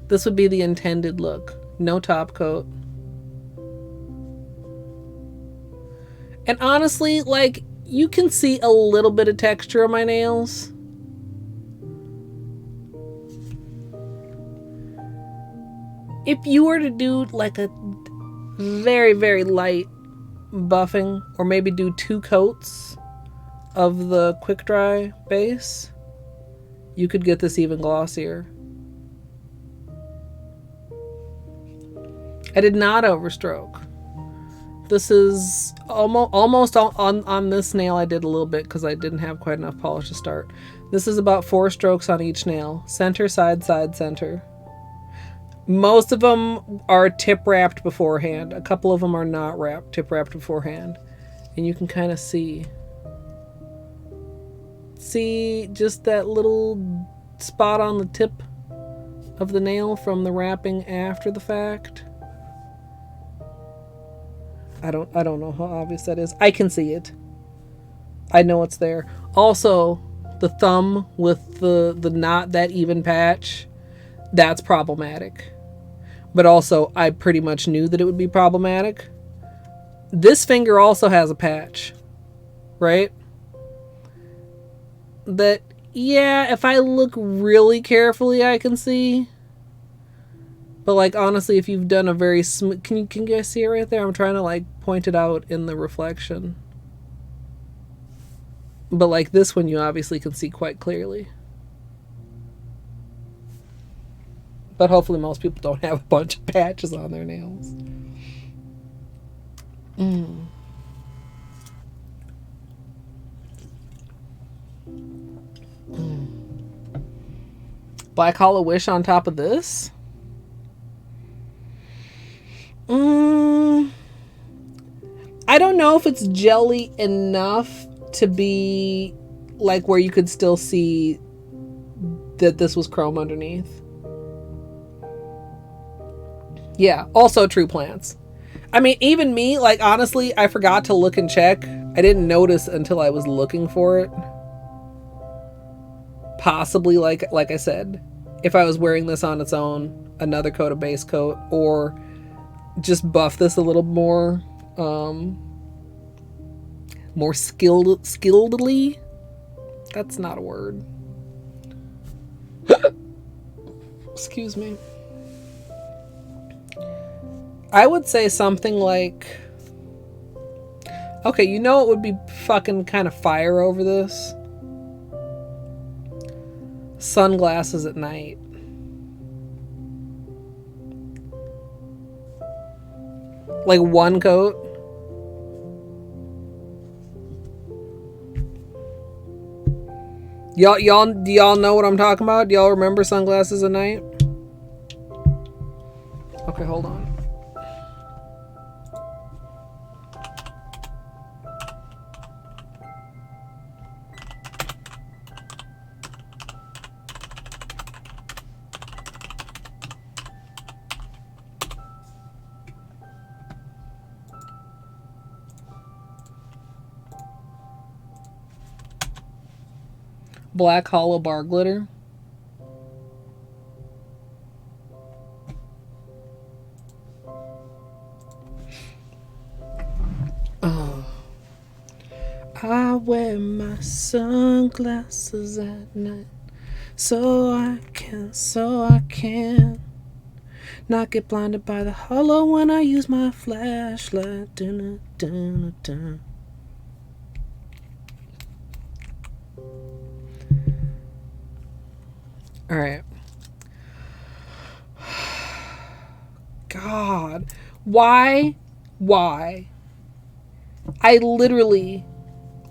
this would be the intended look. No top coat. And honestly, like, you can see a little bit of texture on my nails. If you were to do like a very, very light buffing, or maybe do 2 coats of the quick dry base, you could get this even glossier. I did not overstroke. This is almost on this nail. I did a little bit because I didn't have quite enough polish to start. This is about 4 strokes on each nail. Center, side, side, center. Most of them are tip wrapped beforehand. A couple of them are not tip wrapped beforehand. And you can kind of see just that little spot on the tip of the nail from the wrapping after the fact. I don't know how obvious that is. I can see it. I know it's there. Also, the thumb with the not that even patch, that's problematic. But also, I pretty much knew that it would be problematic. This finger also has a patch, right? That, yeah, if I look really carefully, I can see. But like, honestly, if you've done a very smooth, can you guys see it right there? I'm trying to like point it out in the reflection. But like this one, you obviously can see quite clearly. But hopefully most people don't have a bunch of patches on their nails. Black Hollow Wish on top of this? I don't know if it's jelly enough to be like where you could still see that this was chrome underneath. Yeah, also true plants. I mean, even me, like, honestly, I forgot to look and check. I didn't notice until I was looking for it. Possibly, like I said, if I was wearing this on its own, another coat of base coat, or just buff this a little more, more skilledly. That's not a word. Excuse me. I would say something like, okay, you know it would be fucking kind of fire over this? Sunglasses at night. Like one coat. Do y'all know what I'm talking about? Do y'all remember Sunglasses at Night? Okay, hold on. Black Hollow bar glitter. I wear my sunglasses at night so I can not get blinded by the hollow when I use my flashlight. Dun, dun, dun. All right. God, why? I literally,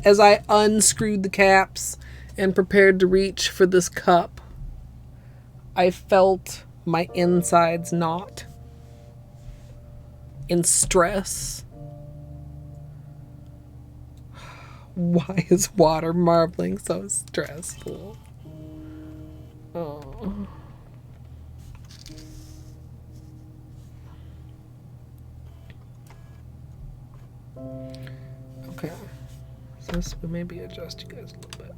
as I unscrewed the caps and prepared to reach for this cup, I felt my insides knot in stress. Why is water marbling so stressful? Oh. Okay. So this will maybe adjust you guys a little bit.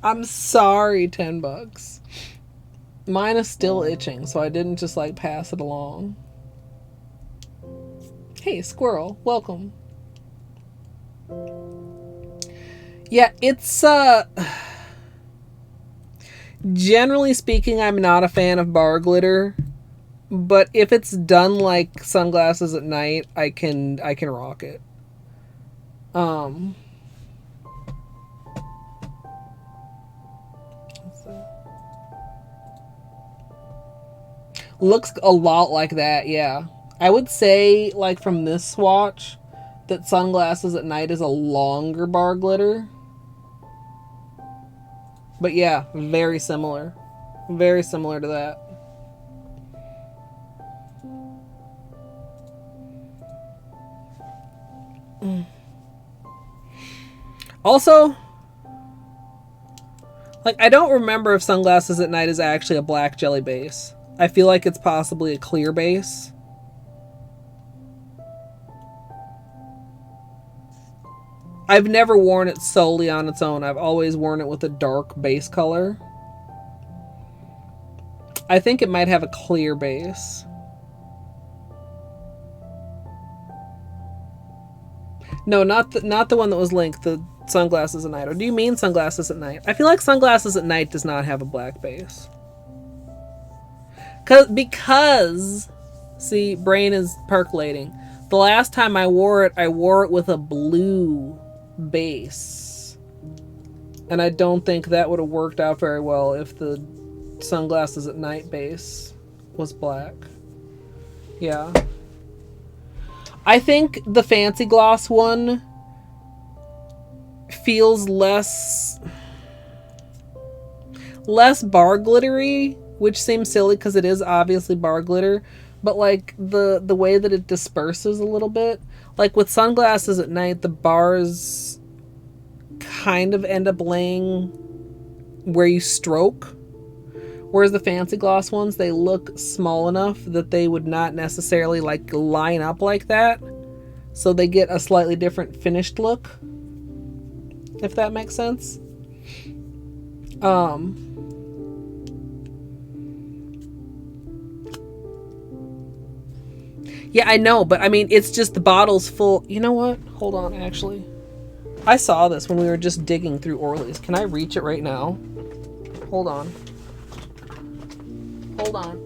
I'm sorry, $10. Mine is still itching, so I didn't just like pass it along. Hey, squirrel, welcome. Yeah, it's generally speaking, I'm not a fan of bar glitter, but if it's done like Sunglasses at Night, I can rock it. Looks a lot like that, yeah. I would say, like, from this swatch, that Sunglasses at Night is a longer bar glitter. But yeah, very similar. Very similar to that. Also, like, I don't remember if Sunglasses at Night is actually a black jelly base. I feel like it's possibly a clear base. I've never worn it solely on its own. I've always worn it with a dark base color. I think it might have a clear base. No, not the one that was linked, the Sunglasses at Night. Or do you mean Sunglasses at Night? I feel like Sunglasses at Night does not have a black base. Because See, brain is percolating. The last time I wore it with a blue base. And I don't think that would have worked out very well if the sunglasses at night base was black. Yeah. I think the fancy gloss one feels less bar glittery, which seems silly because it is obviously bar glitter, but like the way that it disperses a little bit, like with sunglasses at night, the bars kind of end up laying where you stroke, whereas the fancy gloss ones, they look small enough that they would not necessarily like line up like that, so they get a slightly different finished look, if that makes sense. Yeah, I know, but I mean, it's just the bottle's full. You know what? Hold on, actually. I saw this when we were just digging through Orly's. Can I reach it right now? Hold on. Hold on.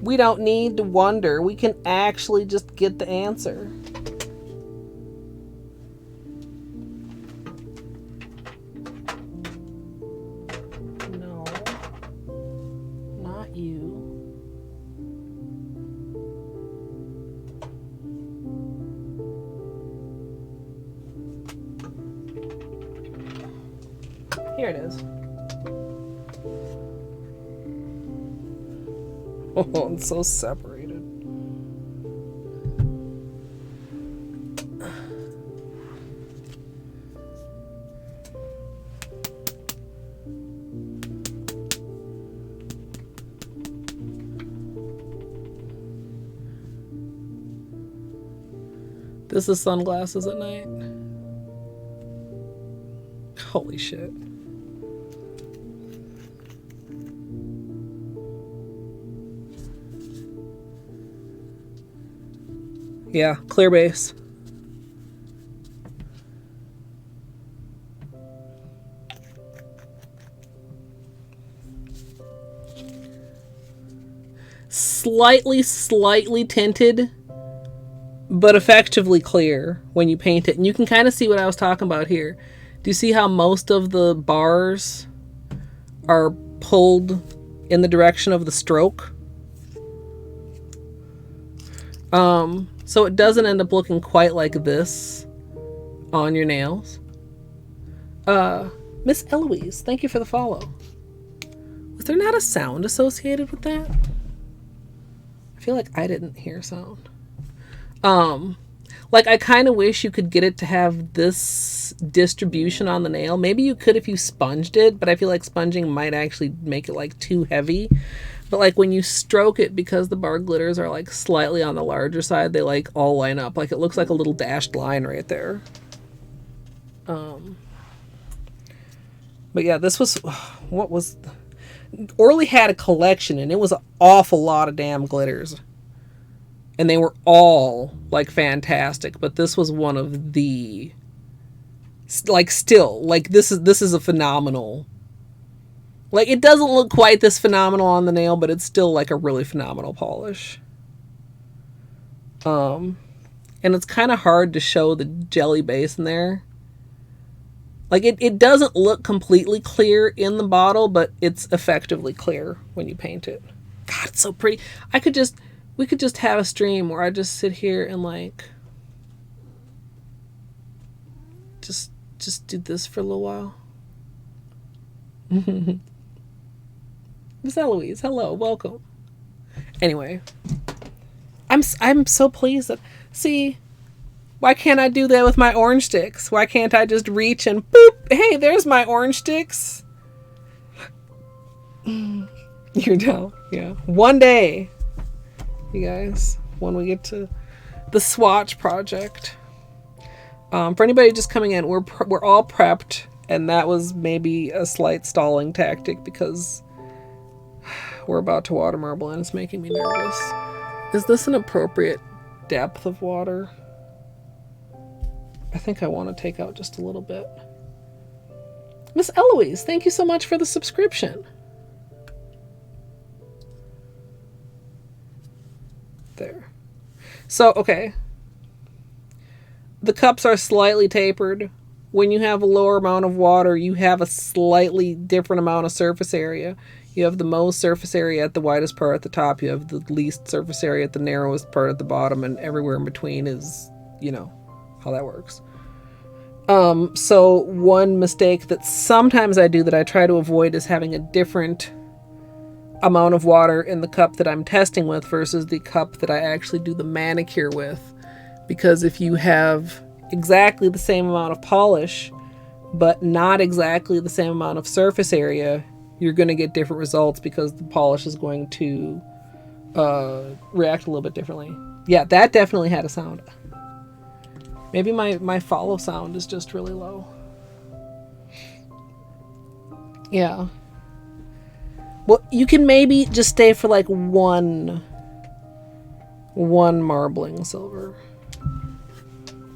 We don't need to wonder. We can actually just get the answer. No. Not you. Here it is. Oh, it's so separated. This is sunglasses at night. Holy shit. Yeah, clear base. Slightly tinted, but effectively clear when you paint it. And you can kind of see what I was talking about here. Do you see how most of the bars are pulled in the direction of the stroke? So it doesn't end up looking quite like this on your nails. Miss Eloise, thank you for the follow. Was there not a sound associated with that? I feel like I didn't hear sound. Like I kind of wish you could get it to have this distribution on the nail. Maybe you could if you sponged it, but I feel like sponging might actually make it like too heavy. But like when you stroke it, because the bar glitters are like slightly on the larger side, they like all line up. Like it looks like a little dashed line right there. But yeah, this was, what was, Orly had a collection and it was an awful lot of damn glitters. And they were all like fantastic, but this was one of the, like still, like this is a phenomenal. Like, it doesn't look quite this phenomenal on the nail, but it's still, like, a really phenomenal polish. And it's kind of hard to show the jelly base in there. Like, it doesn't look completely clear in the bottle, but it's effectively clear when you paint it. God, it's so pretty. We could just have a stream where I just sit here and, like, just do this for a little while. Miss Eloise, hello, welcome. Anyway, I'm so pleased that, see, why can't I do that with my orange sticks? Why can't I just reach and boop, hey, there's my orange sticks. You're down, yeah. One day, you guys, when we get to the swatch project. For anybody just coming in, we're all prepped, and that was maybe a slight stalling tactic because we're about to water marble and it's making me nervous. Is this an appropriate depth of water? I think I want to take out just a little bit. Miss Eloise, thank you so much for the subscription. There. So, okay. The cups are slightly tapered. When you have a lower amount of water, you have a slightly different amount of surface area. You have the most surface area at the widest part at the top. You have the least surface area at the narrowest part at the bottom, and everywhere in between is, you know, how that works. So one mistake that sometimes I do that I try to avoid is having a different amount of water in the cup that I'm testing with versus the cup that I actually do the manicure with. Because if you have exactly the same amount of polish, but not exactly the same amount of surface area, you're going to get different results because the polish is going to react a little bit differently. Yeah, that definitely had a sound. Maybe my follow sound is just really low. Yeah. Well, you can maybe just stay for like one marbling silver.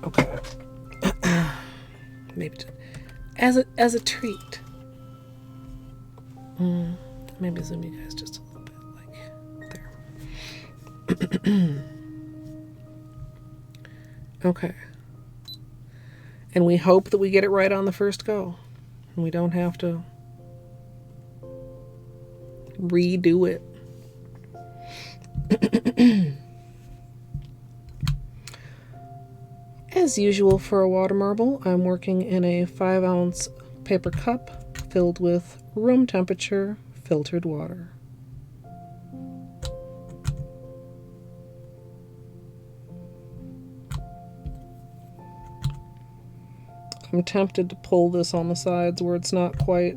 Okay. Maybe as a treat. Maybe zoom you guys just a little bit, like there. Okay. And we hope that we get it right on the first go. And we don't have to redo it. As usual for a water marble, I'm working in a 5-ounce paper cup filled with room temperature filtered water. I'm tempted to pull this on the sides where it's not quite.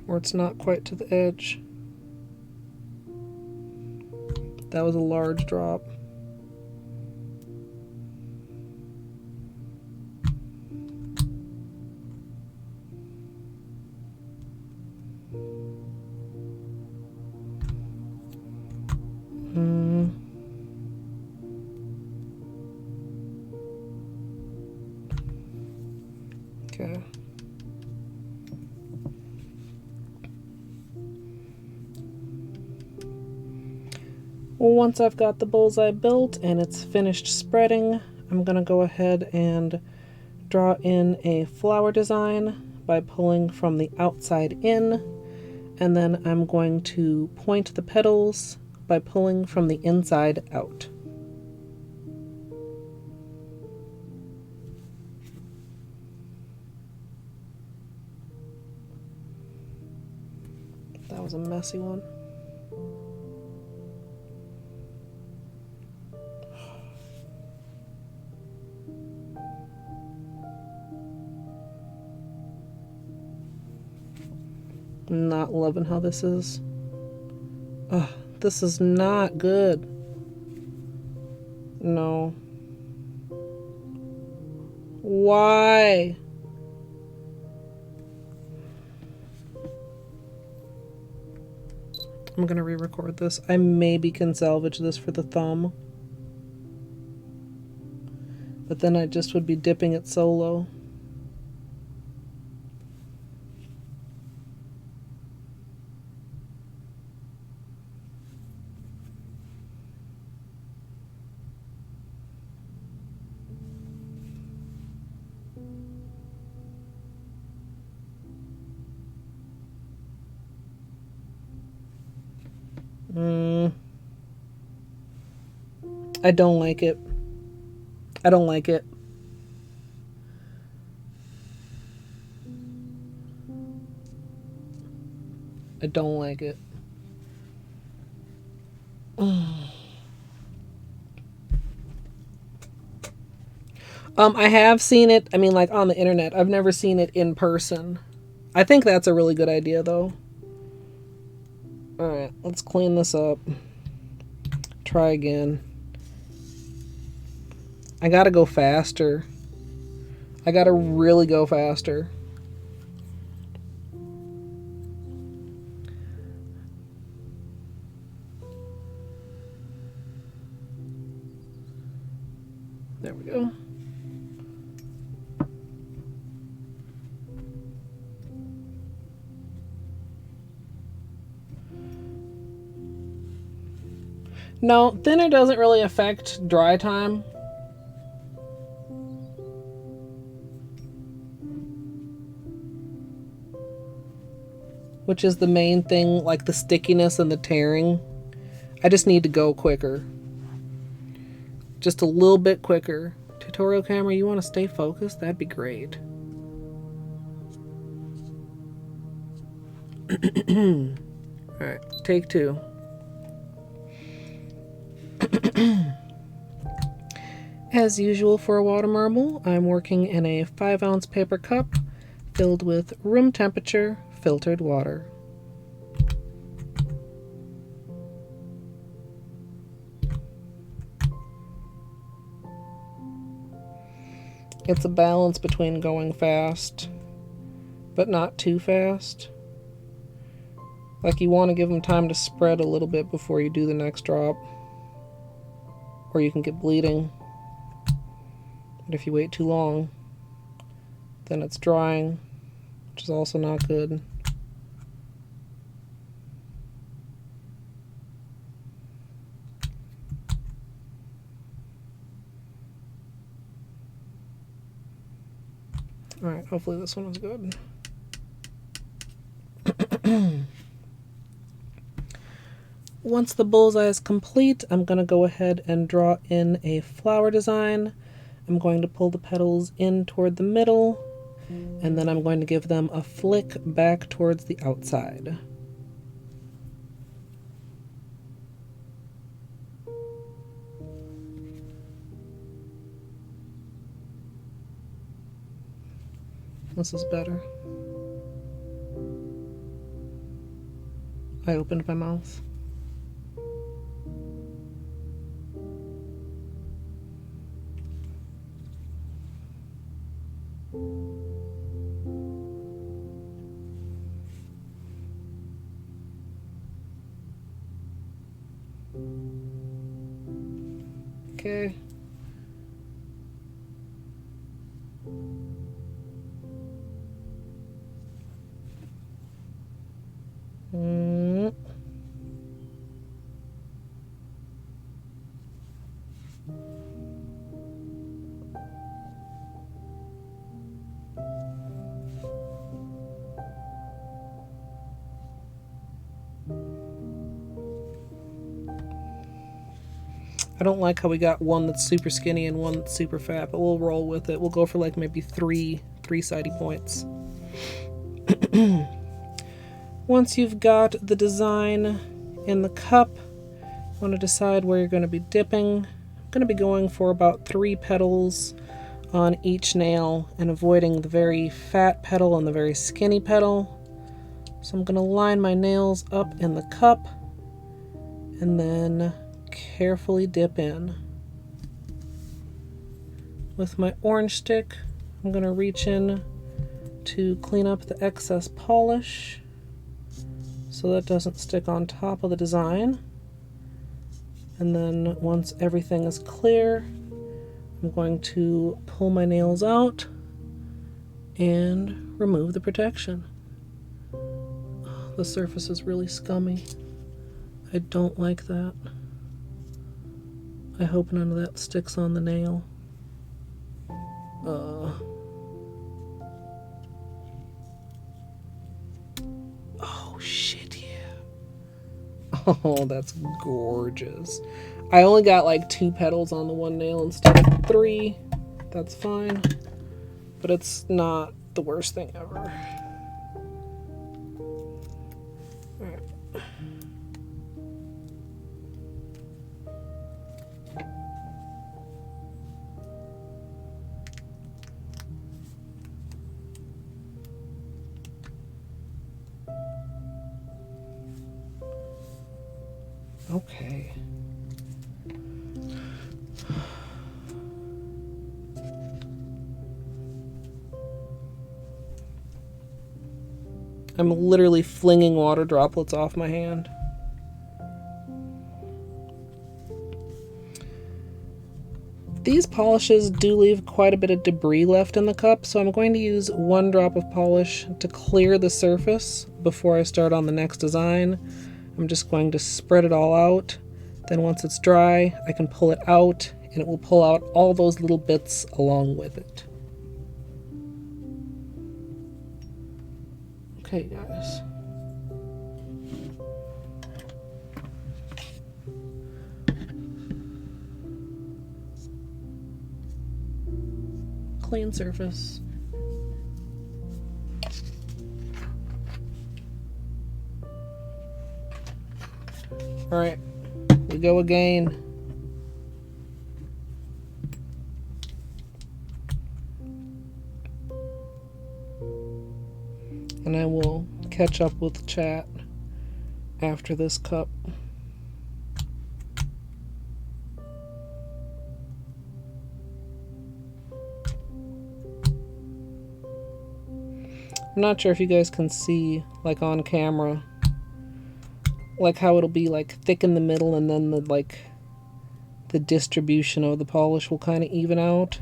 Where it's not quite to the edge. That was a large drop. Okay. Once I've got the bullseye built and it's finished spreading, I'm going to go ahead and draw in a flower design by pulling from the outside in, and then I'm going to point the petals by pulling from the inside out. That was a messy one. I'm not loving how this is. Ugh, this is not good. No. Why? I'm gonna re-record this. I maybe can salvage this for the thumb. But then I just would be dipping it so low. I don't like it. I don't like it. I don't like it. I have seen it, I mean, like on the internet. I've never seen it in person. I think that's a really good idea, though. Alright, let's clean this up. Try again. I gotta go faster. I gotta really go faster. There we go. No, thinner doesn't really affect dry time. Which is the main thing, like the stickiness and the tearing. I just need to go quicker. Just a little bit quicker. Tutorial camera, you want to stay focused? That'd be great. Alright, take two. As usual for a water marble, I'm working in a 5-ounce paper cup filled with room temperature filtered water. It's a balance between going fast, but not too fast. Like, you want to give them time to spread a little bit before you do the next drop, or you can get bleeding. But if you wait too long, then it's drying, which is also not good. Alright, hopefully this one was good. Once the bullseye is complete, I'm going to go ahead and draw in a flower design. I'm going to pull the petals in toward the middle, and then I'm going to give them a flick back towards the outside. This is better. I opened my mouth. Okay. I don't like how we got one that's super skinny and one that's super fat, but we'll roll with it. We'll go for like maybe three-sided points. Once you've got the design in the cup, you want to decide where you're going to be dipping. I'm going to be going for about 3 petals on each nail and avoiding the very fat petal and the very skinny petal. So I'm going to line my nails up in the cup and then carefully dip in. With my orange stick, I'm going to reach in to clean up the excess polish so that doesn't stick on top of the design. And then once everything is clear, I'm going to pull my nails out and remove the protection. The surface is really scummy. I don't like that. I hope none of that sticks on the nail. Oh shit, yeah. Oh, that's gorgeous. I only got like 2 petals on the one nail instead of 3. That's fine. But it's not the worst thing ever. Alright. Okay. I'm literally flinging water droplets off my hand. These polishes do leave quite a bit of debris left in the cup, so I'm going to use 1 drop of polish to clear the surface before I start on the next design. I'm just going to spread it all out. Then once it's dry, I can pull it out, and it will pull out all those little bits along with it. Okay, guys. Clean surface. All right, we go again. And I will catch up with the chat after this cup. I'm not sure if you guys can see, like on camera, like how it'll be like thick in the middle and then the distribution of the polish will kind of even out.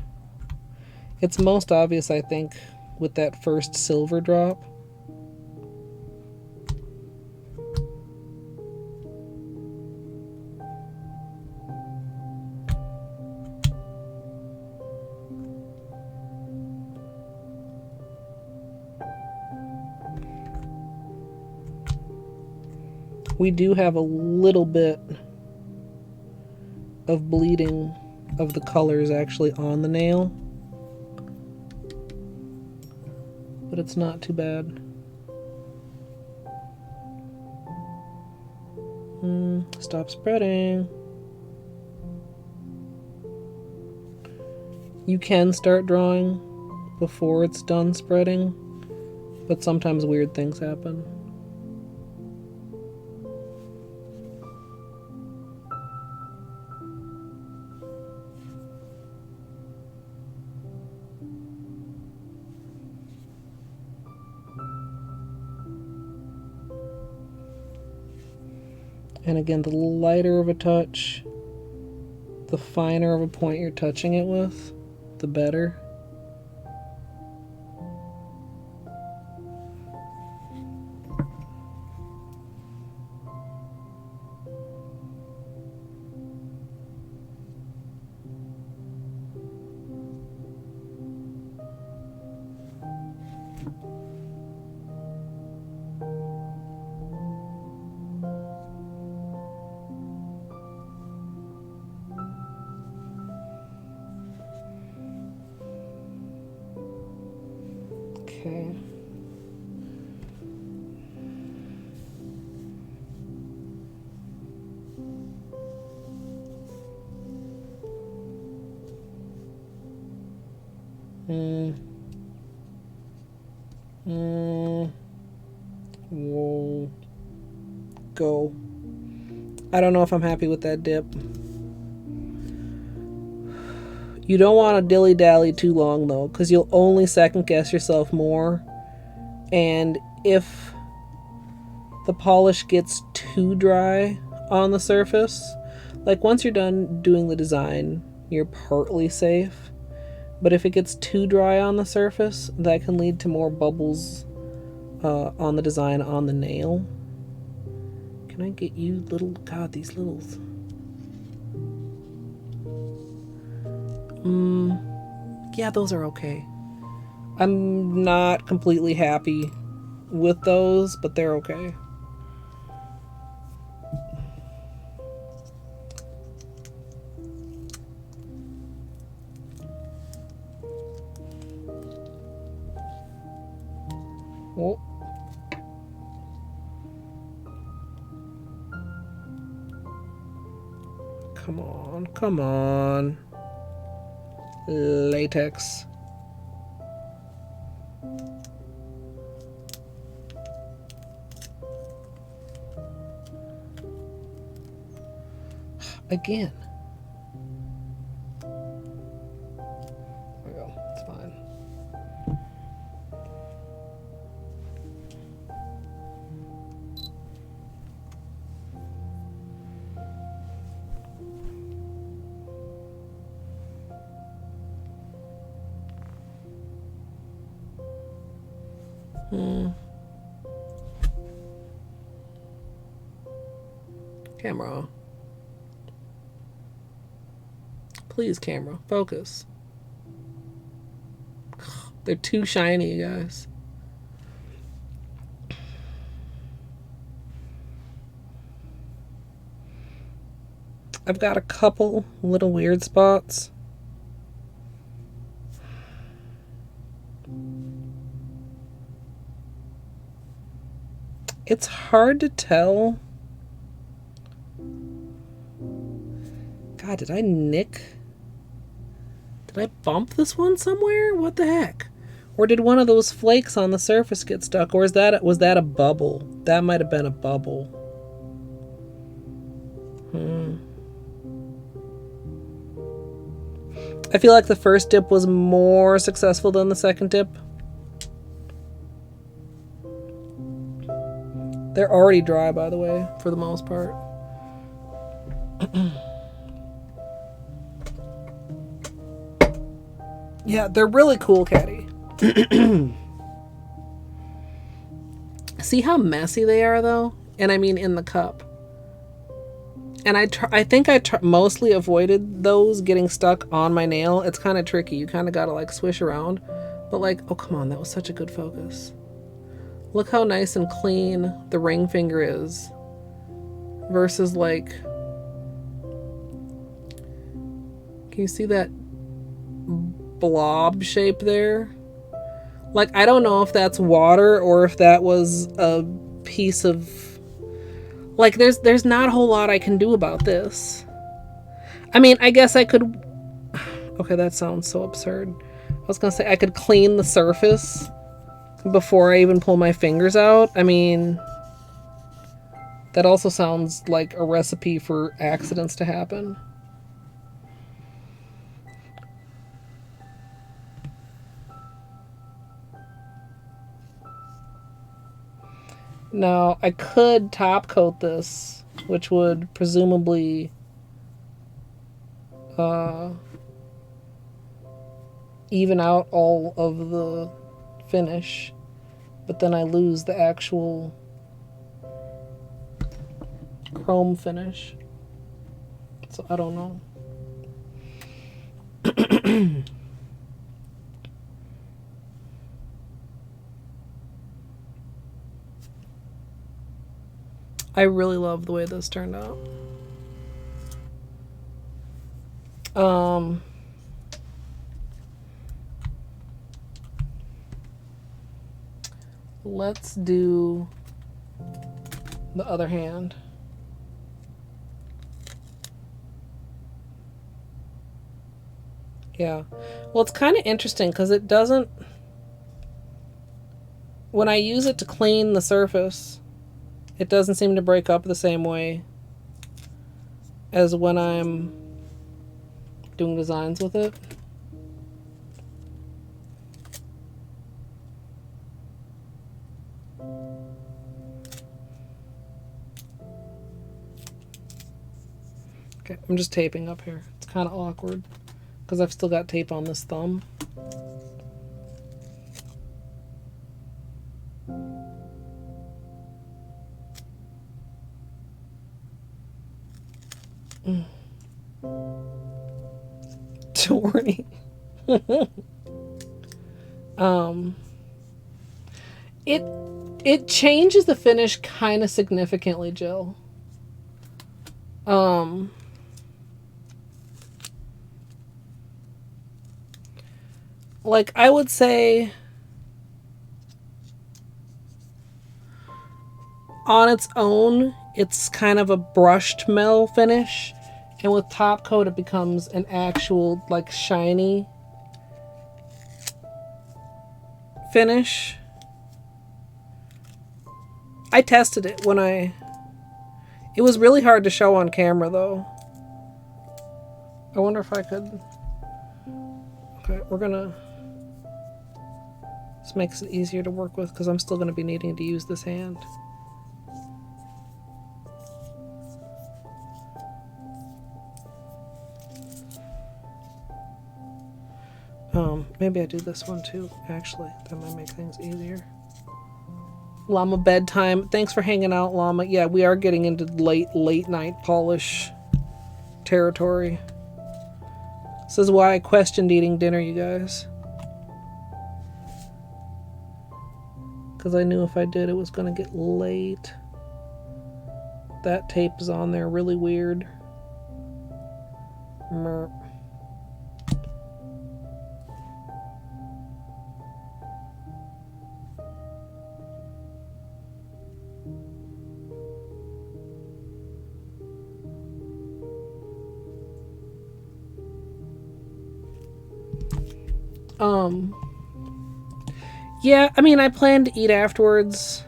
It's most obvious, I think, with that first silver drop. We do have a little bit of bleeding of the colors actually on the nail, but it's not too bad. Stop spreading. You can start drawing before it's done spreading, but sometimes weird things happen. And again, the lighter of a touch, the finer of a point you're touching it with, the better. Okay. Whoa. Go. I don't know if I'm happy with that dip. You don't want to dilly-dally too long though, because you'll only second guess yourself more. And if the polish gets too dry on the surface, like once you're done doing the design, you're partly safe. But if it gets too dry on the surface, that can lead to more bubbles on the design on the nail. Can I get you little, God, these littles. Yeah, those are okay. I'm not completely happy with those, but they're okay. Oh. Come on, come on. Latex. Again. There we go. It's fine. Camera. Please, camera, focus. They're too shiny, guys. I've got a couple little weird spots. It's hard to tell. God, did I bump this one somewhere? What the heck? Or did one of those flakes on the surface get stuck? Or was that a bubble? That might have been a bubble. I feel like the first dip was more successful than the second dip. They're already dry, by the way, for the most part. Yeah, they're really cool, Caddy. See how messy they are, though? And I mean in the cup. And I think I mostly avoided those getting stuck on my nail. It's kind of tricky. You kind of got to like swish around. But like, oh, come on. That was such a good focus. Look how nice and clean the ring finger is. Versus like, can you see that blob shape there? Like, I don't know if that's water or if that was a piece of, like, there's not a whole lot I can do about this. I mean, I guess I could, okay, that sounds so absurd. I was gonna say I could clean the surface before I even pull my fingers out. I mean, that also sounds like a recipe for accidents to happen. Now, I could top coat this, which would presumably even out all of the finish, but then I lose the actual chrome finish. So I don't know. I really love the way this turned out. Let's do the other hand. Yeah. Well, it's kind of interesting because it doesn't, when I use it to clean the surface, it doesn't seem to break up the same way as when I'm doing designs with it. Okay, I'm just taping up here. It's kind of awkward because I've still got tape on this thumb. Horny. It changes the finish kind of significantly, Jill. Like I would say on its own, it's kind of a brushed metal finish. And with top coat, it becomes an actual, like, shiny finish. I tested it when it was really hard to show on camera, though. I wonder if I could. Okay, we're gonna. This makes it easier to work with because I'm still gonna be needing to use this hand. Maybe I do this one too, actually. That might make things easier. Llama bedtime. Thanks for hanging out, Llama. Yeah, we are getting into late night polish territory. This is why I questioned eating dinner, you guys. Because I knew if I did, it was going to get late. That tape is on there really weird. Merp. Yeah, I mean, I planned to eat afterwards.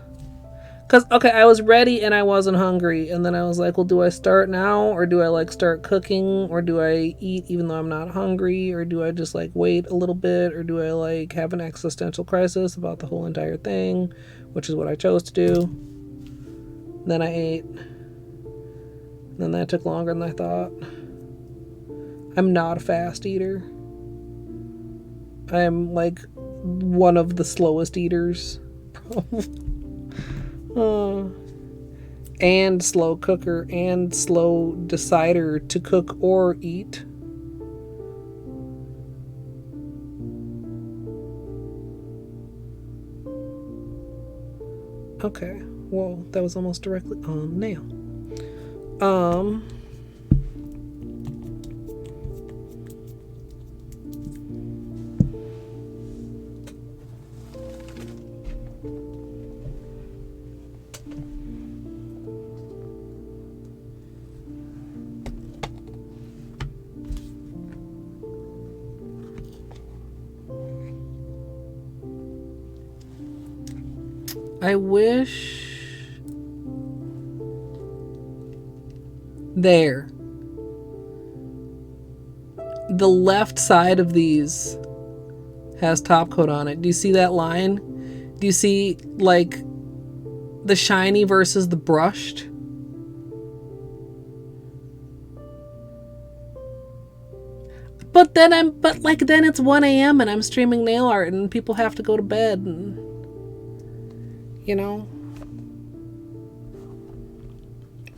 Because, okay, I was ready and I wasn't hungry. And then I was like, well, do I start now? Or do I, like, start cooking? Or do I eat even though I'm not hungry? Or do I just, like, wait a little bit? Or do I, like, have an existential crisis about the whole entire thing? Which is what I chose to do. Then I ate. Then that took longer than I thought. I'm not a fast eater. I'm, like, one of the slowest eaters. And slow cooker and slow decider to cook or eat. Okay, well, that was almost directly on nail. I wish... There. The left side of these has top coat on it. Do you see that line? Do you see, like, the shiny versus the brushed? But then then it's 1 a.m. and I'm streaming nail art and people have to go to bed and... You know,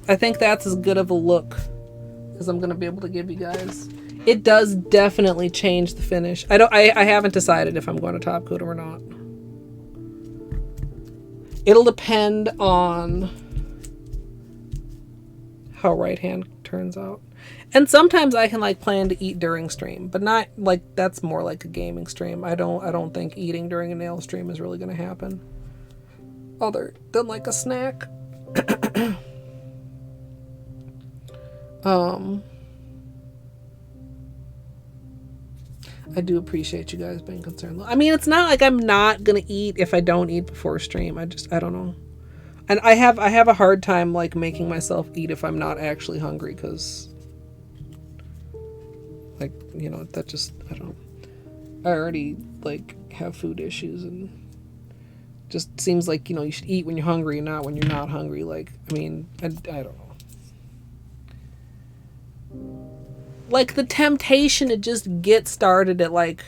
I think that's as good of a look as I'm gonna be able to give you guys. It does definitely change the finish. I haven't decided if I'm going to top coat or not. It'll depend on how right hand turns out. And sometimes I can like plan to eat during stream, but not like that's more like a gaming stream. I don't think eating during a nail stream is really gonna happen. Other than like a snack. I do appreciate you guys being concerned. I mean, it's not like I'm not gonna eat if I don't eat before stream. I don't know. And I have a hard time like making myself eat if I'm not actually hungry, because like, you know, that just, I don't know. I already like have food issues, and just seems like, you know, you should eat when you're hungry and not when you're not hungry. Like, I mean, I don't know. Like, the temptation to just get started at, like,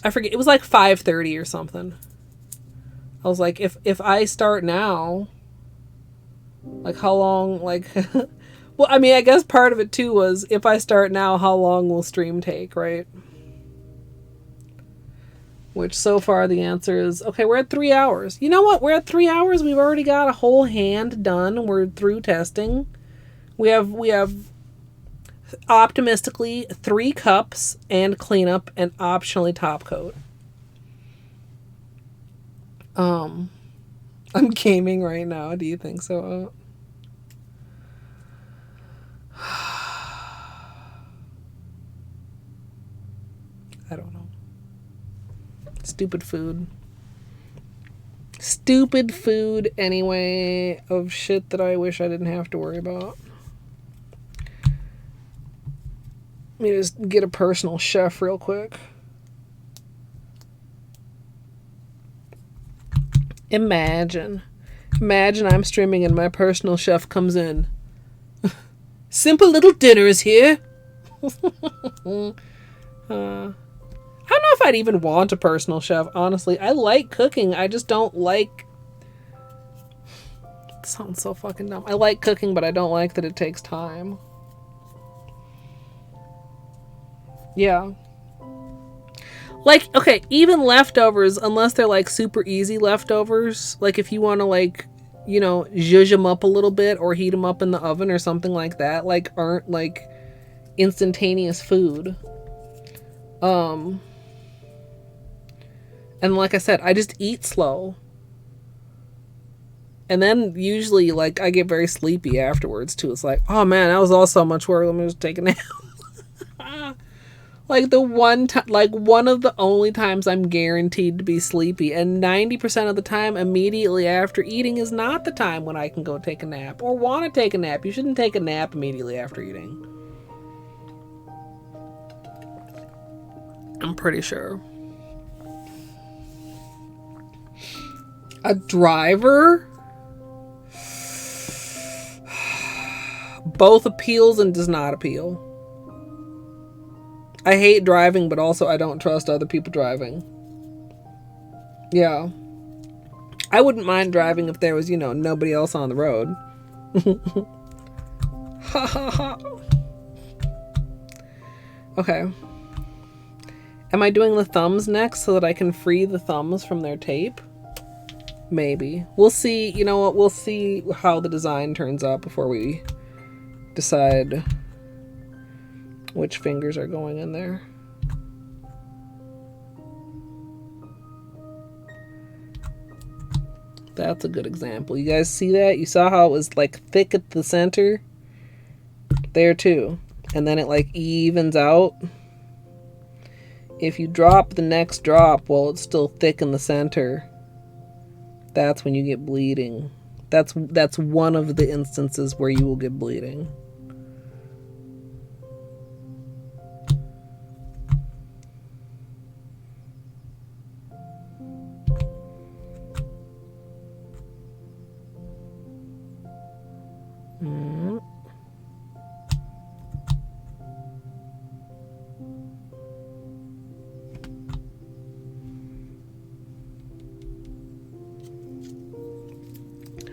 I forget, it was like 5:30 or something. I was like, if I start now, like, how long, like, well, I mean, I guess part of it, too, was, if I start now, how long will stream take, right? Which so far the answer is, okay, we're at 3 hours. You know what? We're at 3 hours. We've already got a whole hand done. We're through testing. We have optimistically 3 cups and cleanup and optionally top coat. I'm gaming right now. Do you think so? I don't know. Stupid food. Stupid food, anyway, of shit that I wish I didn't have to worry about. Let me just get a personal chef real quick. Imagine I'm streaming and my personal chef comes in. Simple little dinner is here. I don't know if I'd even want a personal chef, honestly. I like cooking. I just don't like sounds so fucking dumb. I like cooking, but I don't like that it takes time. Yeah. Like, okay, even leftovers, unless they're like super easy leftovers, like if you want to like, you know, zhuzh them up a little bit or heat them up in the oven or something like that, like aren't like instantaneous food. And like I said, I just eat slow. And then usually like I get very sleepy afterwards too. It's like, oh man, that was all so much work. Let me just take a nap. Like the one time, like one of the only times I'm guaranteed to be sleepy, and 90% of the time immediately after eating is not the time when I can go take a nap or want to take a nap. You shouldn't take a nap immediately after eating. I'm pretty sure. A driver? Both appeals and does not appeal. I hate driving, but also I don't trust other people driving. Yeah. I wouldn't mind driving if there was, you know, nobody else on the road. Ha ha ha. Okay. Am I doing the thumbs next so that I can free the thumbs from their tape? Maybe. We'll see. You know what? We'll see how the design turns out before we decide which fingers are going in there. That's a good example. You guys see that? You saw how it was like thick at the center? There too. And then it like evens out. If you drop the next drop while it's still thick in the center, that's when you get bleeding. That's one of the instances where you will get bleeding.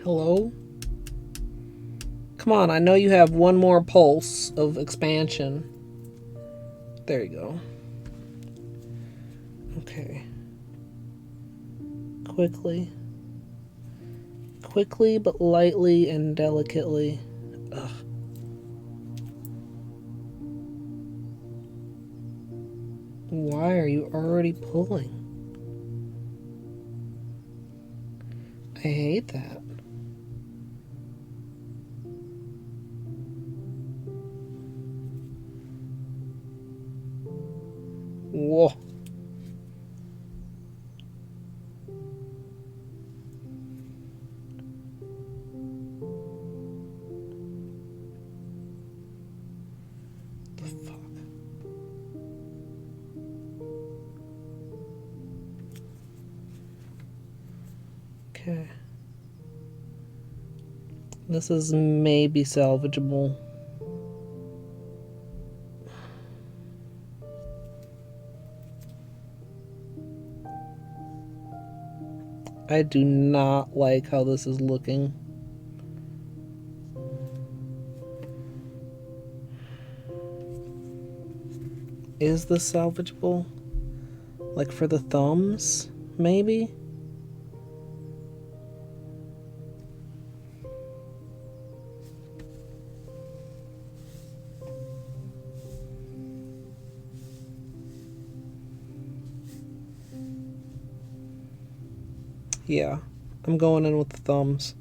Hello? Come on, I know you have one more pulse of expansion. There you go. Okay. Quickly but lightly and delicately. Ugh. Why are you already pulling? I hate that. Whoa. The fuck? Okay. This is maybe salvageable. I do not like how this is looking. Is this salvageable? Like for the thumbs, maybe? Yeah, I'm going in with the thumbs.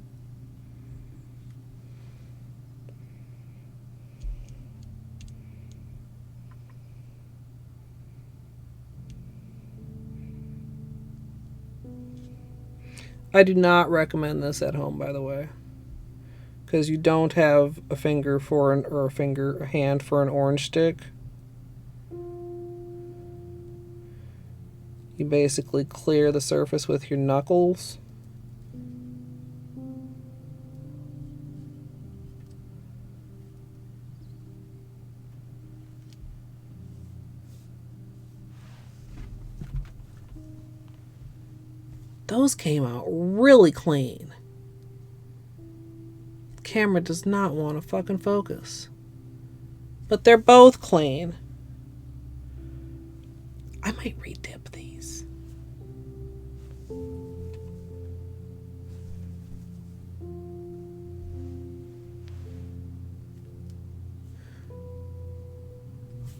I do not recommend this at home, by the way, because you don't have a finger for a hand for an orange stick. You basically clear the surface with your knuckles. Those came out really clean. camera does not want to fucking focus. But they're both clean. I might re-dip these.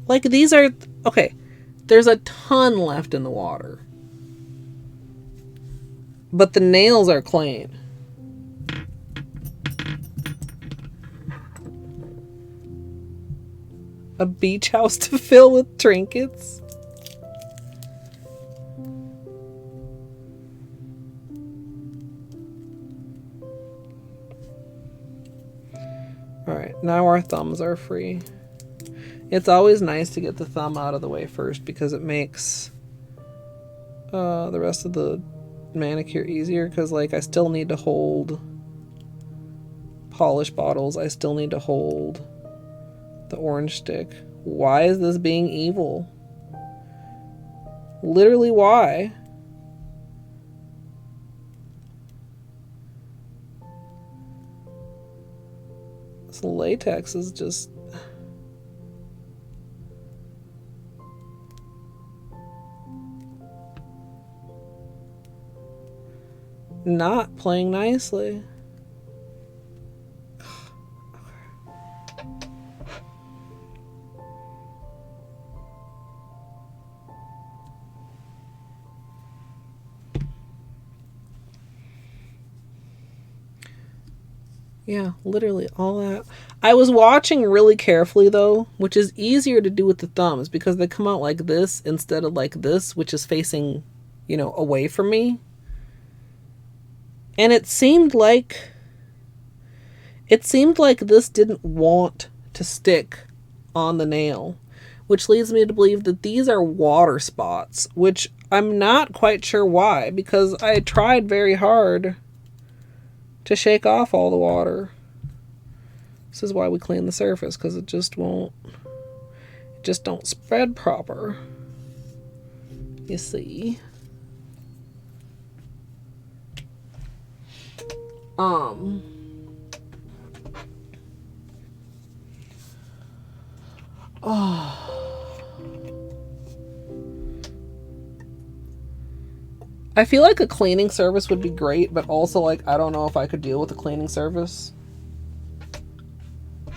Like, these are... Okay, there's a ton left in the water. But the nails are clean. A beach house to fill with trinkets? Alright, now our thumbs are free. It's always nice to get the thumb out of the way first because it makes the rest of the manicure easier, because like I still need to hold polish bottles. I still need to hold the orange stick. Why is this being evil? Literally, why? This latex is just... not playing nicely. Yeah, literally all that. I was watching really carefully though, which is easier to do with the thumbs because they come out like this instead of like this, which is facing, you know, away from me. And it seemed like this didn't want to stick on the nail, which leads me to believe that these are water spots, which I'm not quite sure why, because I tried very hard to shake off all the water. This is why we clean the surface, because it just won't, it just don't spread proper. You see? I feel like a cleaning service would be great, but also like I don't know if I could deal with a cleaning service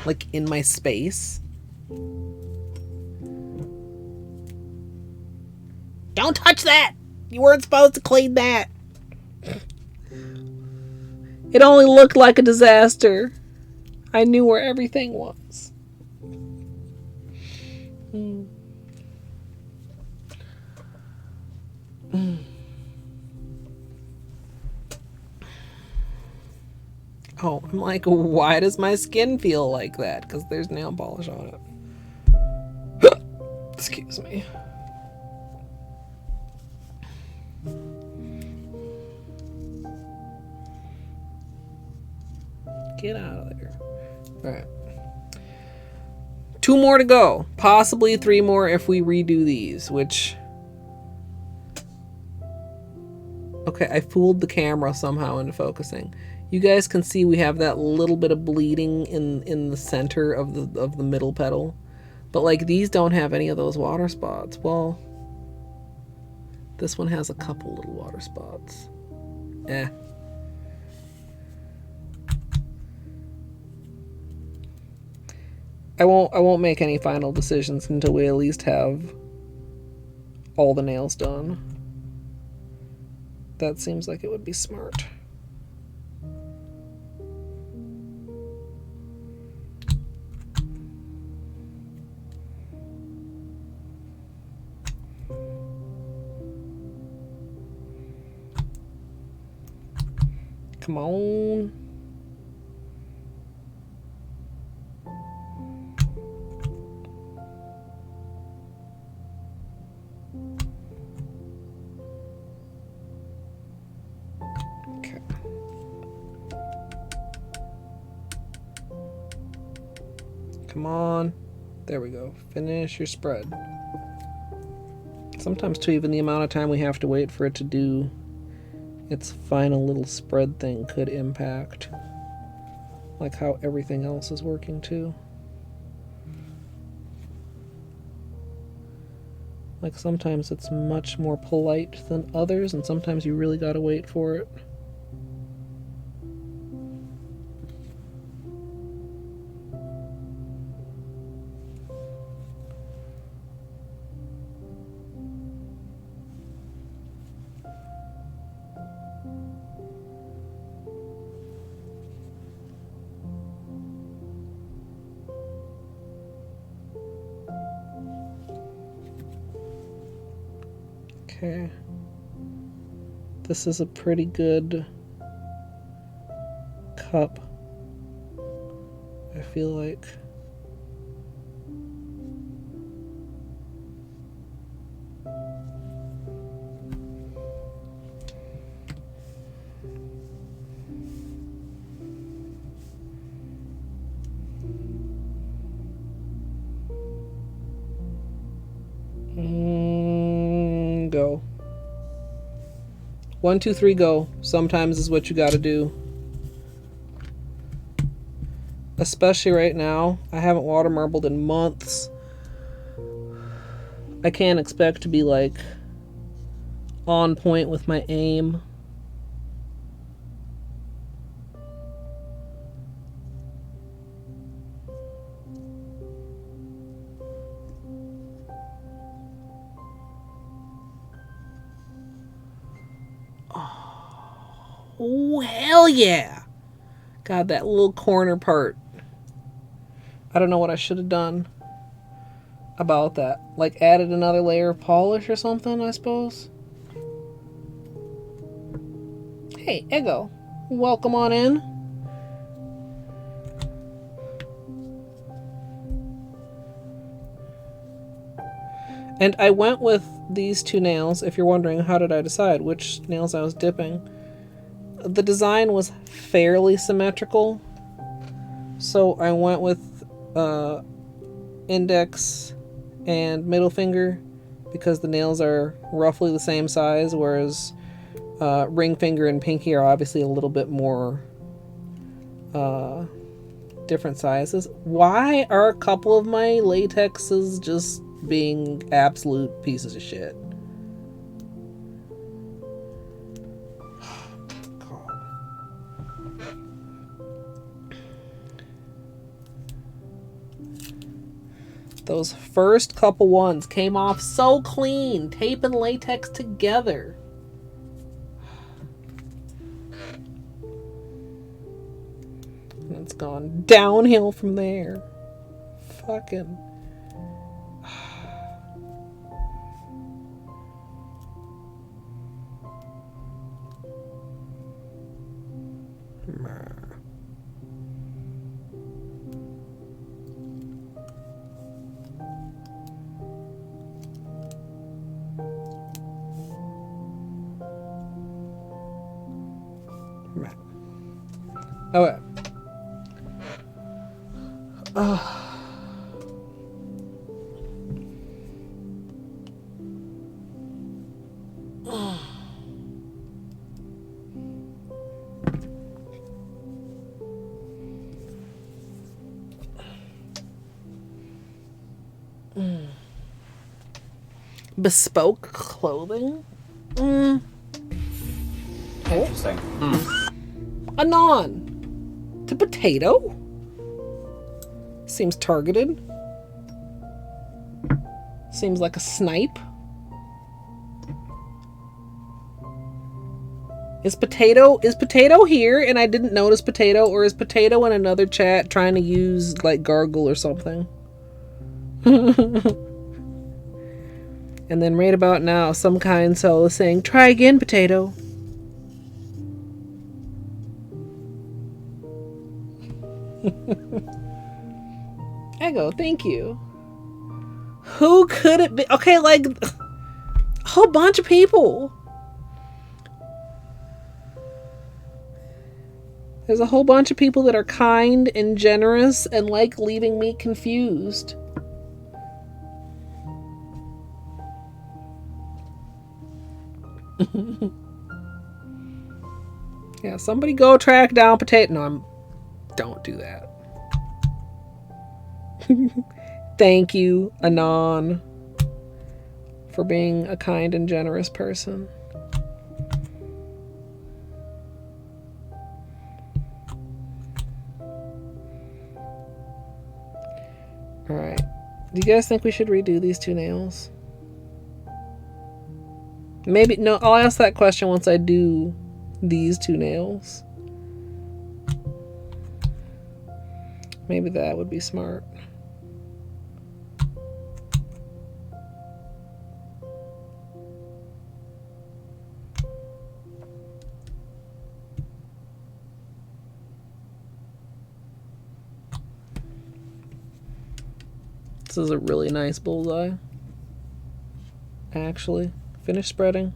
like in my space. Don't touch that! You weren't supposed to clean that. It only looked like a disaster. I knew where everything was. Oh, I'm like, why does my skin feel like that? Because there's nail polish on it. Excuse me. Get out of there. Alright. 2 more to go. Possibly 3 more if we redo these, which... Okay, I fooled the camera somehow into focusing. You guys can see we have that little bit of bleeding in the center of the middle petal. But like these don't have any of those water spots. Well, this one has a couple little water spots. Eh. I won't make any final decisions until we at least have all the nails done. That seems like it would be smart. Come on. Okay. Come on. There we go. Finish your spread. Sometimes too, even the amount of time we have to wait for it to do its final little spread thing could impact like how everything else is working too. Like sometimes it's much more polite than others, and sometimes you really gotta wait for it. Okay. This is a pretty good cup, I feel like. Go. 1, 2, 3, go. Sometimes is what you gotta do. Especially right now. I haven't water marbled in months. I can't expect to be like on point with my aim. Oh, hell yeah. God, that little corner part. I don't know what I should have done about that. Like added another layer of polish or something, I suppose. Hey, Ego. Welcome on in. And I went with these two nails. If you're wondering, how did I decide which nails I was dipping? The design was fairly symmetrical, so I went with index and middle finger because the nails are roughly the same size, whereas ring finger and pinky are obviously a little bit more different sizes. Why are a couple of my latexes just being absolute pieces of shit? Those first couple ones came off so clean, tape and latex together. And it's gone downhill from there. Fucking. Okay. Bespoke clothing? Interesting. Anon. To potato? Seems targeted. Seems like a snipe. Is potato here and I didn't notice potato, or is potato in another chat trying to use like gargle or something? And then right about now, some kind soul is saying, try again, potato. Ego, thank you. Who could it be? Okay, like, a whole bunch of people. There's a whole bunch of people that are kind and generous and like leaving me confused. Yeah, somebody go track down potato. No, Don't do that. Thank you, Anon, for being a kind and generous person. Alright. Do you guys think we should redo these two nails? Maybe, no, I'll ask that question once I do these two nails. Maybe that would be smart. This is a really nice bullseye. Actually, finish spreading.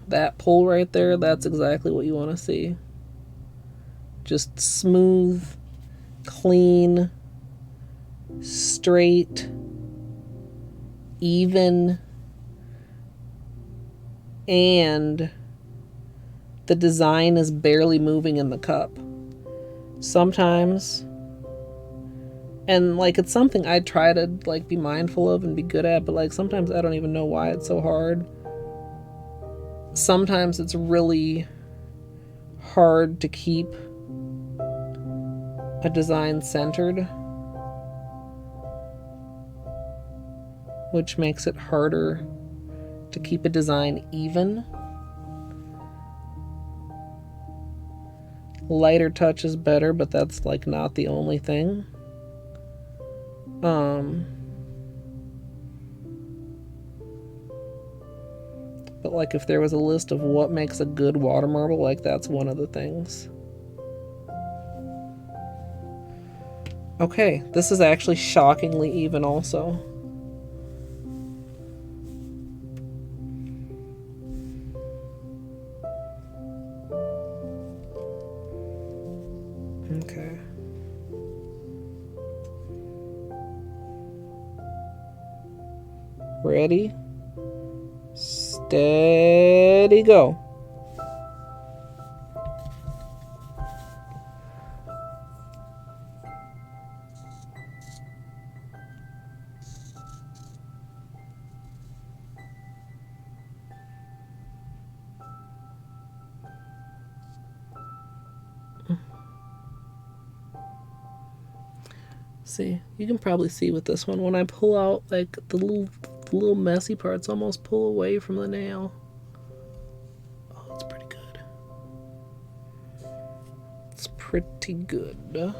That pull right there, that's exactly what you want to see. Just smooth, clean, straight, even, and the design is barely moving in the cup. Sometimes, and like it's something I try to like be mindful of and be good at, but like sometimes I don't even know why it's so hard. Sometimes it's really hard to keep a design centered, which makes it harder to keep a design even. Lighter touch is better, but that's like not the only thing. But like if there was a list of what makes a good water marble, like that's one of the things. Okay, this is actually shockingly even also. Okay. Ready? Steady, go. See, you can probably see with this one when I pull out like the little messy parts almost pull away from the nail. Oh, it's pretty good. It's pretty good.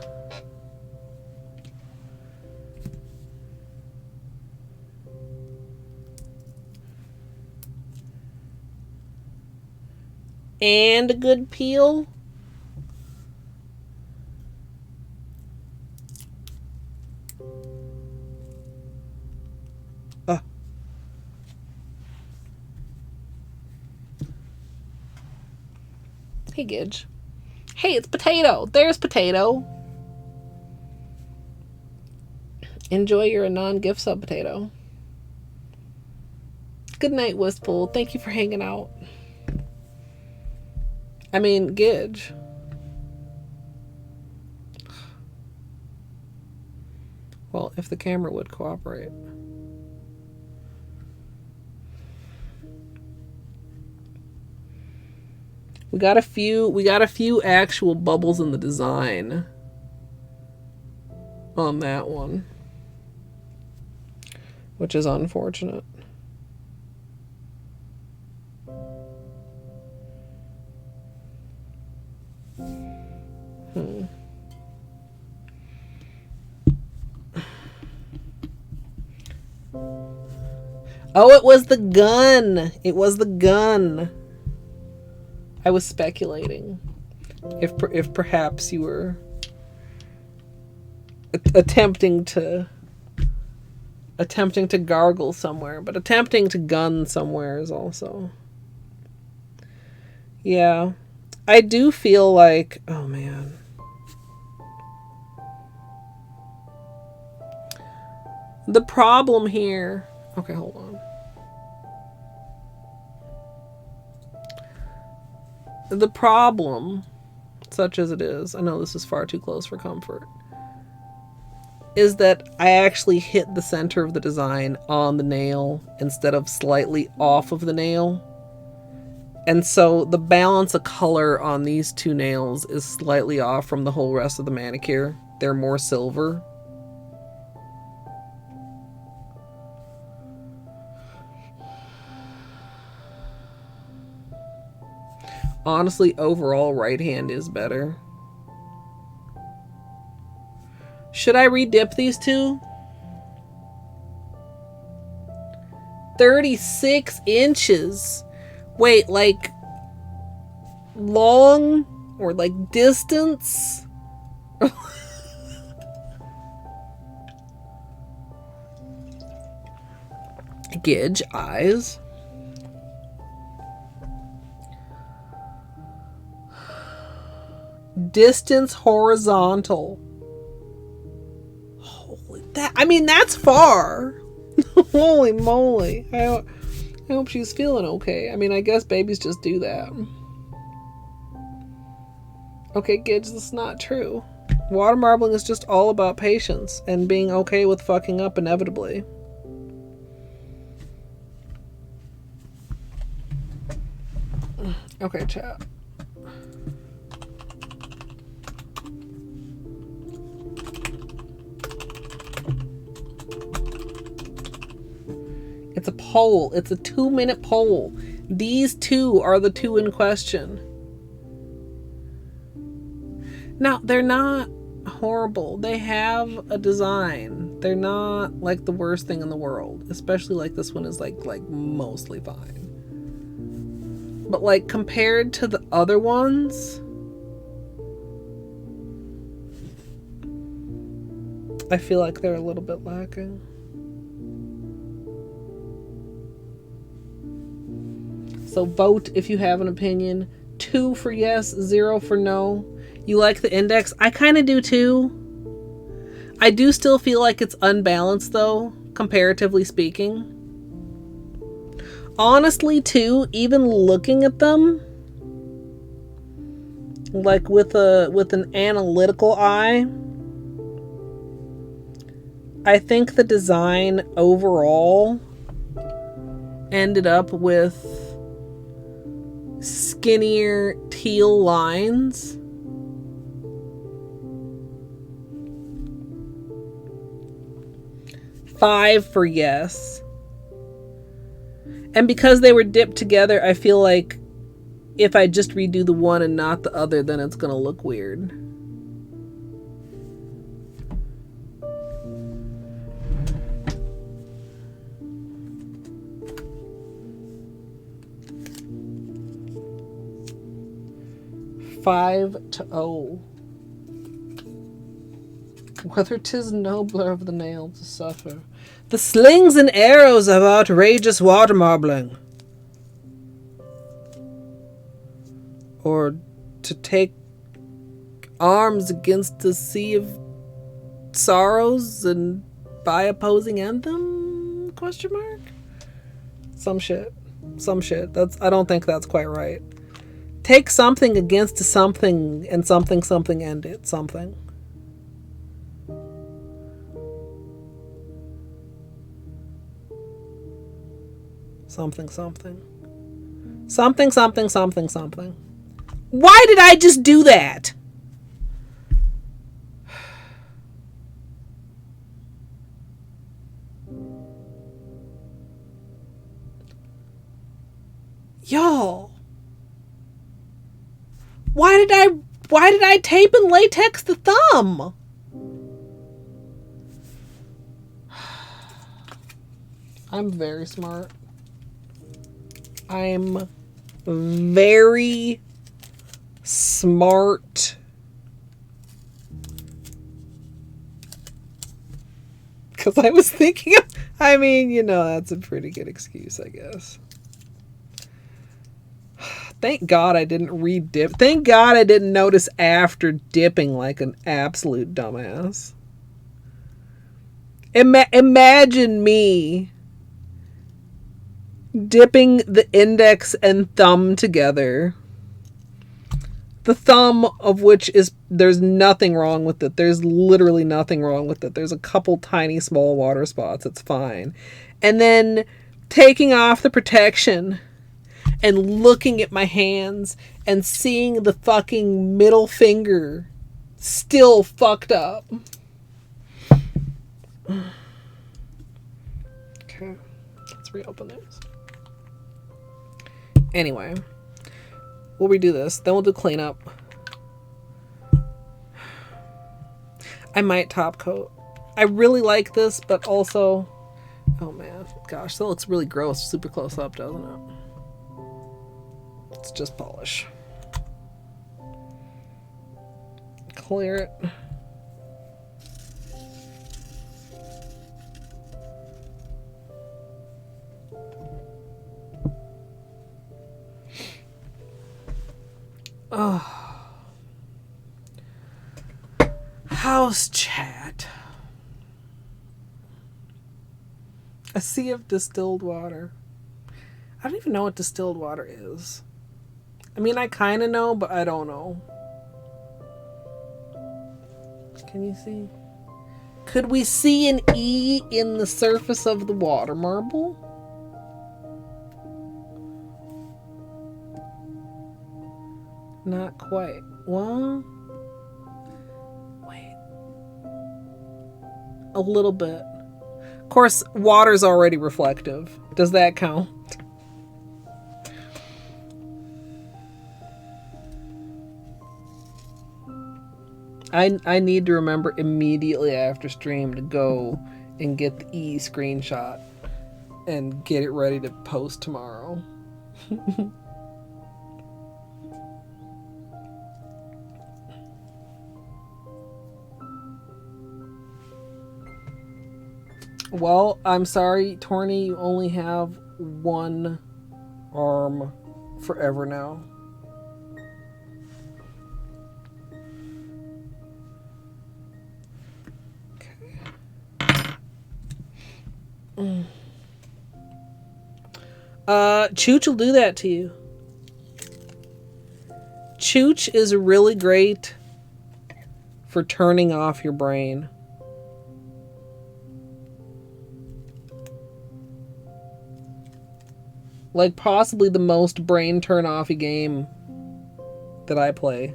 And a good peel. Hey, Gidge. Hey, it's Potato. There's Potato. Enjoy your non-gift sub, Potato. Good night, Wistful. Thank you for hanging out. I mean, Gidge. Well, if the camera would cooperate. We got a few actual bubbles in the design on that one, which is unfortunate. Oh, it was the gun. It was the gun. I was speculating if perhaps you were attempting to gargle somewhere, but attempting to gun somewhere is also. Yeah, I do feel like, oh man. The problem here, okay, hold on. The problem, such as it is, I know this is far too close for comfort, is that I actually hit the center of the design on the nail instead of slightly off of the nail. And so the balance of color on these two nails is slightly off from the whole rest of the manicure. They're more silver. Honestly, overall, right hand is better. Should I re-dip these two? 36 inches. Wait, like long or like distance? Gidge, eyes. Distance horizontal. Holy, that's far. Holy moly. I hope she's feeling okay. I mean, I guess babies just do that. Okay, Gidge, this is not true. Water marbling is just all about patience and being okay with fucking up inevitably. Okay, chat. It's a poll. It's a 2-minute poll. These two are the two in question. Now, they're not horrible. They have a design. They're not like the worst thing in the world. Especially like this one is like mostly fine. But like compared to the other ones, I feel like they're a little bit lacking. So vote if you have an opinion. 2 for yes, 0 for no. You like the index? I kind of do too. I do still feel like it's unbalanced though, comparatively speaking. Honestly too, even looking at them, like with an analytical eye, I think the design overall ended up with skinnier teal lines. Five for yes. And because they were dipped together, I feel like if I just redo the one and not the other, then it's gonna look weird. Five to 0. Whether 'tis nobler of the nail to suffer the slings and arrows of outrageous water marbling, or to take arms against the sea of sorrows and by opposing anthem? Question mark? Some shit. I don't think that's quite right. Take something against something and something end it. Something. Why did I just do that? Y'all. Why did I tape and latex the thumb? I'm very smart. I'm very smart. Because I was thinking of, that's a pretty good excuse, I guess. Thank God I didn't re-dip. Thank God I didn't notice after dipping like an absolute dumbass. Imagine me dipping the index and thumb together The thumb of which is, there's nothing wrong with it. There's literally nothing wrong with it. There's a couple tiny small water spots. It's fine. And then taking off the protection and looking at my hands and seeing the fucking middle finger still fucked up. Okay, let's reopen this. Anyway, we'll redo this. Then we'll do cleanup. I might top coat. I really like this, but also, oh man, gosh, that looks really gross. Super close up, doesn't it? It's just polish. Clear it. Oh. House chat. A sea of distilled water. I don't even know what distilled water is. I mean, I kind of know, but I don't know. Can you see? Could we see an E in the surface of the water marble? Not quite. Well, wait. A little bit. Of course, water's already reflective. Does that count? I need to remember immediately after stream to go and get the E screenshot and get it ready to post tomorrow. Well, I'm sorry, Torny, you only have one arm forever now. Chooch will do that to you. Chooch is really great for turning off your brain. Like possibly the most brain turn-offy game that I play.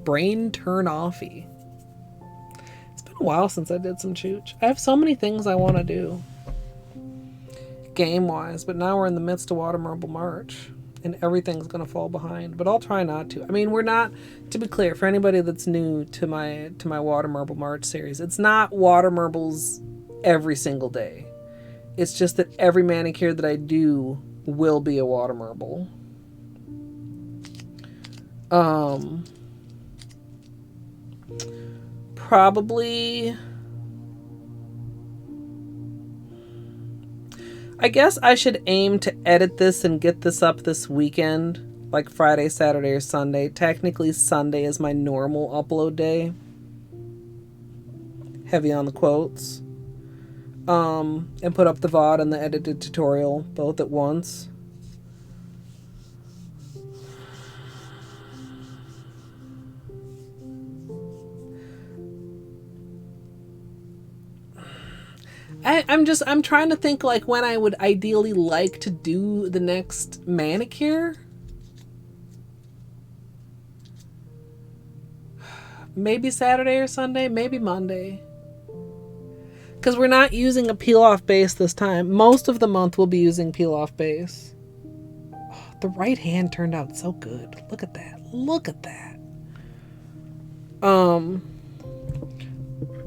Brain turn-offy. It's been a while since I did some Chooch. I have so many things I want to do. Game-wise, but now we're in the midst of Water Marble March. And everything's going to fall behind. But I'll try not to. I mean, we're not... To be clear, for anybody that's new to my Water Marble March series, it's not Water Marbles every single day. It's just that every manicure that I do will be a water marble. Probably... I guess I should aim to edit this and get this up this weekend. Like Friday, Saturday, or Sunday. Technically, Sunday is my normal upload day. Heavy on the quotes. And put up the VOD and the edited tutorial both at once. I'm trying to think like when I would ideally like to do the next manicure. Maybe Saturday or Sunday, maybe Monday. Because we're not using a peel-off base this time. Most of the month we'll be using peel-off base. Oh, the right hand turned out so good. Look at that. Look at that.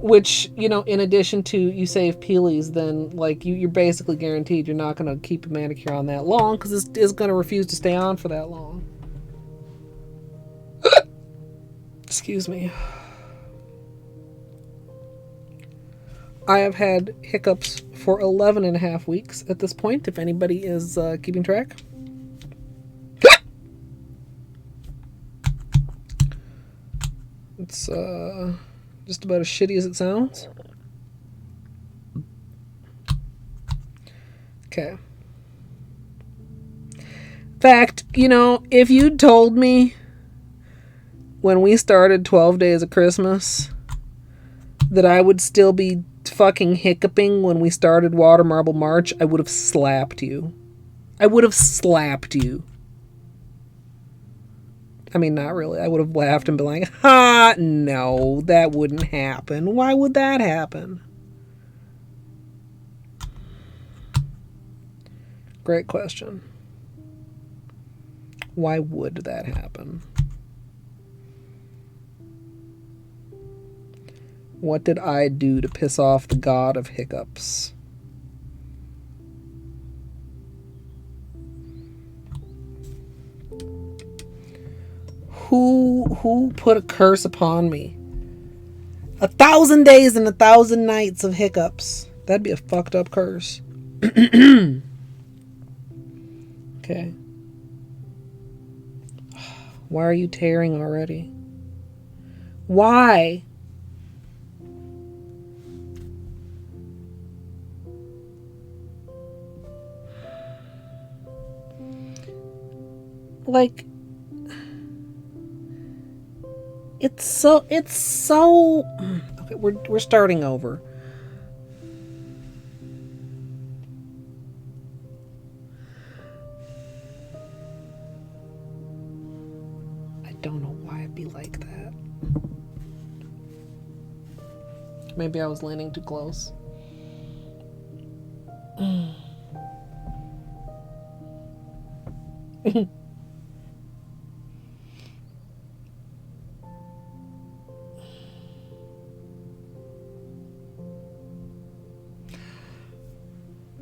Which, you know, in addition to you save peelies, then, like, you're basically guaranteed you're not going to keep a manicure on that long because it's going to refuse to stay on for that long. Excuse me. I have had hiccups for 11 and a half weeks at this point, if anybody is keeping track. It's just about as shitty as it sounds. Okay. Fact, you know, if you told me when we started 12 Days of Christmas that I would still be fucking hiccuping when we started Water Marble March, I would have slapped you. I would have slapped you. I mean, not really. I would have laughed and been like, ha, no, that wouldn't happen. Why would that happen? Great question. Why would that happen? What did I do to piss off the god of hiccups? Who put a curse upon me? 1,000 days and 1,000 nights of hiccups. That'd be a fucked up curse. Okay. Why are you tearing already? Why? Like, it's so okay, we're starting over. I don't know why it'd be like that. Maybe I was leaning too close.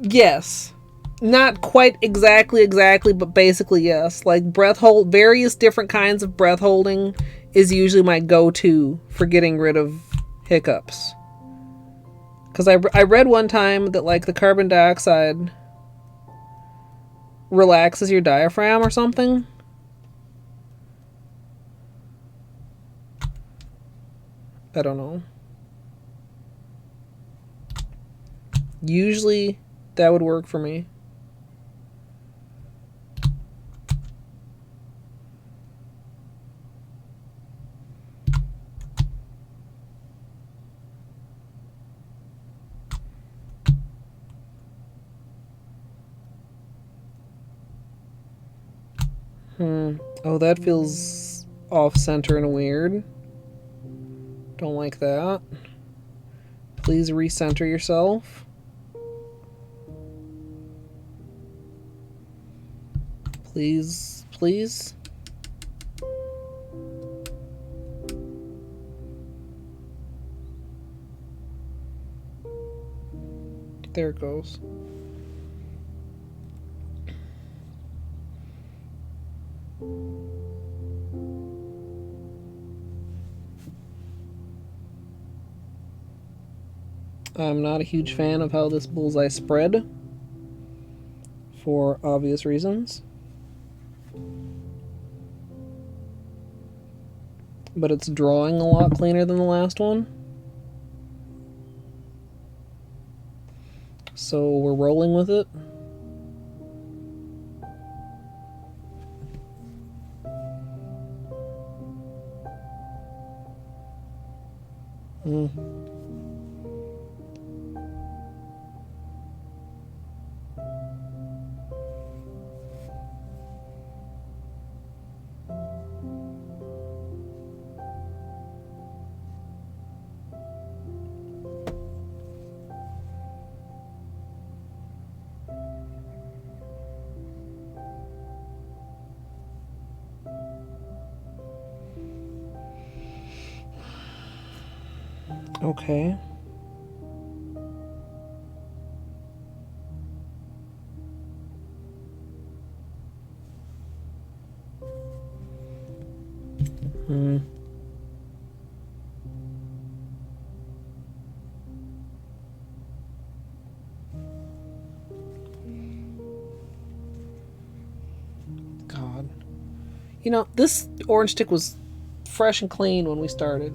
Yes. Not quite exactly, but basically yes. Like various different kinds of breath holding is usually my go-to for getting rid of hiccups. Because I read one time that like the carbon dioxide relaxes your diaphragm or something. I don't know. Usually that would work for me. Oh, that feels off-center and weird. Don't like that. Please recenter yourself. Please, please. There it goes. I'm not a huge fan of how this bullseye spread, for obvious reasons. But it's drawing a lot cleaner than the last one. So we're rolling with it. Okay. God. You know, this orange stick was fresh and clean when we started.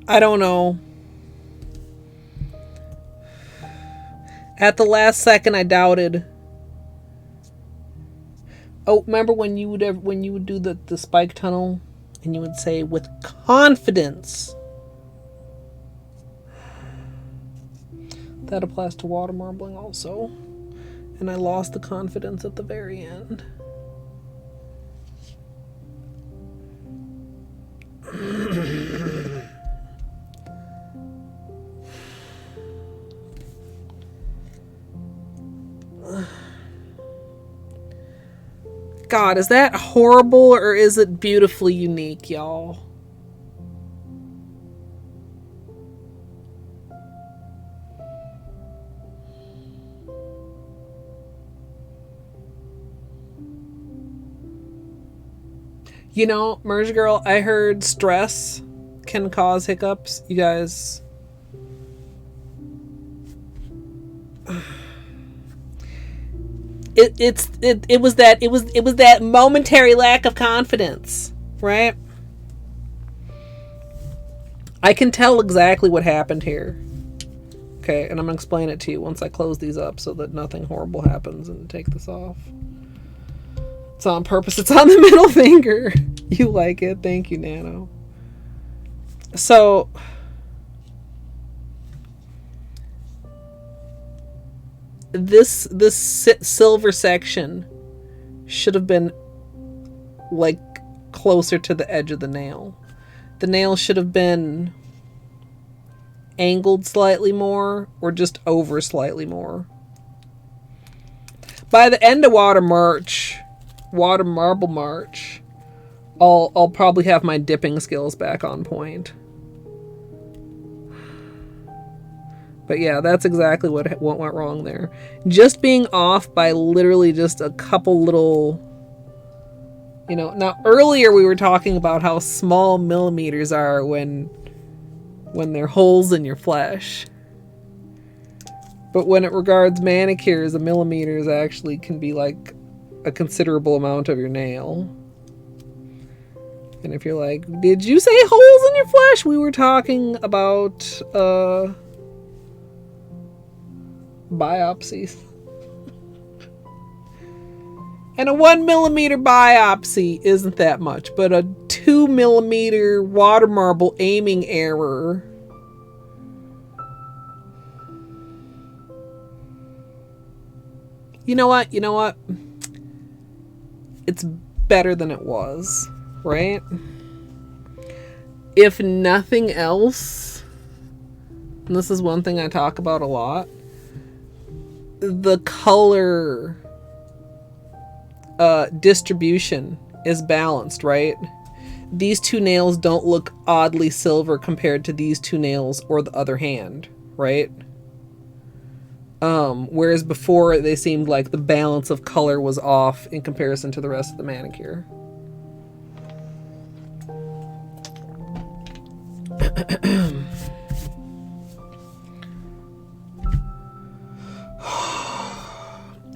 I don't know. At the last second, I doubted. Oh, remember when you would do the spike tunnel, and you would say with confidence. That applies to water marbling also, and I lost the confidence at the very end. God, is that horrible or is it beautifully unique, y'all? You know, Merge Girl, I heard stress can cause hiccups. You guys... It was that momentary lack of confidence, right? I can tell exactly what happened here. Okay, and I'm gonna explain it to you once I close these up so that nothing horrible happens and take this off. It's on purpose. It's on the middle finger. You like it. Thank you, Nano. So this silver section should have been like closer to the edge of the nail. The nail should have been angled slightly more or just over slightly more. By the end of Water Marble March, I'll probably have my dipping skills back on point. But yeah, that's exactly what went wrong there. Just being off by literally just a couple little... You know, now earlier we were talking about how small millimeters are when they're holes in your flesh. But when it regards manicures, a millimeter actually can be like a considerable amount of your nail. And if you're like, did you say holes in your flesh? We were talking about biopsies. And a 1 millimeter biopsy isn't that much, but a 2 millimeter water marble aiming error. You know what? It's better than it was, right? If nothing else, and this is one thing I talk about a lot, the color distribution is balanced, right? These two nails don't look oddly silver compared to these two nails or the other hand, right? Whereas before they seemed like the balance of color was off in comparison to the rest of the manicure.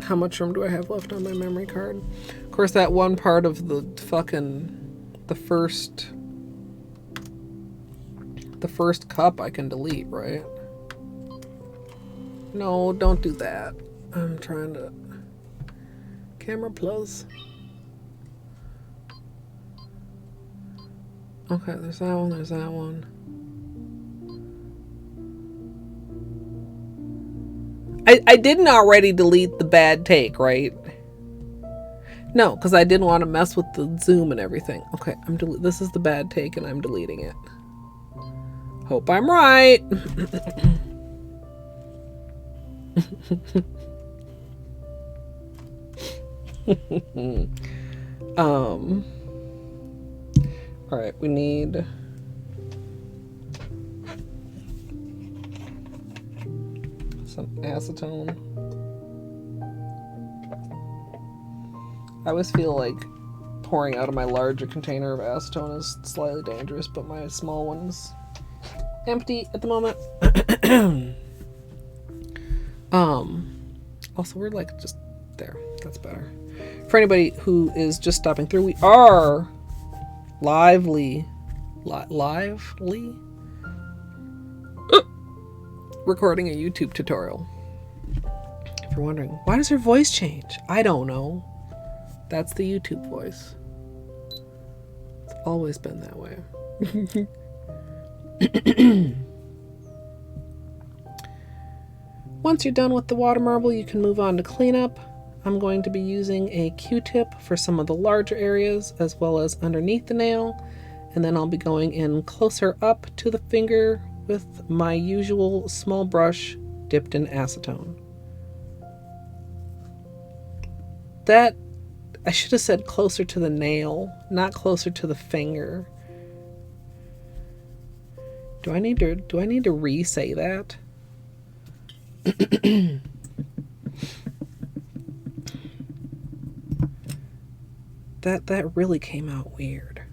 How much room do I have left on my memory card? Of course, that one part of the first cup I can delete, right? No, don't do that. I'm trying to... Camera plus. Okay, there's that one. I didn't already delete the bad take, right? No, because I didn't want to mess with the zoom and everything. Okay, this is the bad take and I'm deleting it. Hope I'm right. Alright, we need some acetone. I always feel like pouring out of my larger container of acetone is slightly dangerous, but my small one's empty at the moment. Also, we're like just there. That's better. For anybody who is just stopping through, we are lively recording a YouTube tutorial. If you're wondering, why does her voice change? I don't know. That's the YouTube voice. It's always been that way. Once you're done with the water marble, you can move on to cleanup. I'm going to be using a Q-tip for some of the larger areas as well as underneath the nail, and then I'll be going in closer up to the finger with my usual small brush dipped in acetone. That, I should have said closer to the nail, not closer to the finger. Do I need to re-say that? That really came out weird.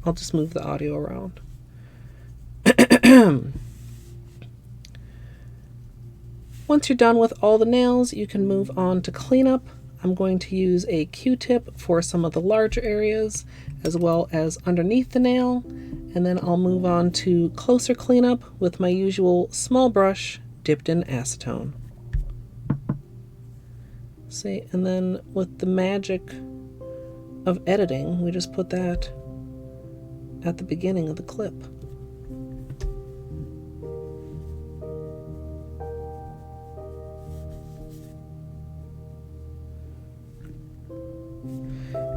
I'll just move the audio around. Once you're done with all the nails, you can move on to cleanup. I'm going to use a Q-tip for some of the larger areas as well as underneath the nail, and then I'll move on to closer cleanup with my usual small brush dipped in acetone. See, and then with the magic of editing, we just put that at the beginning of the clip.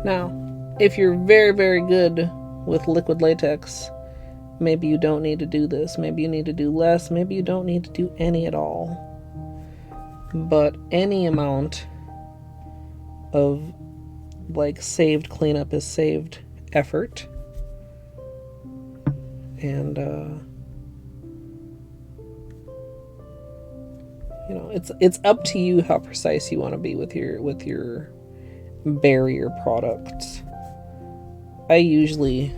Now, if you're very, very good with liquid latex, maybe you don't need to do this. Maybe you need to do less. Maybe you don't need to do any at all. But any amount of like saved cleanup is saved effort. And you know, it's up to you how precise you want to be with your barrier products. I usually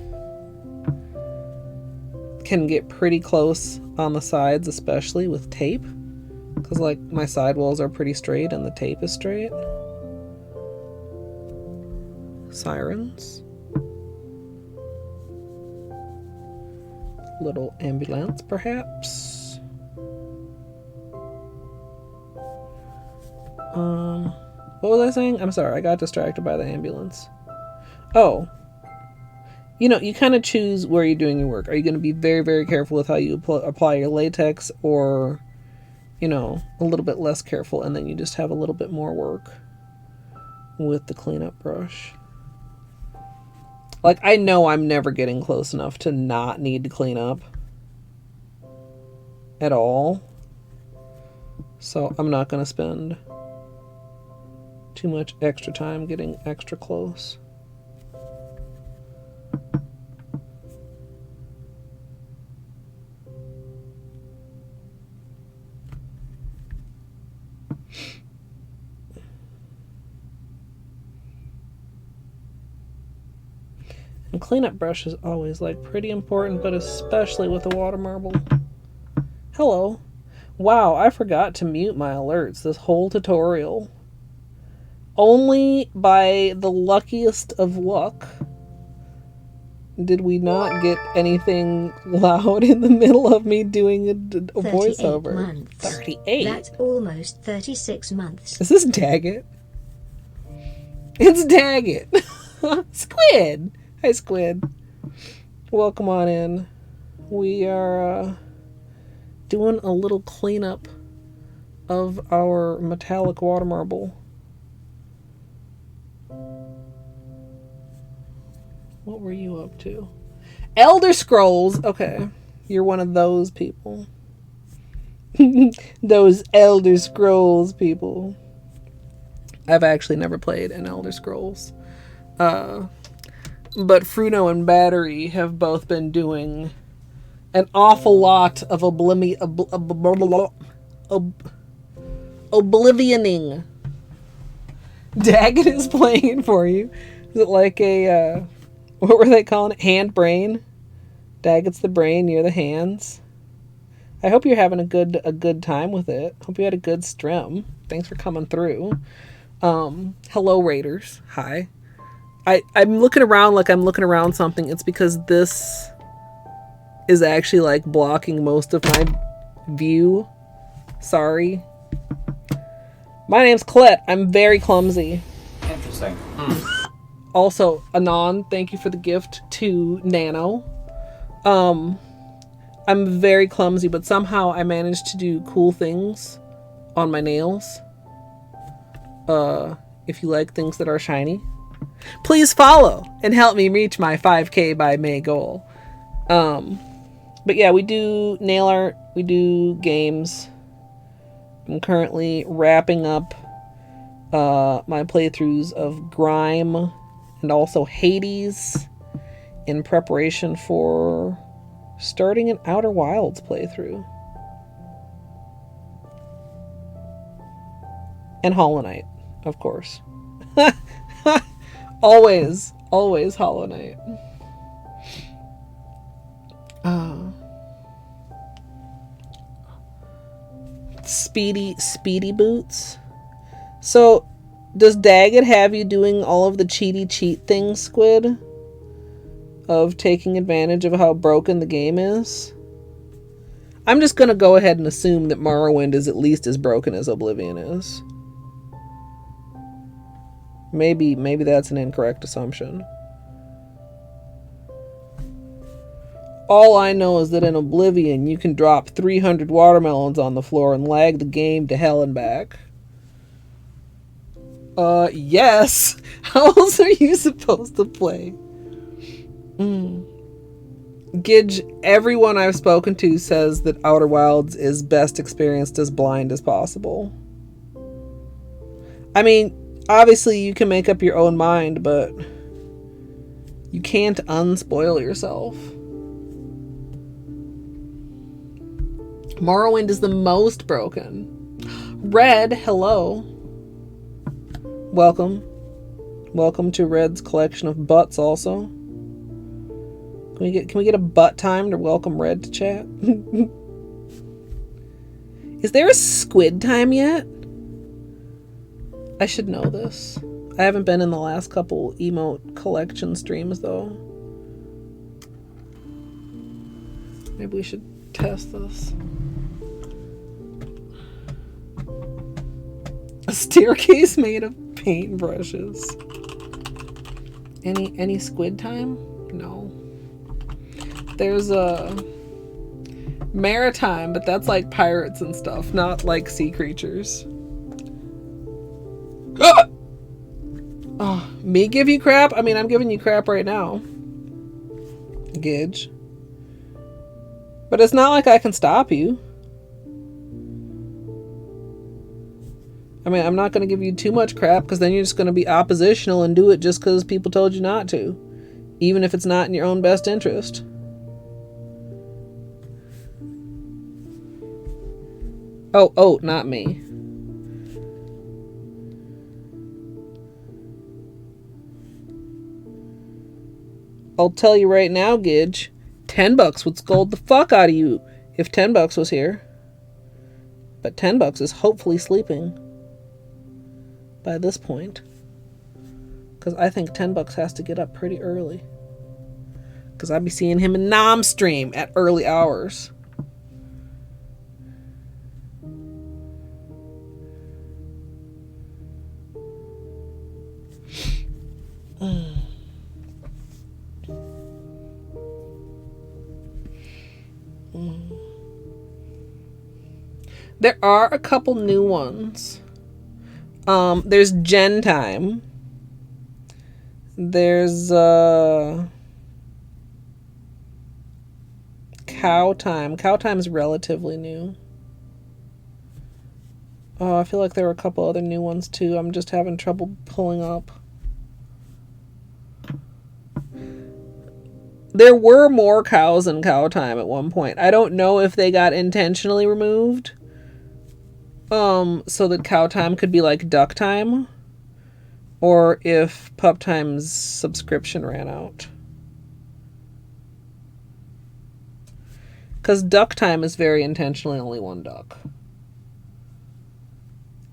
can get pretty close on the sides, especially with tape, because like my sidewalls are pretty straight and the tape is straight. Sirens. Little ambulance, perhaps. What was I saying? I'm sorry, I got distracted by the ambulance. Oh. You know, you kind of choose where you're doing your work. Are you going to be very, very careful with how you apply your latex, or, you know, a little bit less careful, and then you just have a little bit more work with the cleanup brush? Like, I know I'm never getting close enough to not need to clean up at all. So I'm not going to spend too much extra time getting extra close. And cleanup brush is always like pretty important, but especially with the water marble. Hello. Wow, I forgot to mute my alerts this whole tutorial. Only by the luckiest of luck did we not get anything loud in the middle of me doing a voiceover. 38 months. 38? That's almost 36 months. Is this Daggett? It's Daggett. Squid. Hi, Squid. Welcome on in. We are doing a little cleanup of our metallic water marble. What were you up to? Elder Scrolls. Okay. You're one of those people. Those Elder Scrolls people. I've actually never played an Elder Scrolls. But Fruno and Battery have both been doing an awful lot of oblivioning. Daggett is playing it for you. Is it like a, what were they calling it? Hand brain? Daggett's the brain, you're the hands. I hope you're having a good time with it. Hope you had a good stream. Thanks for coming through. Hello, Raiders. Hi. I'm looking around like I'm looking around something. It's because this is actually like blocking most of my view. Sorry. My name's Colette. I'm very clumsy. Interesting. Also, Anon, thank you for the gift to Nano. I'm very clumsy, but somehow I managed to do cool things on my nails. If you like things that are shiny, please follow and help me reach my 5K by May goal. But yeah, we do nail art, we do games. I'm currently wrapping up my playthroughs of Grime and also Hades in preparation for starting an Outer Wilds playthrough. And Hollow Knight, of course. always Hollow Knight. Speedy boots. So, does Daggett have you doing all of the cheat things, Squid? Of taking advantage of how broken the game is? I'm just gonna go ahead and assume that Morrowind is at least as broken as Oblivion is. Maybe that's an incorrect assumption. All I know is that in Oblivion, you can drop 300 watermelons on the floor and lag the game to hell and back. Yes. How else are you supposed to play? Gidge, everyone I've spoken to says that Outer Wilds is best experienced as blind as possible. I mean, obviously you can make up your own mind, but you can't unspoil yourself. Morrowind is the most broken. Red, hello. Welcome. Welcome to Red's collection of butts also. Can we get a butt time to welcome Red to chat? Is there a squid time yet? I should know this. I haven't been in the last couple emote collection streams though. Maybe we should test this. A staircase made of paintbrushes. Any squid time? No. There's a maritime, but that's like pirates and stuff, not like sea creatures. Oh, me give you crap? I mean, I'm giving you crap right now. Gidge. But it's not like I can stop you. I mean, I'm not going to give you too much crap because then you're just going to be oppositional and do it just because people told you not to. Even if it's not in your own best interest. Oh, not me. I'll tell you right now, Gidge. $10 would scold the fuck out of you if $10 was here. But $10 is hopefully sleeping by this point. Because I think $10 has to get up pretty early. Because I'd be seeing him in Nom stream at early hours. There are a couple new ones. There's Gen Time. There's Cow Time. Cow Time's relatively new. Oh, I feel like there were a couple other new ones too. I'm just having trouble pulling up. There were more cows in Cow Time at one point. I don't know if they got intentionally removed. So that Cow Time could be like Duck Time. Or if Pup Time's subscription ran out. Because Duck Time is very intentionally only one duck.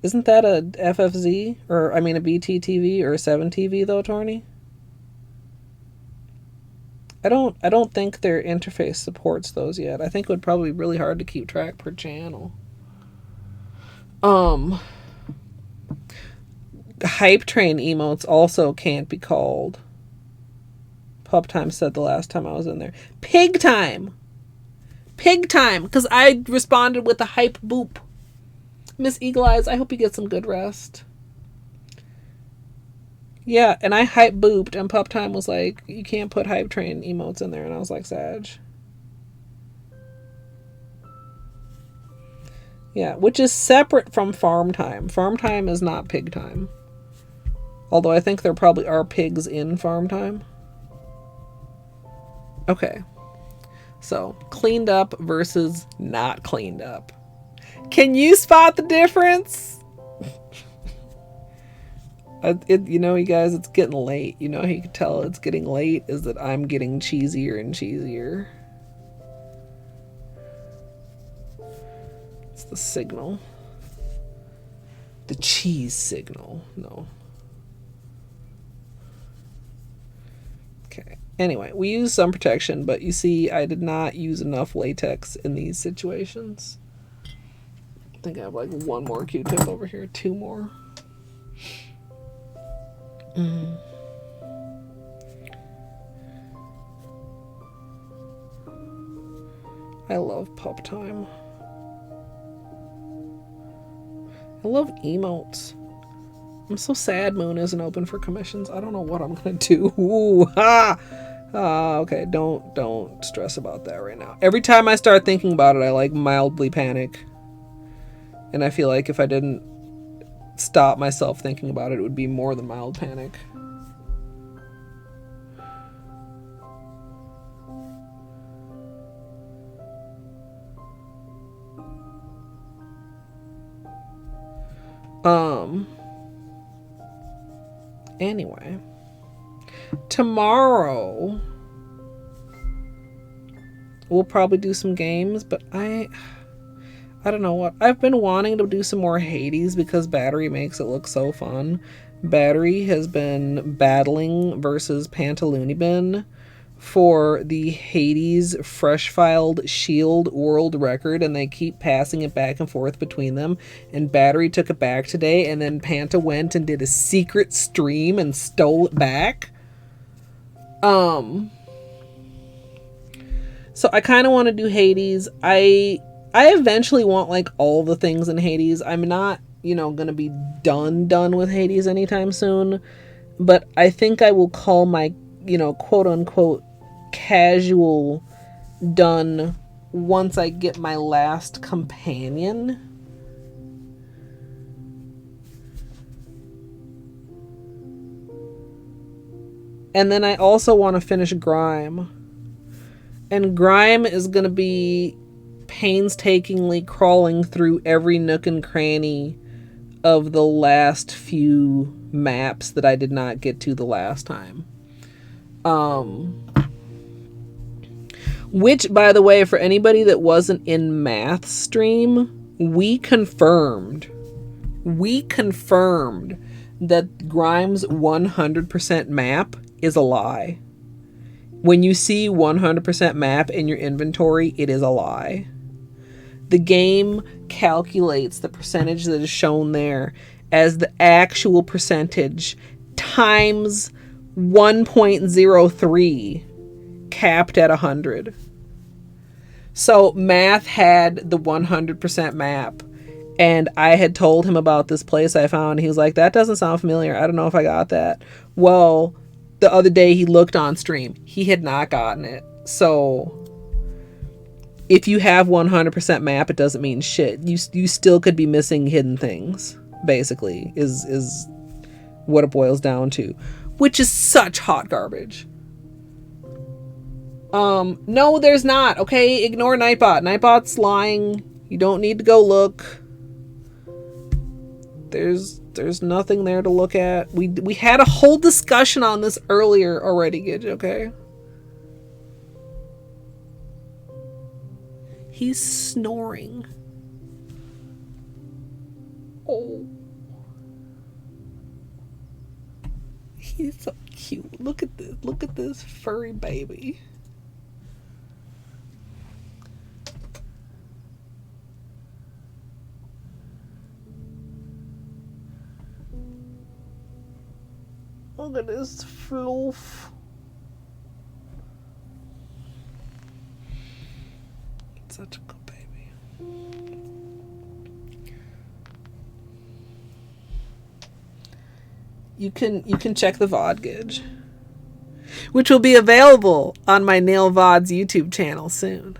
Isn't that a FFZ? Or, I mean, a BTTV or a 7TV though, Torny? I don't think their interface supports those yet. I think it would probably be really hard to keep track per channel. Hype train emotes also can't be called. Pup time said the last time I was in there. Pig time, because I responded with a hype boop. Miss Eagle Eyes, I hope you get some good rest. Yeah, and I hype booped, and Pup time was like, you can't put hype train emotes in there, and I was like, Sag. Yeah, which is separate from farm time. Farm time is not pig time. Although I think there probably are pigs in farm time. Okay. So, cleaned up versus not cleaned up. Can you spot the difference? You know, you guys, it's getting late. You know how you can tell it's getting late is that I'm getting cheesier and cheesier. It's the signal. The cheese signal. No. Okay. Anyway, we use sun protection, but you see, I did not use enough latex in these situations. I think I have like one more Q-tip over here, two more. I love pup time. I love emotes. I'm so sad Moon isn't open for commissions. I don't know what I'm gonna do. Ooh, ha! Okay, don't stress about that right now. Every time I start thinking about it, I like mildly panic. And I feel like if I didn't stop myself thinking about it, it would be more than mild panic. Anyway, tomorrow we'll probably do some games, but I don't know what. I've been wanting to do some more Hades because Battery makes it look so fun. Battery has been battling versus Pantaloonibin for the Hades fresh filed shield world record, and they keep passing it back and forth between them, and Battery took it back today, and then Panta went and did a secret stream and stole it back. So I kind of want to do Hades. I eventually want like all the things in Hades. I'm not, gonna be done with Hades anytime soon, but I think I will call my, quote unquote casual done once I get my last companion. And then I also want to finish Grime. And Grime is going to be painstakingly crawling through every nook and cranny of the last few maps that I did not get to the last time. Which, by the way, for anybody that wasn't in math stream, we confirmed that Grime's 100% map is a lie. When you see 100% map in your inventory, it is a lie. The game calculates the percentage that is shown there as the actual percentage times 1.03 capped at 100. So math had the 100% map, and I had told him about this place I found. He was like, that doesn't sound familiar. I don't know if I got that. Well, the other day he looked on stream. He had not gotten it. So if you have 100% map, it doesn't mean shit. You still could be missing hidden things, basically, is what it boils down to, which is such hot garbage. No, there's not. Okay, ignore Nightbot. Nightbot's lying. You don't need to go look. There's nothing there to look at. We had a whole discussion on this earlier already, Gidge, okay? He's snoring. Oh. He's so cute. Look at this. Look at this furry baby. Look at this fluff. Such a good baby. You can check the VOD gauge, which will be available on my Nail VODs YouTube channel soon.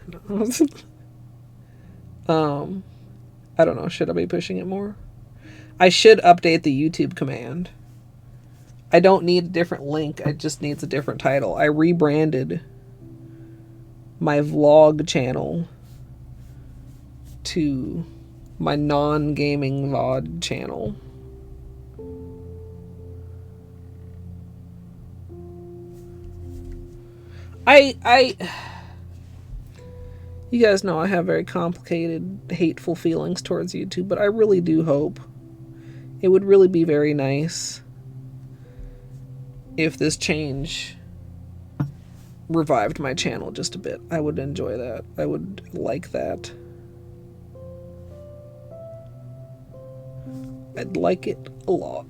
I don't know. Should I be pushing it more? I should update the YouTube command. I don't need a different link. It just needs a different title. I rebranded my vlog channel to my non-gaming VOD channel. You guys know I have very complicated, hateful feelings towards YouTube, but I really do hope it would really be very nice if this change revived my channel just a bit. I would enjoy that. I would like that. I'd like it a lot.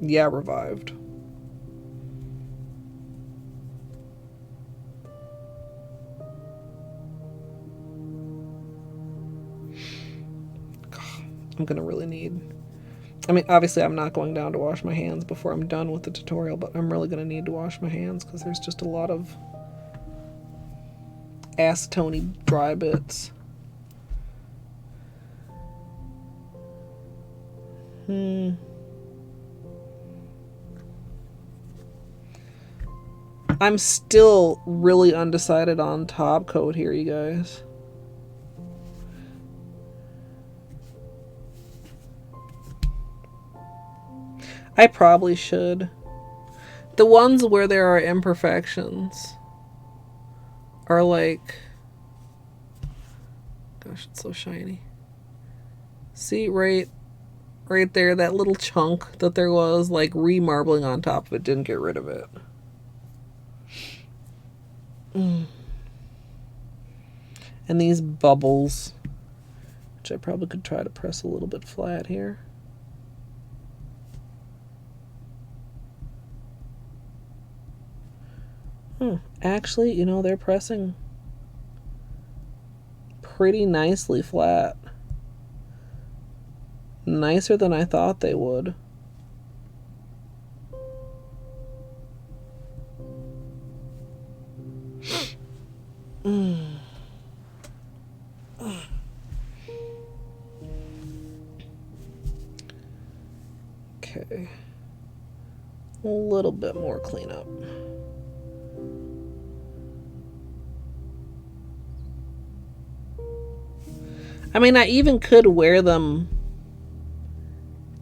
Yeah, revived. I'm gonna really need... I mean, obviously I'm not going down to wash my hands before I'm done with the tutorial, but I'm really gonna need to wash my hands because there's just a lot of acetone dry bits. I'm still really undecided on top coat here, you guys. I probably should. The ones where there are imperfections are like... Gosh, it's so shiny. See, right there, that little chunk that there was, like, remarbling on top of it didn't get rid of it. And these bubbles, which I probably could try to press a little bit flat here. Actually, you know, they're pressing pretty nicely flat. Nicer than I thought they would. Okay. A little bit more cleanup. I mean, I even could wear them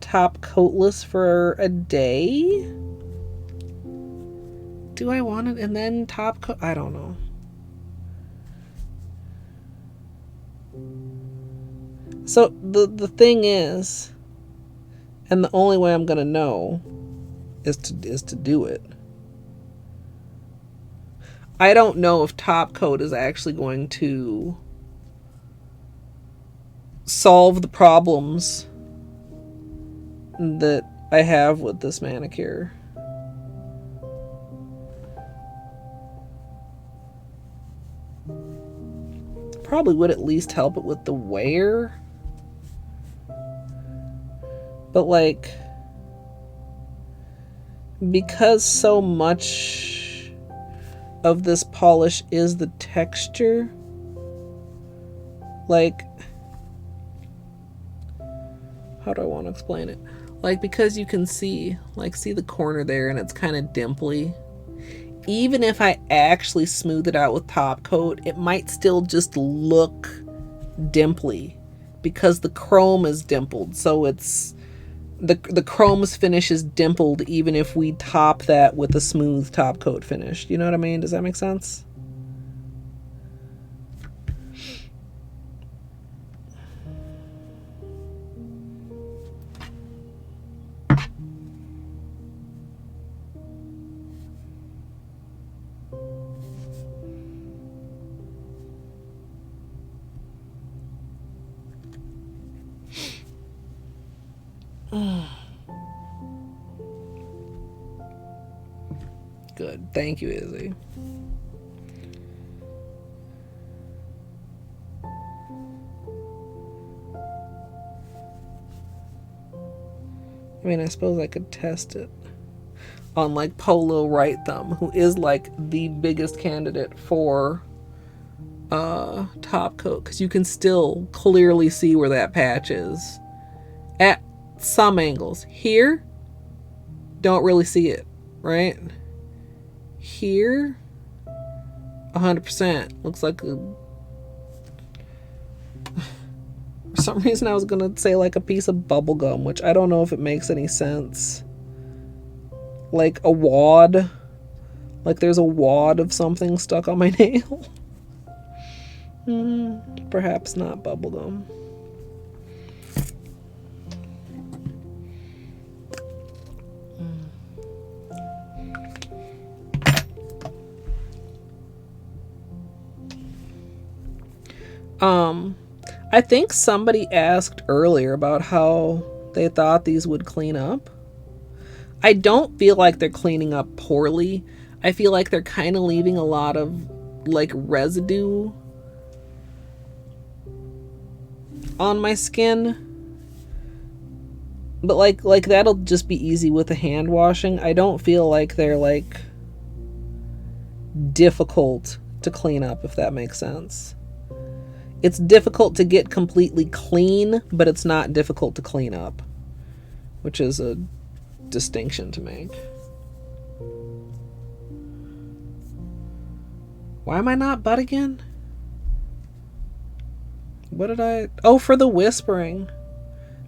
top coatless for a day. Do I want it and then top coat? I don't know. So the thing is, and the only way I'm gonna know is to do it. I don't know if top coat is actually going to solve the problems that I have with this manicure. Probably would at least help it with the wear. But like, because so much of this polish is the texture, like, how do I want to explain it? Like, because you can see, like, see the corner there and it's kind of dimply. Even if I actually smooth it out with top coat, it might still just look dimply because the chrome is dimpled. So it's, the chrome's finish is dimpled even if we top that with a smooth top coat finish. You know what I mean? Does that make sense? Good. Thank you, Izzy. I mean, I suppose I could test it on like Polo Right Thumb, who is like the biggest candidate for top coat, because you can still clearly see where that patch is at some angles. Here, don't really see it, right? Here, 100% looks like a, for some reason I was gonna say like a piece of bubble gum, which I don't know if it makes any sense. Like a wad, like there's a wad of something stuck on my nail. Perhaps not bubblegum. I think somebody asked earlier about how they thought these would clean up. I don't feel like they're cleaning up poorly. I feel like they're kind of leaving a lot of like residue on my skin. But like that'll just be easy with the hand washing. I don't feel like they're like difficult to clean up, if that makes sense. It's difficult to get completely clean, but it's not difficult to clean up, which is a distinction to make. Why am I not butt again? What did I... Oh, for the whispering.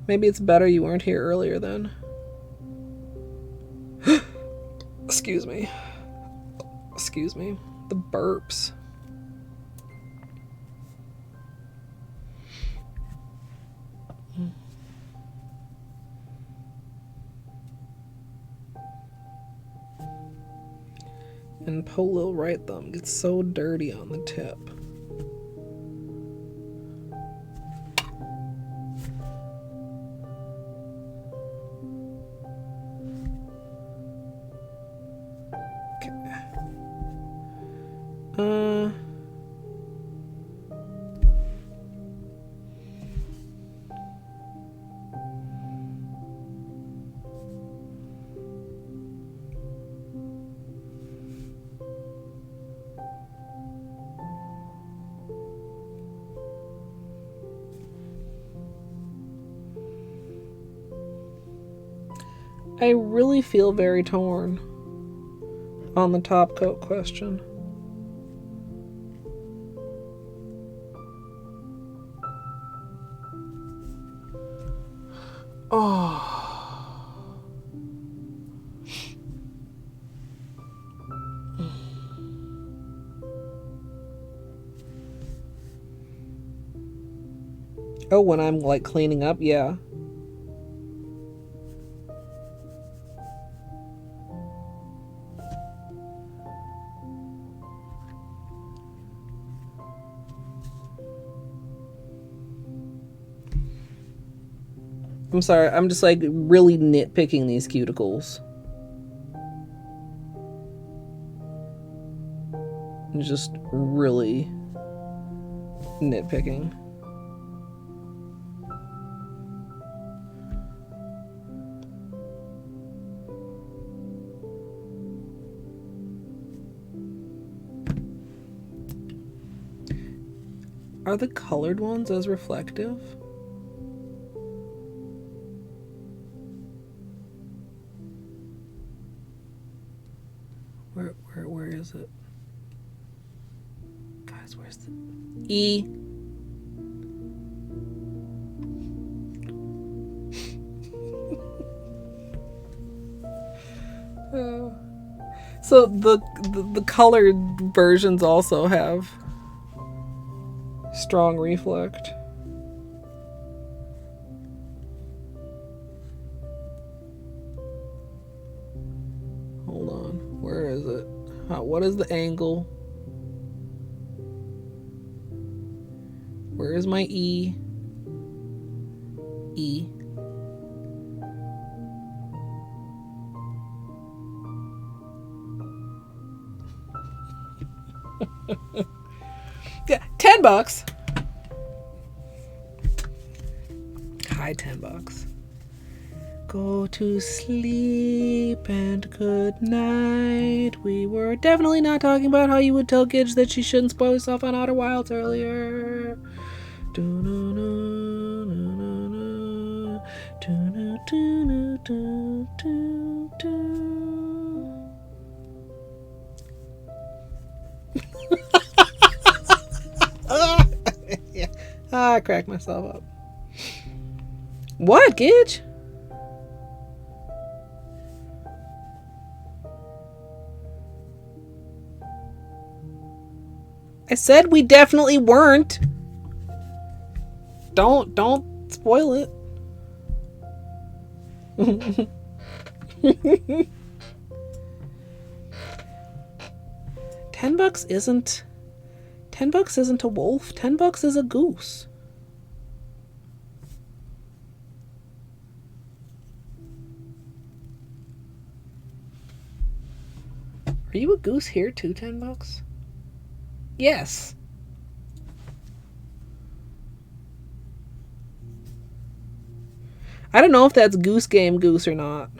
Maybe it's better you weren't here earlier then. Excuse me. Excuse me. The burps. And Polo Right Thumb gets so dirty on the tip. I really feel very torn on the top coat question. Oh, when I'm like cleaning up, yeah. I'm sorry, I'm just like really nitpicking these cuticles. Just really nitpicking. Are the colored ones as reflective? Where is it? Guys, where's the E? So the colored versions also have strong reflect. Hold on, where is it? What is the angle? Where is my E? E. Yeah, $10. Hi, $10. Go to sleep and good night. We were definitely not talking about how you would tell kids that she shouldn't spoil herself on Outer Wilds earlier. Yeah. I cracked myself up. What, Gidge? I said we definitely weren't. Don't spoil it. $10 isn't $10 isn't a wolf. $10 is a goose. Are you a goose here too, $10? Yes. I don't know if that's Goose Game Goose or not.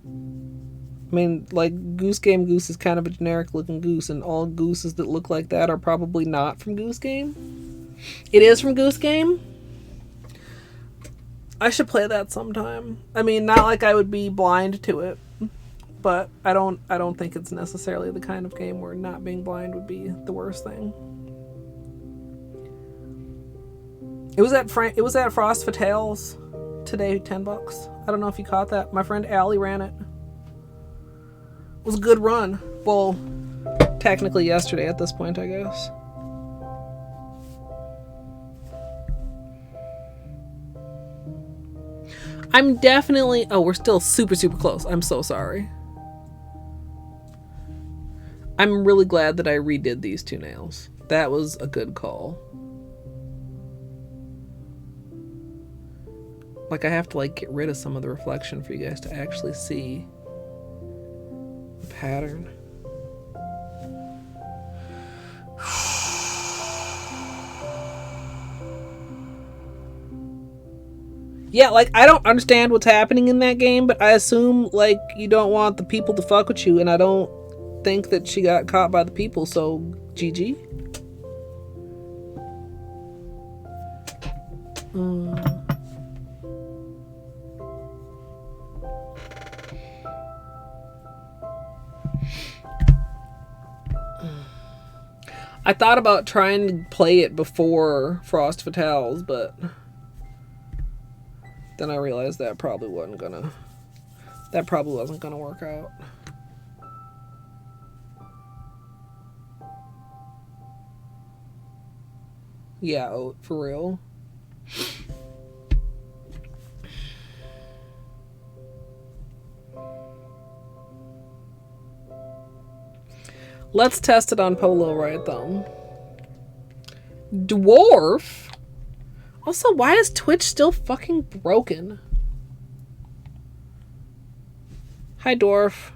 I mean, like, Goose Game Goose is kind of a generic looking goose, and all gooses that look like that are probably not from Goose Game. It is from Goose Game. I should play that sometime. I mean, not like I would be blind to it, but I don't think it's necessarily the kind of game where not being blind would be the worst thing. It was at Frost Fatales today, $10. I don't know if you caught that. My friend Allie ran it. It was a good run. Well, technically yesterday at this point, I guess. I'm definitely... Oh, we're still super, super close. I'm so sorry. I'm really glad that I redid these two nails. That was a good call. Like, I have to, like, get rid of some of the reflection for you guys to actually see the pattern. Yeah, like, I don't understand what's happening in that game, but I assume, like, you don't want the people to fuck with you, and I don't think that she got caught by the people, so GG. I thought about trying to play it before Frost Fatales, but then I realized that probably wasn't gonna work out. Yeah, oh, for real. Let's test it on Polo right though. Dwarf? Also, why is Twitch still fucking broken? Hi, Dwarf.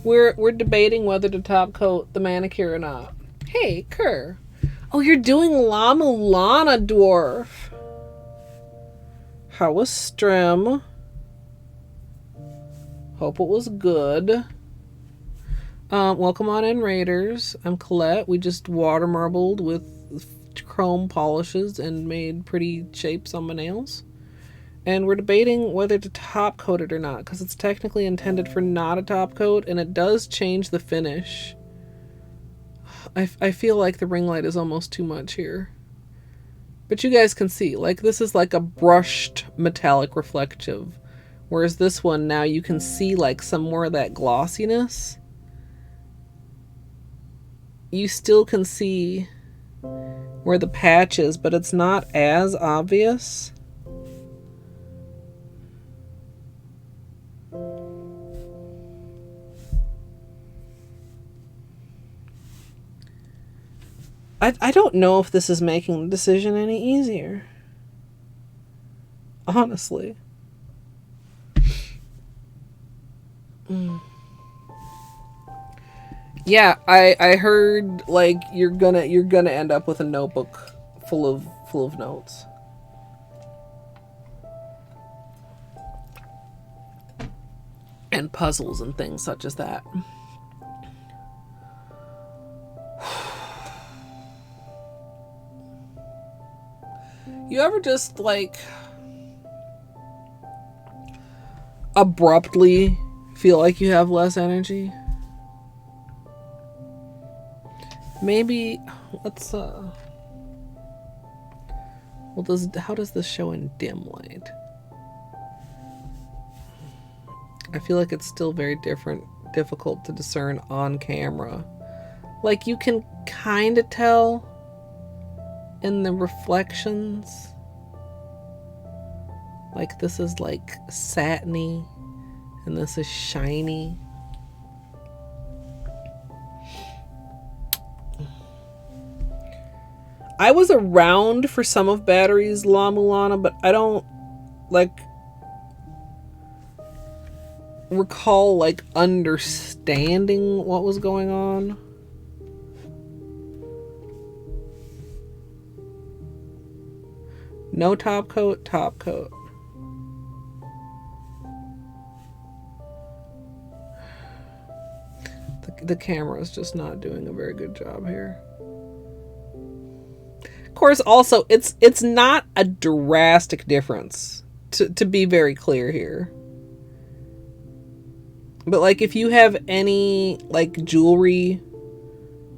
We're debating whether to top coat the manicure or not. Hey, Kerr. Oh, you're doing Llama Lana, Dwarf. How was Strim? Hope it was good. Welcome on in, Raiders. I'm Colette. We just water marbled with chrome polishes and made pretty shapes on my nails. And we're debating whether to top coat it or not, because it's technically intended for not a top coat, and it does change the finish. I feel like the ring light is almost too much here. But you guys can see, like, this is like a brushed metallic reflective. Whereas this one, now you can see, like, some more of that glossiness. You still can see where the patch is, but it's not as obvious. I don't know if this is making the decision any easier. Honestly. Yeah, I heard like you're gonna end up with a notebook full of notes. And puzzles and things such as that. You ever just like abruptly feel like you have less energy? Maybe let's how does this show in dim light? I feel like it's still very difficult to discern on camera. Like you can kind of tell in the reflections. Like this is like satiny and this is shiny. I was around for some of Battery's La Mulana, but I don't like recall like understanding what was going on. No top coat, top coat. The camera is just not doing a very good job here. Of course, also, it's not a drastic difference, to be very clear here. But, like, if you have any, like, jewelry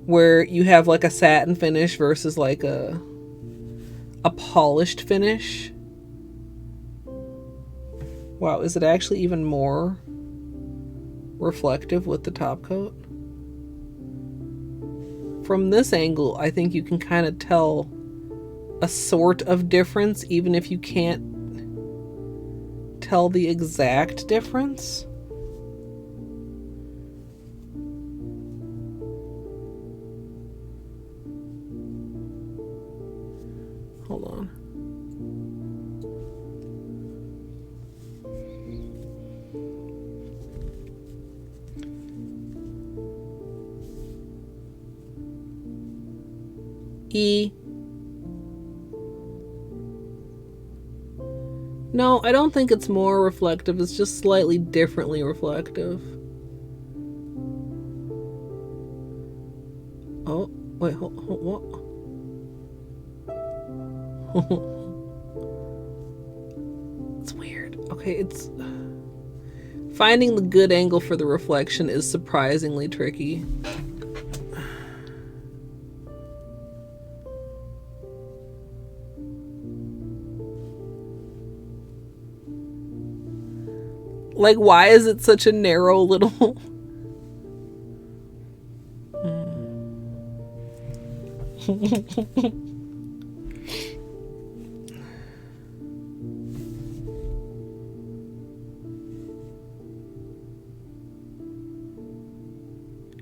where you have, like, a satin finish versus, like, a polished finish. Wow, is it actually even more reflective with the top coat? From this angle, I think you can kind of tell a sort of difference, even if you can't tell the exact difference. Hold on. No, I don't think it's more reflective. It's just slightly differently reflective. Oh, wait, what? It's weird. Okay, it's... Finding the good angle for the reflection is surprisingly tricky. Like, why is it such a narrow little...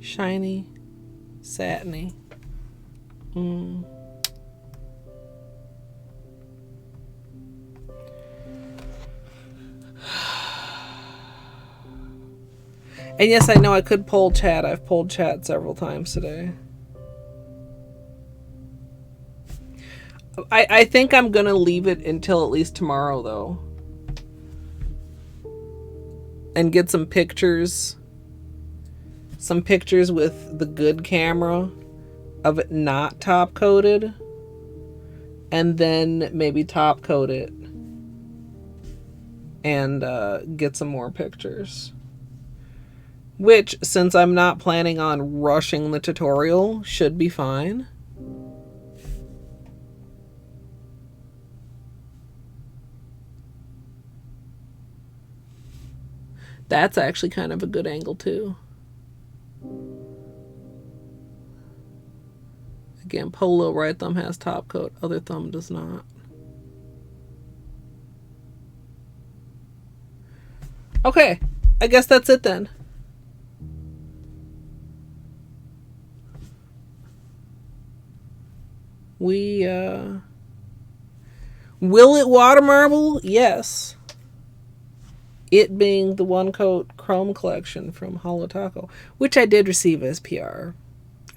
Shiny, satiny. And yes, I know I could poll chat. I've polled chat several times today. I think I'm gonna leave it until at least tomorrow, though. And get some pictures. Some pictures with the good camera of it not top coated. And then maybe top coat it. And get some more pictures. Which, since I'm not planning on rushing the tutorial, should be fine. That's actually kind of a good angle, too. Again, Polo right thumb has top coat, other thumb does not. Okay, I guess that's it then. We, will it water marble? Yes. It being the one coat chrome collection from Holo Taco, which I did receive as PR,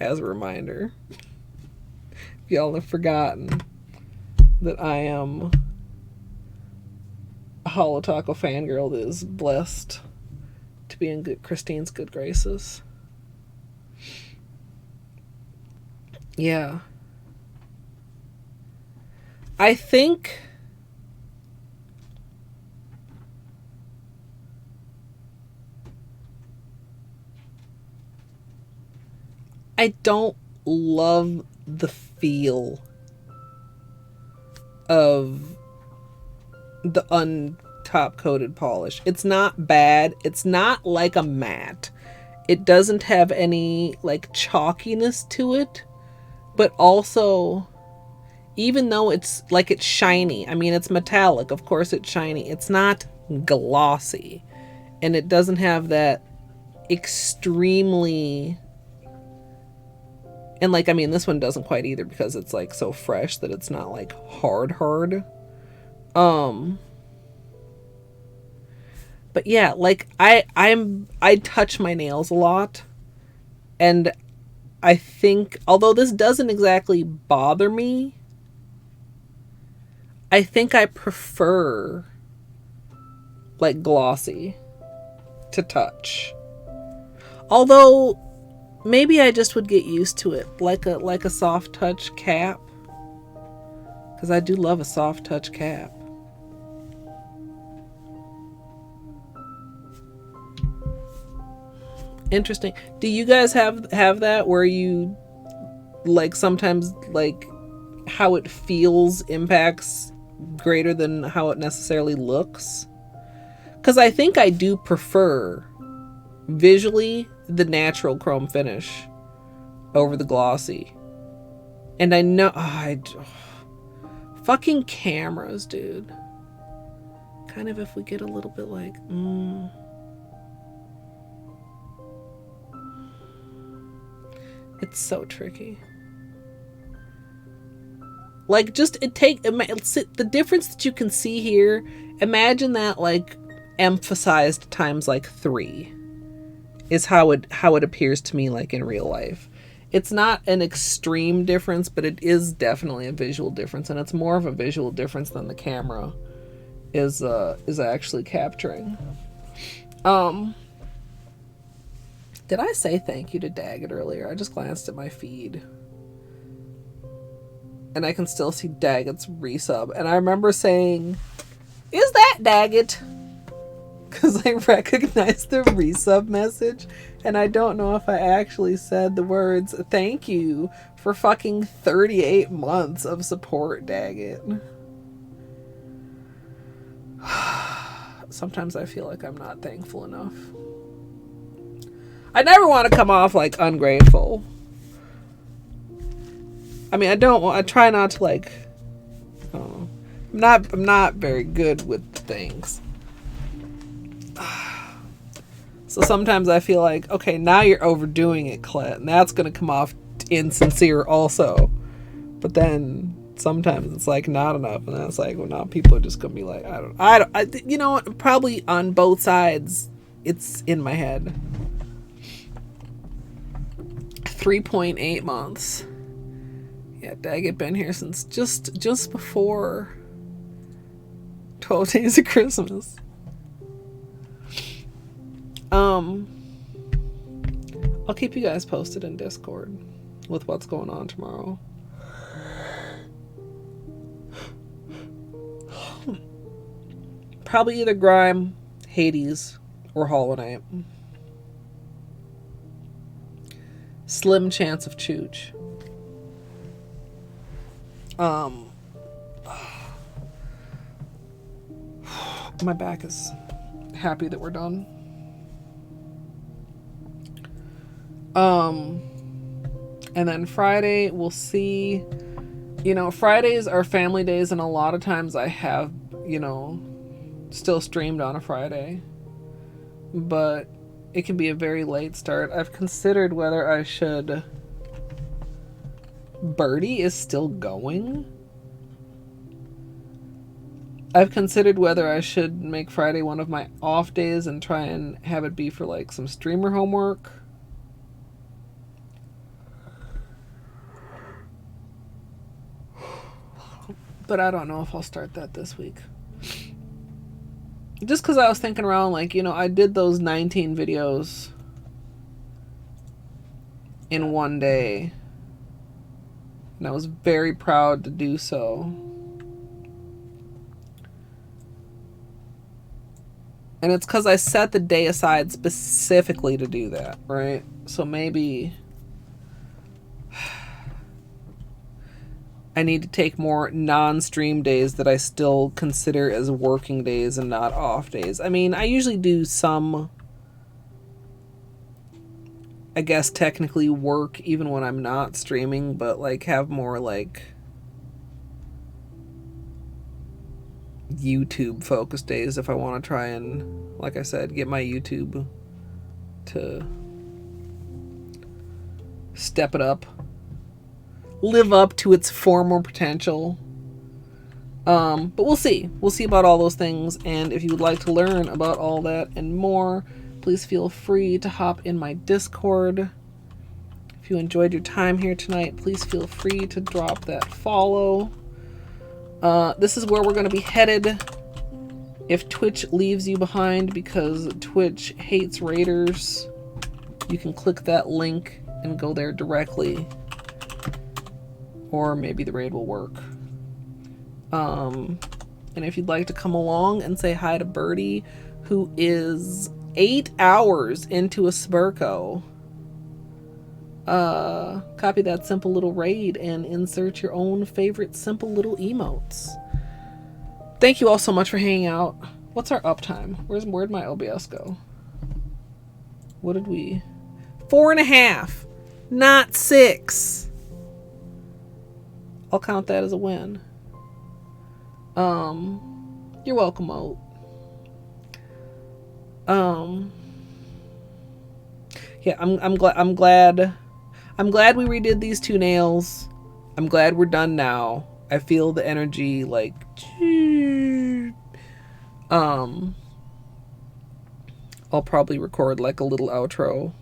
as a reminder. If y'all have forgotten that I am a Holo Taco fangirl that is blessed to be in Christine's good graces. Yeah. I think I don't love the feel of the untop coated polish. It's not bad. It's not like a matte. It doesn't have any like chalkiness to it, but also, even though it's like it's shiny, I mean, it's metallic, of course it's shiny. It's not glossy, and it doesn't have that extremely, and like, I mean, this one doesn't quite either because it's like so fresh that it's not like hard. But yeah, like I touch my nails a lot, and I think, although this doesn't exactly bother me, I think I prefer like glossy to touch. Although maybe I just would get used to it, like a soft touch cap, because I do love a soft touch cap. Interesting. Do you guys have that where you like sometimes like how it feels impacts greater than how it necessarily looks? Because I think I do prefer visually the natural chrome finish over the glossy. And I know fucking cameras, dude. Kind of if we get a little bit like it's so tricky. Like, just the difference that you can see here, imagine that like emphasized times like 3 is how it appears to me like in real life. It's not an extreme difference, but it is definitely a visual difference, and it's more of a visual difference than the camera is actually capturing. Did I say thank you to Daggett earlier? I just glanced at my feed, and I can still see Daggett's resub. And I remember saying, "Is that Daggett?" Because I recognized the resub message, and I don't know if I actually said the words, "Thank you for fucking 38 months of support, Daggett." Sometimes I feel like I'm not thankful enough. I never want to come off like ungrateful. I mean, I try not to like, I don't know. I'm not very good with things. So sometimes I feel like, okay, now you're overdoing it, Colette, and that's going to come off insincere also. But then sometimes it's like not enough, and then it's like, well, now people are just going to be like, you know what, probably on both sides, it's in my head. 3.8 months. Yeah, Daggett been here since just before 12 Days of Christmas. I'll keep you guys posted in Discord with what's going on tomorrow. Probably either Grime, Hades, or Hollow Knight. Slim chance of Chooch. My back is happy that we're done. And then Friday, we'll see. You know, Fridays are family days, and a lot of times I have, you know, still streamed on a Friday. But it can be a very late start. I've considered whether I should Birdie is still going? I've considered whether I should make Friday one of my off days and try and have it be for like some streamer homework. But I don't know if I'll start that this week. Just because I was thinking around, like, you know, I did those 19 videos in one day. And I was very proud to do so. And it's because I set the day aside specifically to do that, right? So maybe I need to take more non-stream days that I still consider as working days and not off days. I mean, I usually do some, I guess, technically work even when I'm not streaming, but like have more like YouTube focused days if I want to try and, like I said, get my YouTube to step it up, live up to its former potential. But we'll see about all those things. And if you would like to learn about all that and more, please feel free to hop in my Discord. If you enjoyed your time here tonight, please feel free to drop that follow. This is where we're going to be headed if Twitch leaves you behind, because Twitch hates raiders. You can click that link and go there directly, or maybe the raid will work. And if you'd like to come along and say hi to Birdie, who is 8 hours into a Spurco, copy that simple little raid and insert your own favorite simple little emotes. Thank you all so much for hanging out. What's our uptime? Where'd my OBS go? What did we... 4.5, not 6. I'll count that as a win. You're welcome, Oat. Yeah, I'm glad we redid these 2 nails. I'm glad we're done now. I feel the energy, like, I'll probably record like a little outro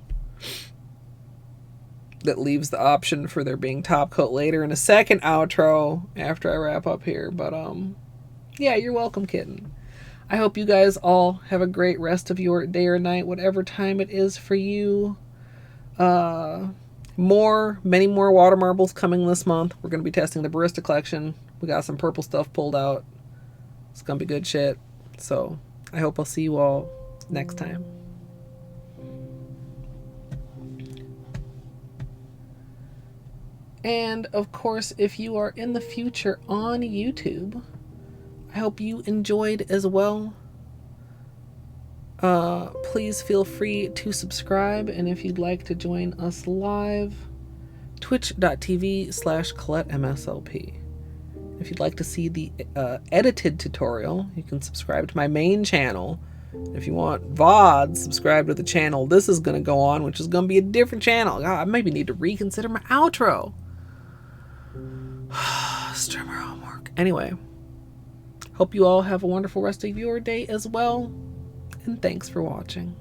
that leaves the option for there being top coat later and a second outro after I wrap up here. But yeah, you're welcome, kitten. I hope you guys all have a great rest of your day or night, whatever time it is for you. Many more water marbles coming this month. We're going to be testing the Barista collection. We got some purple stuff pulled out. It's going to be good shit. So I hope I'll see you all next time. And of course, if you are in the future on YouTube, I hope you enjoyed as well. Please feel free to subscribe, and if you'd like to join us live, twitch.tv/Colette MSLP. If you'd like to see the edited tutorial, you can subscribe to my main channel. If you want VOD, subscribe to the channel this is going to go on, which is going to be a different channel. God, I maybe need to reconsider my outro. Streamer homework. Anyway, hope you all have a wonderful rest of your day as well, and thanks for watching.